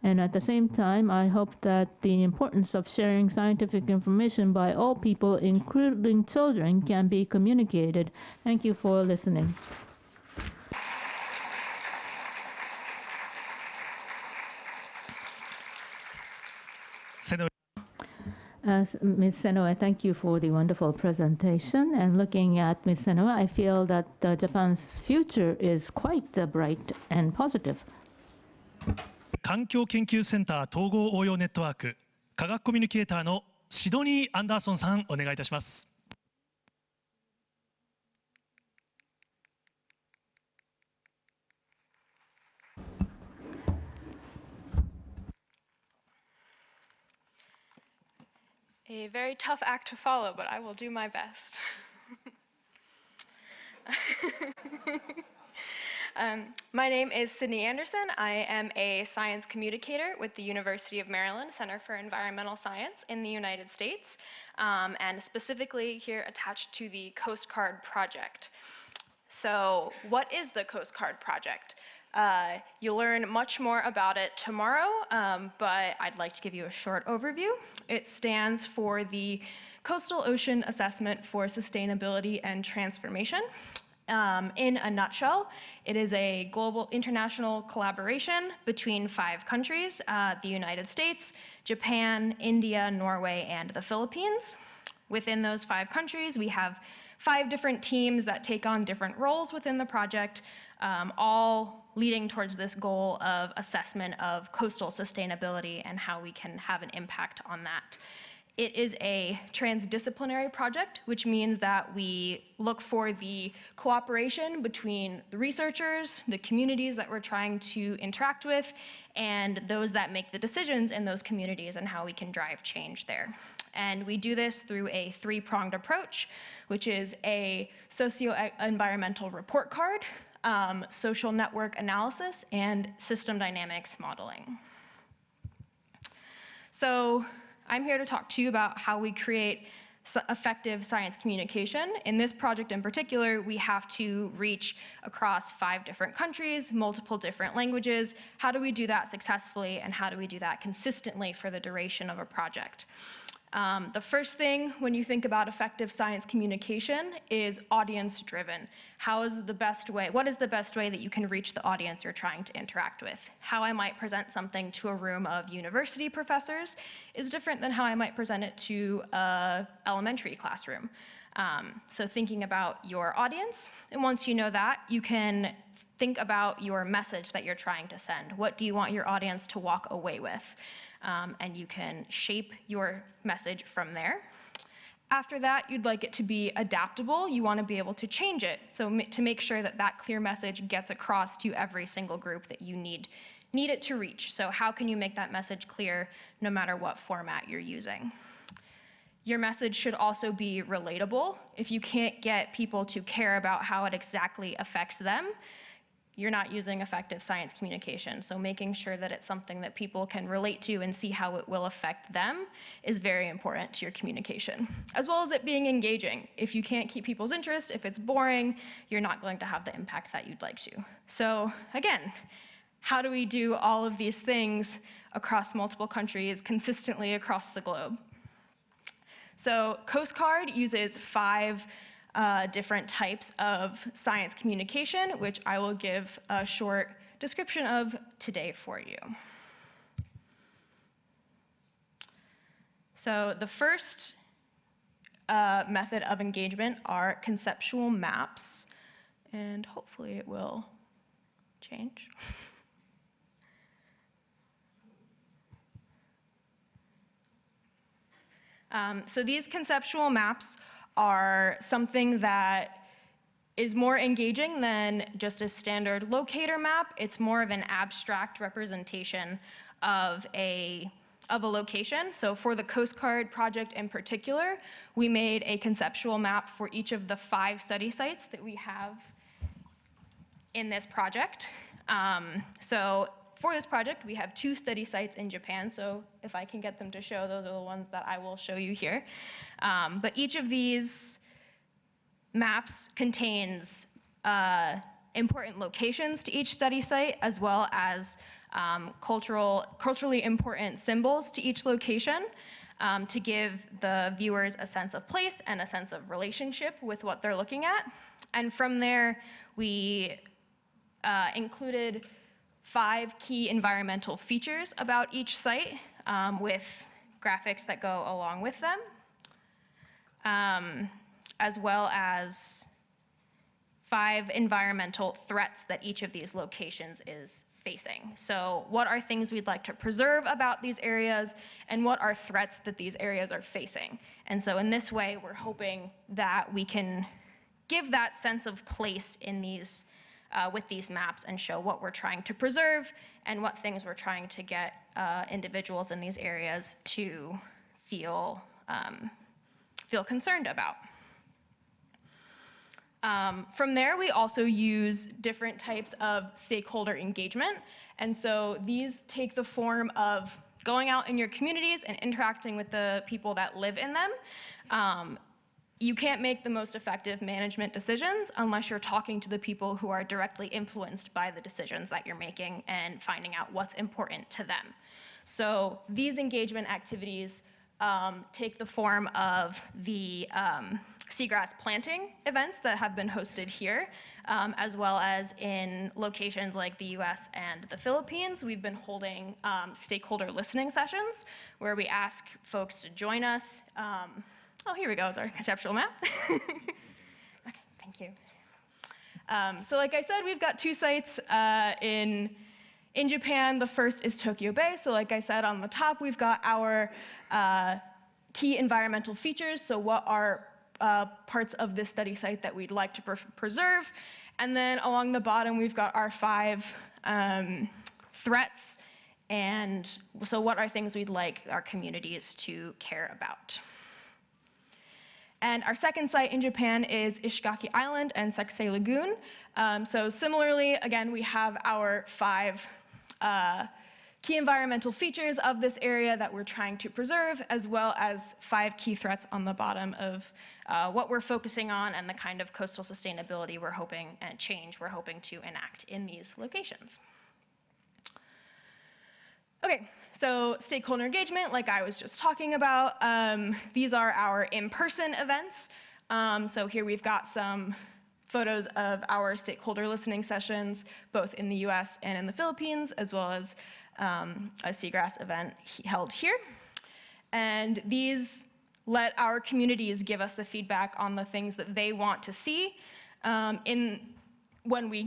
Speaker 6: And at the same time, I hope that the importance of sharing scientific information by all people, including children, can be communicated. Thank you for listening. Ms. Senoe, thank you for the wonderful presentation. And looking at Ms. Senoe, I feel that Japan's future is quite bright and positive.
Speaker 13: 環境研究センター統合応用ネットワーク科学コミュニケーターのシドニー・アンダーソンさん、お願いいたします。
Speaker 17: A very tough act to follow, but I will do my best. My name is Sydney Anderson. I am a science communicator with the University of Maryland Center for Environmental Science in the United States, and specifically here attached to the Coast Guard Project. So what is the Coast Guard Project? You'll learn much more about it tomorrow, but I'd like to give you a short overview. It stands for the Coastal Ocean Assessment for Sustainability and Transformation. In a nutshell, it is a global international collaboration between 5 countries, the United States, Japan, India, Norway, and the Philippines. Within those 5 countries, we have 5 different teams that take on different roles within the project, all leading towards this goal of assessment of coastal sustainability and how we can have an impact on that. It is a transdisciplinary project, which means that we look for the cooperation between the researchers, the communities that we're trying to interact with, and those that make the decisions in those communities and how we can drive change there. And we do this through a 3-pronged approach, which is a socio-environmental report card, social network analysis, and system dynamics modeling. So I'm here to talk to you about how we create effective science communication. In this project in particular, we have to reach across 5 different countries, multiple different languages. How do we do that successfully, and how do we do that consistently for the duration of a project? The first thing when you think about effective science communication is audience-driven. What is the best way that you can reach the audience you're trying to interact with? How I might present something to a room of university professors is different than how I might present it to an elementary classroom. So thinking about your audience, and once you know that, you can think about your message that you're trying to send. What do you want your audience to walk away with? And you can shape your message from there. After that, you'd like it to be adaptable. You want to be able to change it, so to make sure that that clear message gets across to every single group that you need it to reach. So how can you make that message clear no matter what format you're using? Your message should also be relatable. If you can't get people to care about how it exactly affects them, you're not using effective science communication. So making sure that it's something that people can relate to and see how it will affect them is very important to your communication, as well as it being engaging. If you can't keep people's interest, if it's boring, you're not going to have the impact that you'd like to. So again, how do we do all of these things across multiple countries consistently across the globe? So Coast Guard uses 5 different types of science communication, which I will give a short description of today for you. So the first method of engagement are conceptual maps, and hopefully it will change. So these conceptual maps are something that is more engaging than just a standard locator map. It's more of an abstract representation of a location. So for the Coast Guard project in particular, we made a conceptual map for each of the 5 study sites that we have in this project. So for this project, we have 2 study sites in Japan, so if I can get them to show, those are the ones that I will show you here. But each of these maps contains important locations to each study site, as well as culturally important symbols to each location, to give the viewers a sense of place and a sense of relationship with what they're looking at. And from there, we included 5 key environmental features about each site, with graphics that go along with them, as well as 5 environmental threats that each of these locations is facing. So what are things we'd like to preserve about these areas, and what are threats that these areas are facing? And so in this way, we're hoping that we can give that sense of place in these with these maps and show what we're trying to preserve and what things we're trying to get individuals in these areas to feel concerned about. From there, we also use different types of stakeholder engagement. And so these take the form of going out in your communities and interacting with the people that live in them. You can't make the most effective management decisions unless you're talking to the people who are directly influenced by the decisions that you're making and finding out what's important to them. So these engagement activities take the form of the seagrass planting events that have been hosted here, as well as in locations like the US and the Philippines. We've been holding stakeholder listening sessions where we ask folks to join us. Oh, here we go, it's our conceptual map. Okay, thank you. So like I said, we've got 2 sites in Japan. The first is Tokyo Bay. So like I said, on the top, we've got our key environmental features. So what are parts of this study site that we'd like to preserve? And then along the bottom, we've got our 5 threats. And so what are things we'd like our communities to care about? And our second site in Japan is Ishigaki Island and Sekusei Lagoon. So similarly, again, we have our 5 key environmental features of this area that we're trying to preserve, as well as 5 key threats on the bottom of what we're focusing on and the kind of coastal sustainability we're hoping and change we're hoping to enact in these locations. Okay, so stakeholder engagement, like I was just talking about, these are our in-person events. So here we've got some photos of our stakeholder listening sessions, both in the US and in the Philippines, as well as a seagrass event held here. And these let our communities give us the feedback on the things that they want to see when we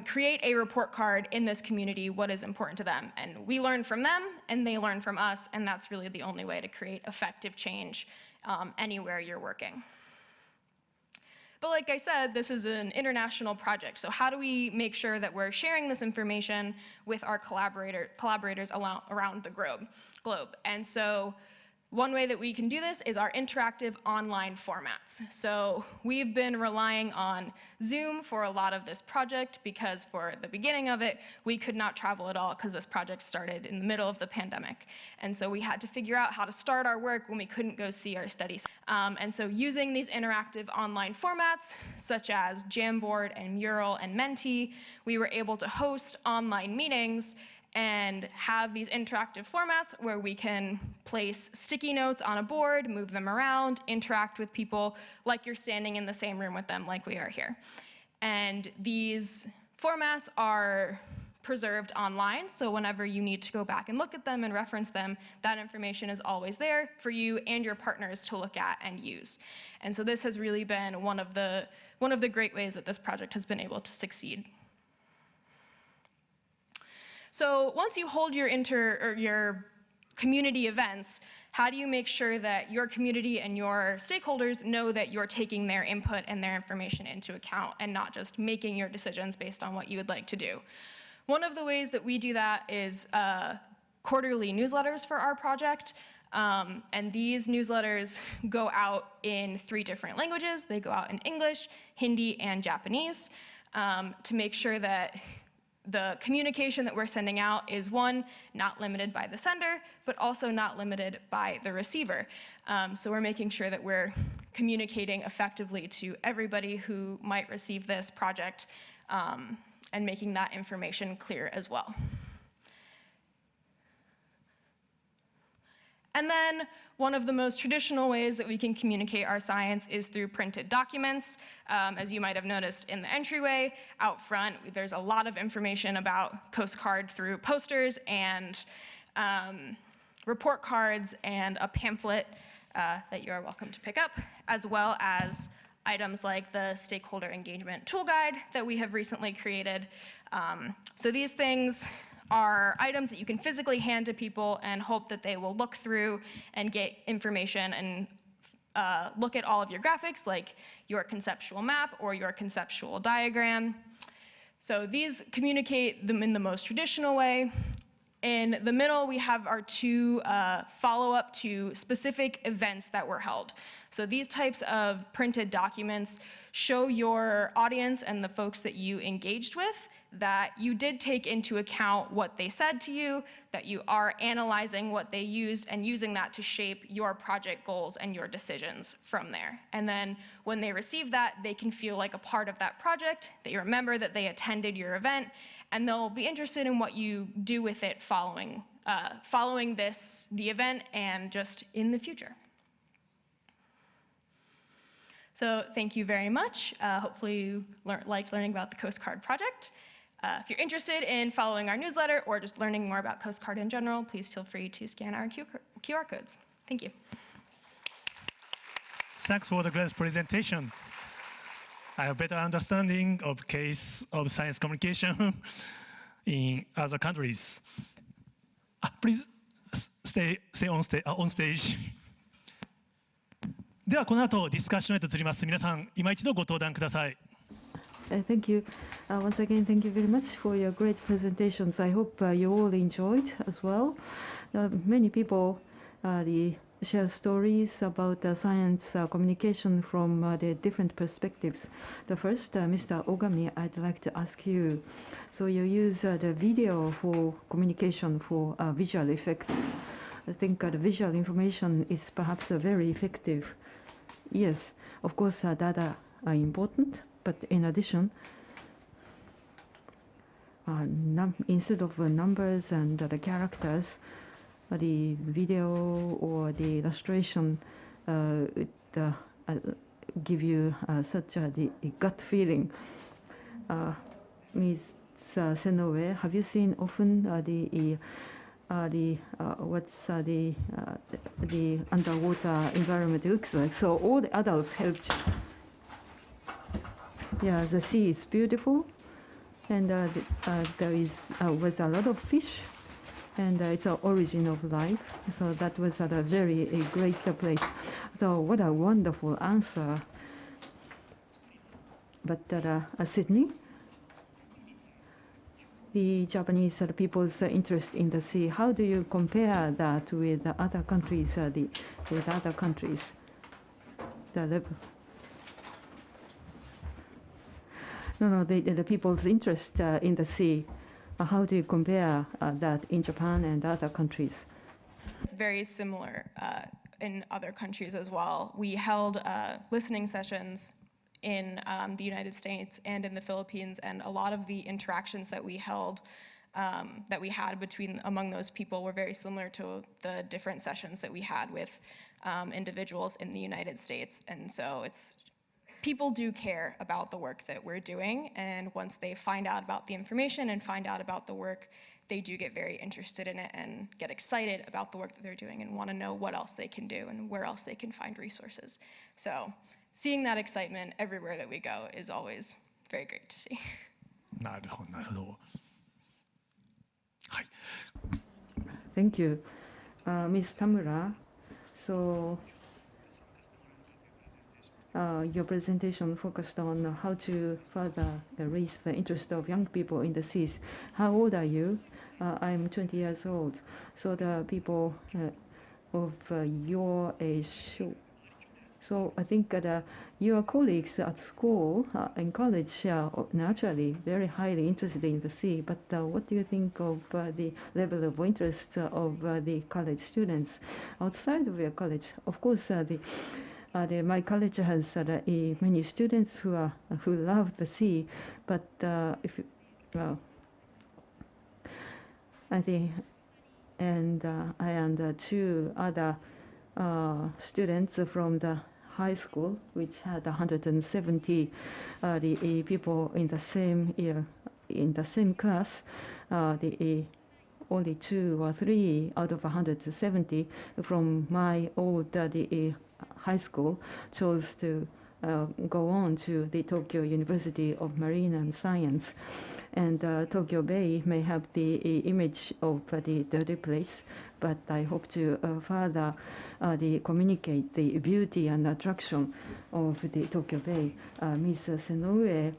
Speaker 17: create a report card in this community, what is important to them. And we learn from them, and they learn from us, and that's really the only way to create effective change anywhere you're working. But like I said, this is an international project, so how do we make sure that we're sharing this information with our collaborators around the globe? And so one way that we can do this is our interactive online formats. So we've been relying on Zoom for a lot of this project because for the beginning of it, we could not travel at all because this project started in the middle of the pandemic. And so we had to figure out how to start our work when we couldn't go see our studies. And so using these interactive online formats, such as Jamboard and Mural and Menti, we were able to host online meetings and have these interactive formats where we can place sticky notes on a board, move them around, interact with people like you're standing in the same room with them like we are here. And these formats are preserved online, so whenever you need to go back and look at them and reference them, that information is always there for you and your partners to look at and use. And so this has really been one of the great ways that this project has been able to succeed. So once you hold your community events, how do you make sure that your community and your stakeholders know that you're taking their input and their information into account and not just making your decisions based on what you would like to do? One of the ways that we do that is quarterly newsletters for our project. And these newsletters go out in 3 different languages. They go out in English, Hindi, and Japanese to make sure that the communication that we're sending out is, 1, not limited by the sender, but also not limited by the receiver. So we're making sure that we're communicating effectively to everybody who might receive this project and making that information clear as well. And then one of the most traditional ways that we can communicate our science is through printed documents. As you might have noticed in the entryway, out front, there's a lot of information about Coast Guard through posters and report cards and a pamphlet that you are welcome to pick up, as well as items like the stakeholder engagement tool guide that we have recently created. So these things are items that you can physically hand to people and hope that they will look through and get information and look at all of your graphics, like your conceptual map or your conceptual diagram. So these communicate them in the most traditional way. In the middle, we have our 2 follow-up to specific events that were held. So these types of printed documents show your audience and the folks that you engaged with that you did take into account what they said to you, that you are analyzing what they used and using that to shape your project goals and your decisions from there. And then when they receive that, they can feel like a part of that project, that you remember that they attended your event, and they'll be interested in what you do with it following the event and just in the future. So thank you very much. Hopefully you liked learning about the Coast Guard project. If you're interested in following our newsletter or just learning more about Coast Guard in general, please feel free to scan our QR codes. Thank you.
Speaker 13: Thanks for the great presentation. I have better understanding of case of science communication in other countries. Please stay on stage. ではこの後ディスカッションへと移ります。皆さん今一度ご登壇ください。
Speaker 2: Thank you. Once again, thank you very much for your great presentations. I hope you all enjoyed as well. Many people share stories about science communication from the different perspectives. The first, Mr. Ogami, I'd like to ask you. So you use the video for communication for visual effects. I think the visual information is perhaps very effective. Yes, of course, data are important, but in addition, instead of numbers and the characters, the video or the illustration would give you such a gut feeling. Ms. Senoue, have you seen often what's the underwater environment looks like? So all the adults helped. Yeah, the sea is beautiful, and there was a lot of fish, and it's an origin of life. So that was at a very great place. So what a wonderful answer. But Sydney, the Japanese people's interest in the sea, how do you compare that with other countries? With other countries, the level. No, the people's interest in the sea. How do you compare that in Japan and other countries?
Speaker 17: It's very similar in other countries as well. We held listening sessions in the United States and in the Philippines, and a lot of the interactions that we held, that we had among those people were very similar to the different sessions that we had with individuals in the United States. And so people do care about the work that we're doing, and once they find out about the information and find out about the work, they do get very interested in it and get excited about the work that they're doing and want to know what else they can do and where else they can find resources. So seeing that excitement everywhere that we go is always very great to see.
Speaker 13: なるほど、なるほど。はい。
Speaker 2: Thank you. Ms. Tamura, so your presentation focused on how to further raise the interest of young people in the seas. How old are you? I'm 20 years old. So the people of your age. So I think that your colleagues at school and college are naturally very highly interested in the sea. But what do you think of the level of interest of the college students outside of your college? Of course, my college has many students who love the sea, but I think, and I and two other students from the high school, which had 170 people in the same year, in the same class. Only 2 or 3 out of 170 from my old high school chose to go on to the Tokyo University of Marine and Science. And Tokyo Bay may have the image of the dirty place, but I hope to further communicate the beauty and attraction of the Tokyo Bay. Ms. Senoue,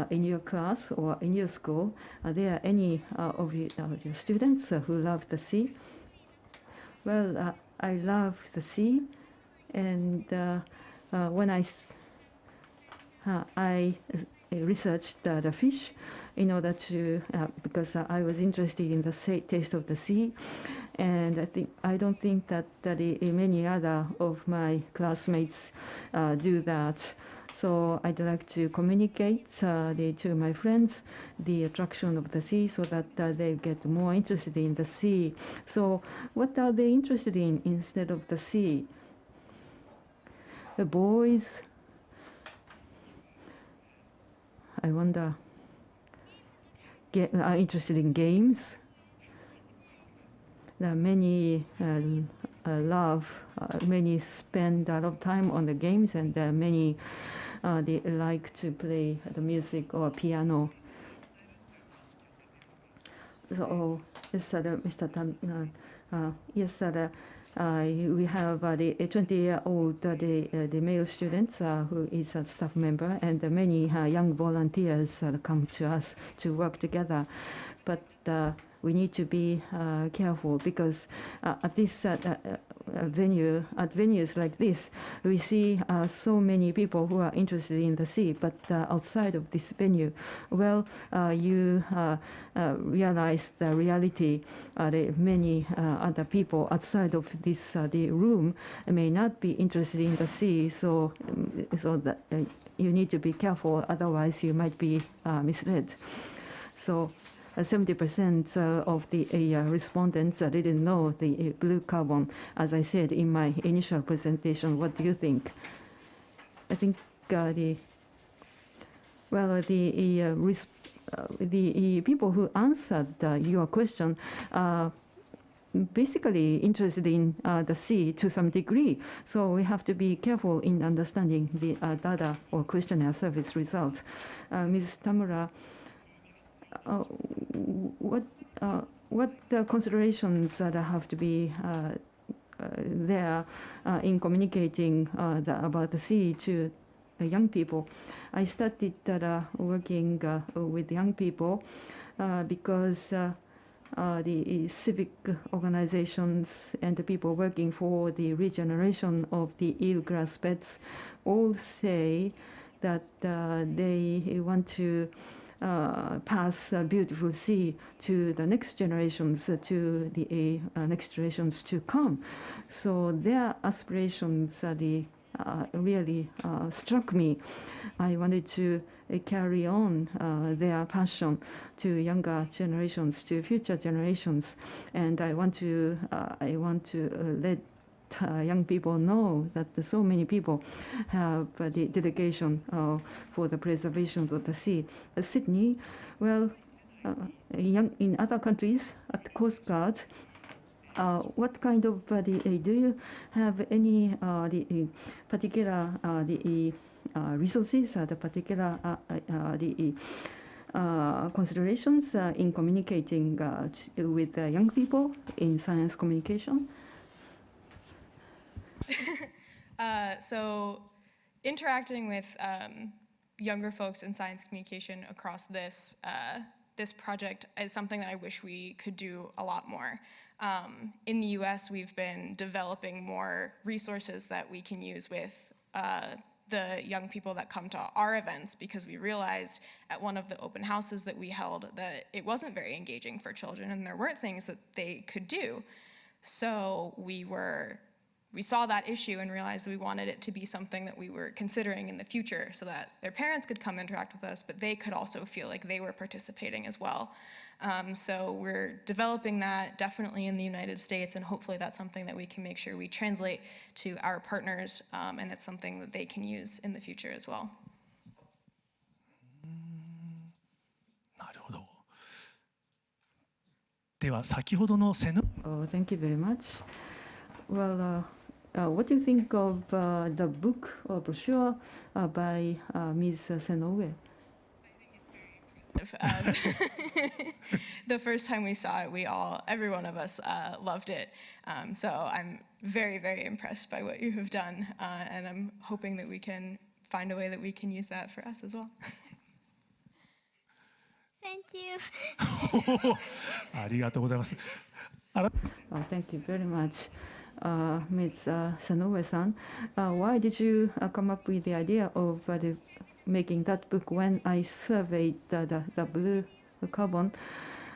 Speaker 2: in your class or in your school, are there any of your students who love the sea? Well, I love the sea, and when I researched the fish in order to, because I was interested in the taste of the sea, and I don't think that many other of my classmates do that. So I'd like to communicate to my friends the attraction of the sea so that they get more interested in the sea. So what are they interested in instead of the sea? The boys I wonder, are interested in games. There are many many spend a lot of time on the games, and many they like to play the music or piano. So, yes, Mr. Tan, yes, we have the 20-year-old the male students who is a staff member, and many young volunteers come to us to work together. But we need to be careful, because at this venues like this, we see so many people who are interested in the sea, but outside of this venue, well, you realize the reality. Many other people outside of this the room may not be interested in the sea, so that you need to be careful, otherwise you might be misled. So 70% of the respondents didn't know the blue carbon. As I said in my initial presentation, what do you think? I think the people who answered your question are basically interested in the sea to some degree. So we have to be careful in understanding the data or questionnaire service results. Ms. Tamura, what considerations that have to be there in communicating about the sea to young people? I started working with young people because the civic organizations and the people working for the regeneration of the eelgrass beds all say that they want to pass a beautiful sea to the next generations, to the next generations to come. So their aspirations really struck me. I wanted to carry on their passion to younger generations, to future generations, and I want to let young people know that so many people have the dedication for the preservation of the sea. Sydney, well, in other countries at the Coast Guard, what kind of do you have any the particular resources, the particular considerations in communicating with young people in science communication?
Speaker 17: So interacting with younger folks in science communication across this project is something that I wish we could do a lot more. In the US, we've been developing more resources that we can use with the young people that come to our events, because we realized at one of the open houses that we held that it wasn't very engaging for children and there weren't things that they could do. So we saw that issue and realized we wanted it to be something that we were considering in the future, so that their parents could come interact with us, but they could also feel like they were participating as well. So we're developing that definitely in the United States, and hopefully that's something that we can make sure we translate to our partners, and it's something that they can use in the future as well.
Speaker 2: Oh, thank you very much. Well, what do you think of the book or brochure by Ms. Senoue?
Speaker 17: The first time we saw it, every one of us loved it. So I'm very, very impressed by what you have done, and I'm hoping that we can find a way that we can use that for us as well.
Speaker 16: Thank you.
Speaker 13: ありがとうございます。
Speaker 2: Thank you very much. Ms. Sanoue-san, why did you come up with the idea of making that book? When I surveyed the blue carbon,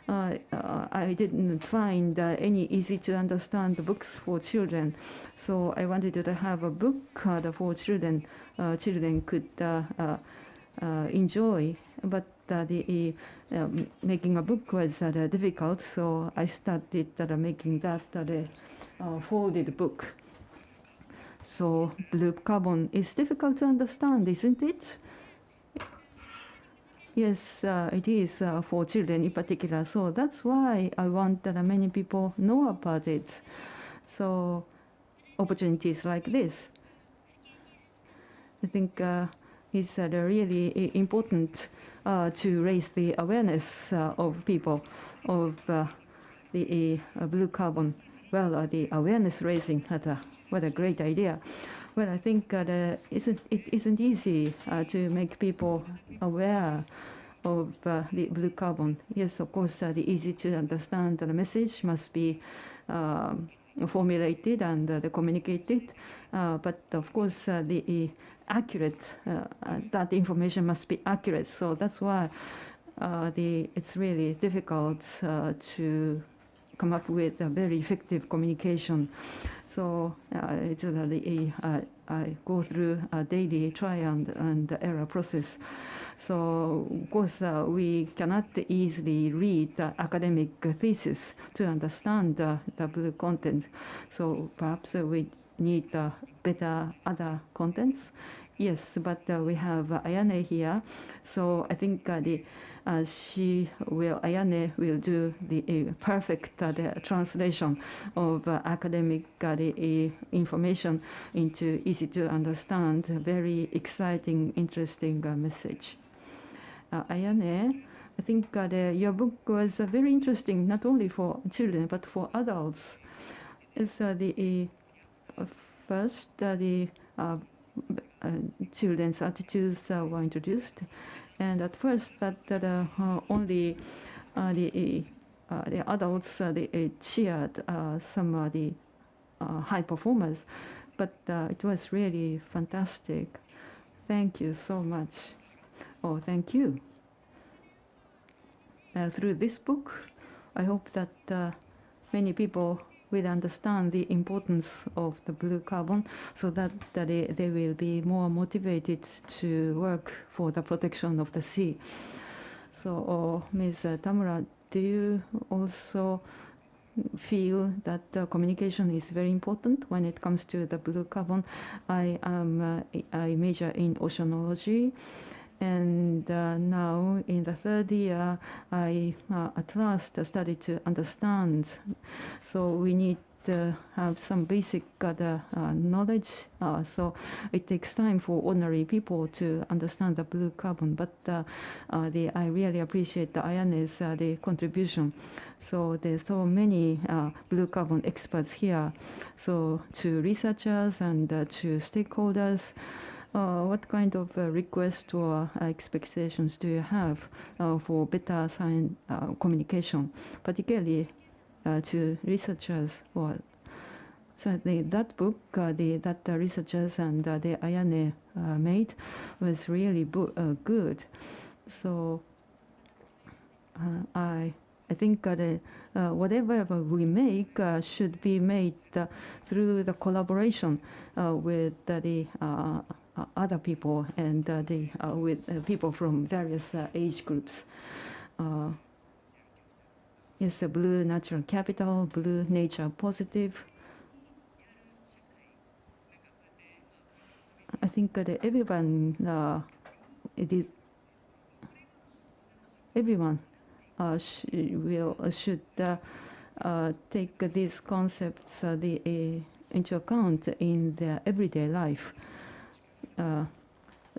Speaker 2: I didn't find any easy to understand books for children. So I wanted to have a book for children. Children could enjoy, but making a book was difficult. So I started making that folded book. So blue carbon is difficult to understand, isn't it? Yes, it is for children in particular. So that's why I want that many people know about it. So opportunities like this, I think, is really important to raise the awareness of people of the blue carbon. Well, the awareness raising, what a great idea. Well, I think it isn't easy to make people aware of the blue carbon. Yes, of course, the easy to understand the message must be formulated and communicated, but of course, the accurate, that information must be accurate. So that's why it's really difficult to come up with a very effective communication. So it's I go through a daily try and error process. So of course we cannot easily read the academic thesis to understand the blue content. So perhaps we need better other contents. Yes, but we have Ayane here, so I think Ayane will do the perfect translation of academic information into easy to understand, very exciting, interesting message. Ayane, I think your book was very interesting, not only for children but for adults. It's the first the children's attitudes were introduced, and at first that only the adults cheered some of the high performers, but it was really fantastic. Thank you so much. Oh, thank you. Through this book, I hope that many people will understand the importance of the blue carbon, so that they will be more motivated to work for the protection of the sea. So, Ms. Tamura, do you also feel that communication is very important when it comes to the blue carbon? I major in oceanology, and now in the third year, I at last started to understand. So we need to have some basic knowledge. So it takes time for ordinary people to understand the blue carbon. But I really appreciate Ayane's the contribution. So there's so many blue carbon experts here. So to researchers and to stakeholders, what kind of request or expectations do you have for better science communication, particularly to researchers? Or so that book that the researchers and the Ayane made was really good. So I think whatever we make should be made through the collaboration with the other people and with people from various age groups. Yes, the blue natural capital, blue nature positive. I think that everyone should take these concepts into account in their everyday life.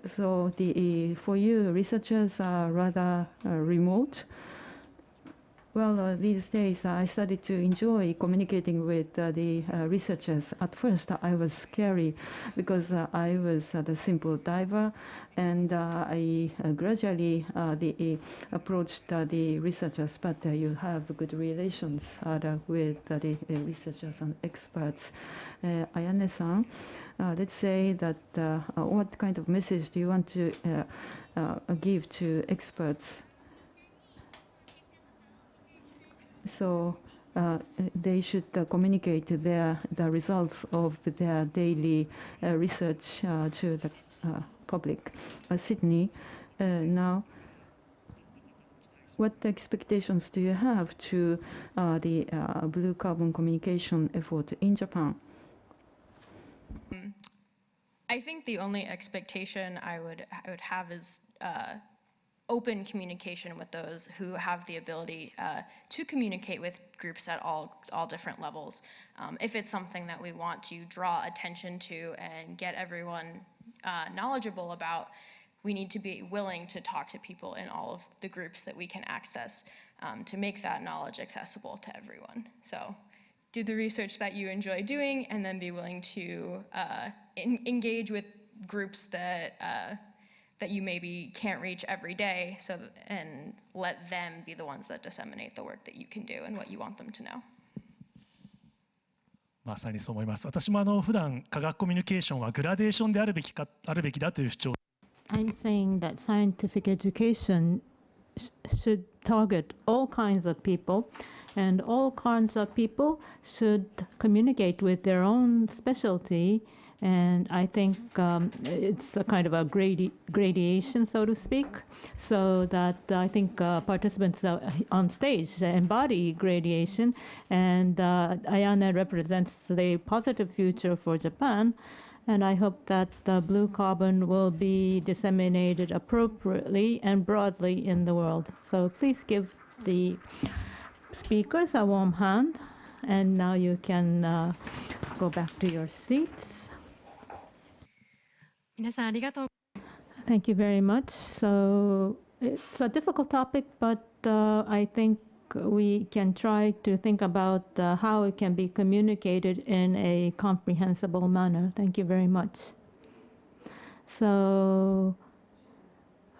Speaker 2: So for you, researchers are rather remote. Well, these days I started to enjoy communicating with the researchers. At first, I was scary because I was a simple diver, and I gradually approached the researchers. But you have good relations with the researchers and experts. Ayane-san, let's say that what kind of message do you want to give to experts? So they should communicate the results of their daily research to the public. Sydney, now, what expectations do you have to the blue carbon communication effort in Japan?
Speaker 17: I think the only expectation I would have is open communication with those who have the ability to communicate with groups at all different levels. If it's something that we want to draw attention to and get everyone knowledgeable about, we need to be willing to talk to people in all of the groups that we can access to make that knowledge accessible to everyone. So do the research that you enjoy doing, and then be willing to engage with groups that that you maybe can't reach every day, and let them be the ones that disseminate the work that you can do and what you want them to know.
Speaker 13: まさにそう思います。私も普段科学コミュニケーションはグラデーションであるべきだという主張。
Speaker 6: I'm saying that scientific education should target all kinds of people, and all kinds of people should communicate with their own specialty. And I think it's a kind of a gradation, so to speak, so that I think participants on stage embody gradation, and Ayane represents the positive future for Japan. And I hope that blue carbon will be disseminated appropriately and broadly in the world. So please give the speakers a warm hand. And now you can go back to your seats. Thank you very much. So it's a difficult topic, but I think we can try to think about how it can be communicated in a comprehensible manner. Thank you very much. So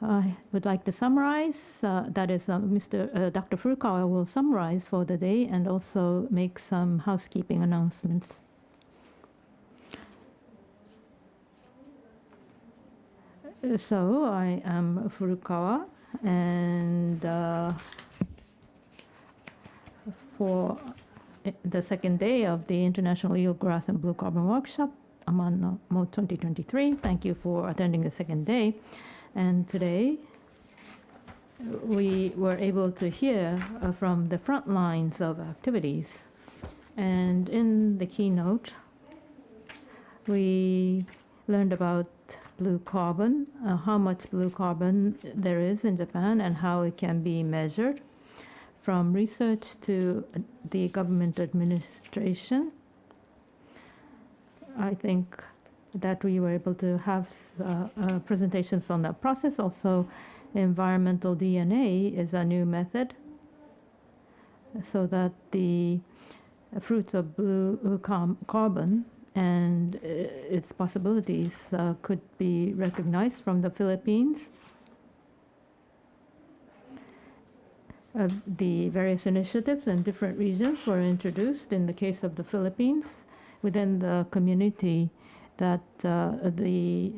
Speaker 6: I would like to summarize. That is, Dr. Fukuoka will summarize for the day and also make some housekeeping announcements. So I am Fukuoka, and for the second day of the International Eelgrass and Blue Carbon Workshop, MINNANO MON 2023. Thank you for attending the second day. And today, we were able to hear from the front lines of activities. And in the keynote, we learned about blue carbon, how much blue carbon there is in Japan and how it can be measured, from research to the government administration. I think that we were able to have presentations on that process. Also, environmental DNA is a new method, so that the fruits of blue carbon and its possibilities could be recognized from the Philippines. The various initiatives in different regions were introduced in the case of the Philippines within the community, that the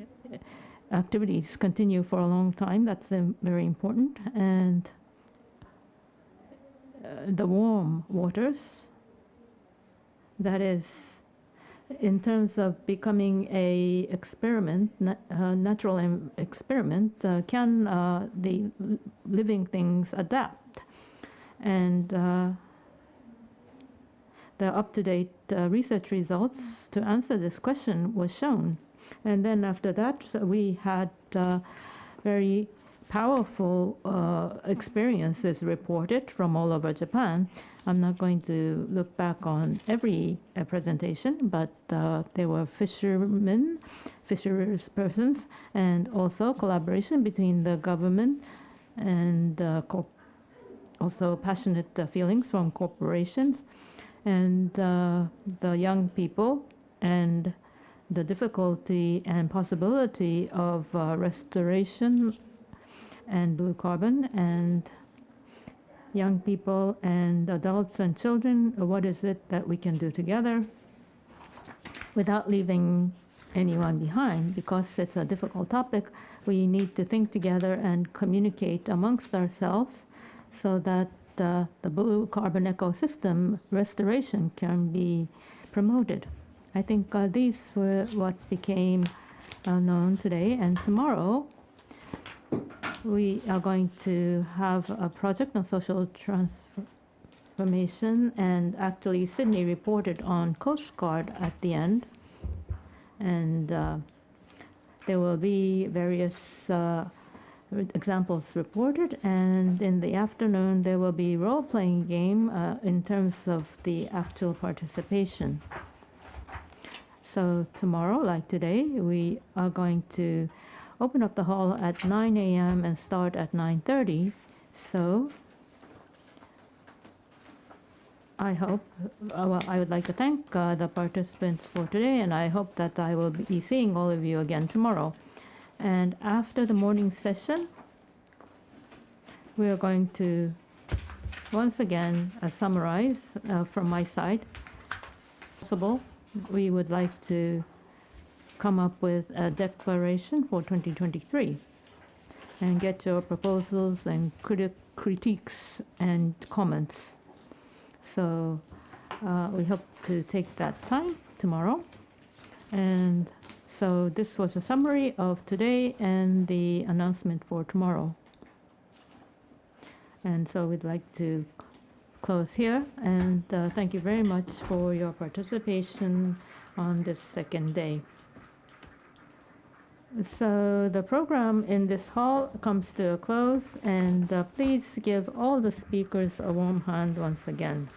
Speaker 6: activities continue for a long time. That's very important. And the warm waters, that is, in terms of becoming a experiment, natural experiment, can the living things adapt? And the up-to-date research results to answer this question was shown. And then after that, we had very powerful experiences reported from all over Japan. I'm not going to look back on every presentation, but there were fishermen, fisheries persons, and also collaboration between the government and also passionate feelings from corporations and the young people, and the difficulty and possibility of restoration and blue carbon, and young people and adults and children. What is it that we can do together without leaving anyone behind? Because it's a difficult topic, we need to think together and communicate amongst ourselves so that the blue carbon ecosystem restoration can be promoted. I think these were what became known today, and tomorrow we are going to have a project on social transformation, and actually Sydney reported on Coast Guard at the end, and there will be various examples reported, and in the afternoon there will be role-playing game in terms of the actual participation. So tomorrow, like today, we are going to open up the hall at 9 a.m. and start at 9:30. So I hope, I would like to thank the participants for today, and I hope that I will be seeing all of you again tomorrow. And after the morning session, we are going to once again summarize from my side. Possible, we would like to come up with a declaration for 2023 and get your proposals and critiques and comments. So we hope to take that time tomorrow. And so this was a summary of today and the announcement for tomorrow. And so we'd like to close here. And thank you very much for your participation on this second day. So the program in this hall comes to a close, and please give all the speakers a warm hand once again.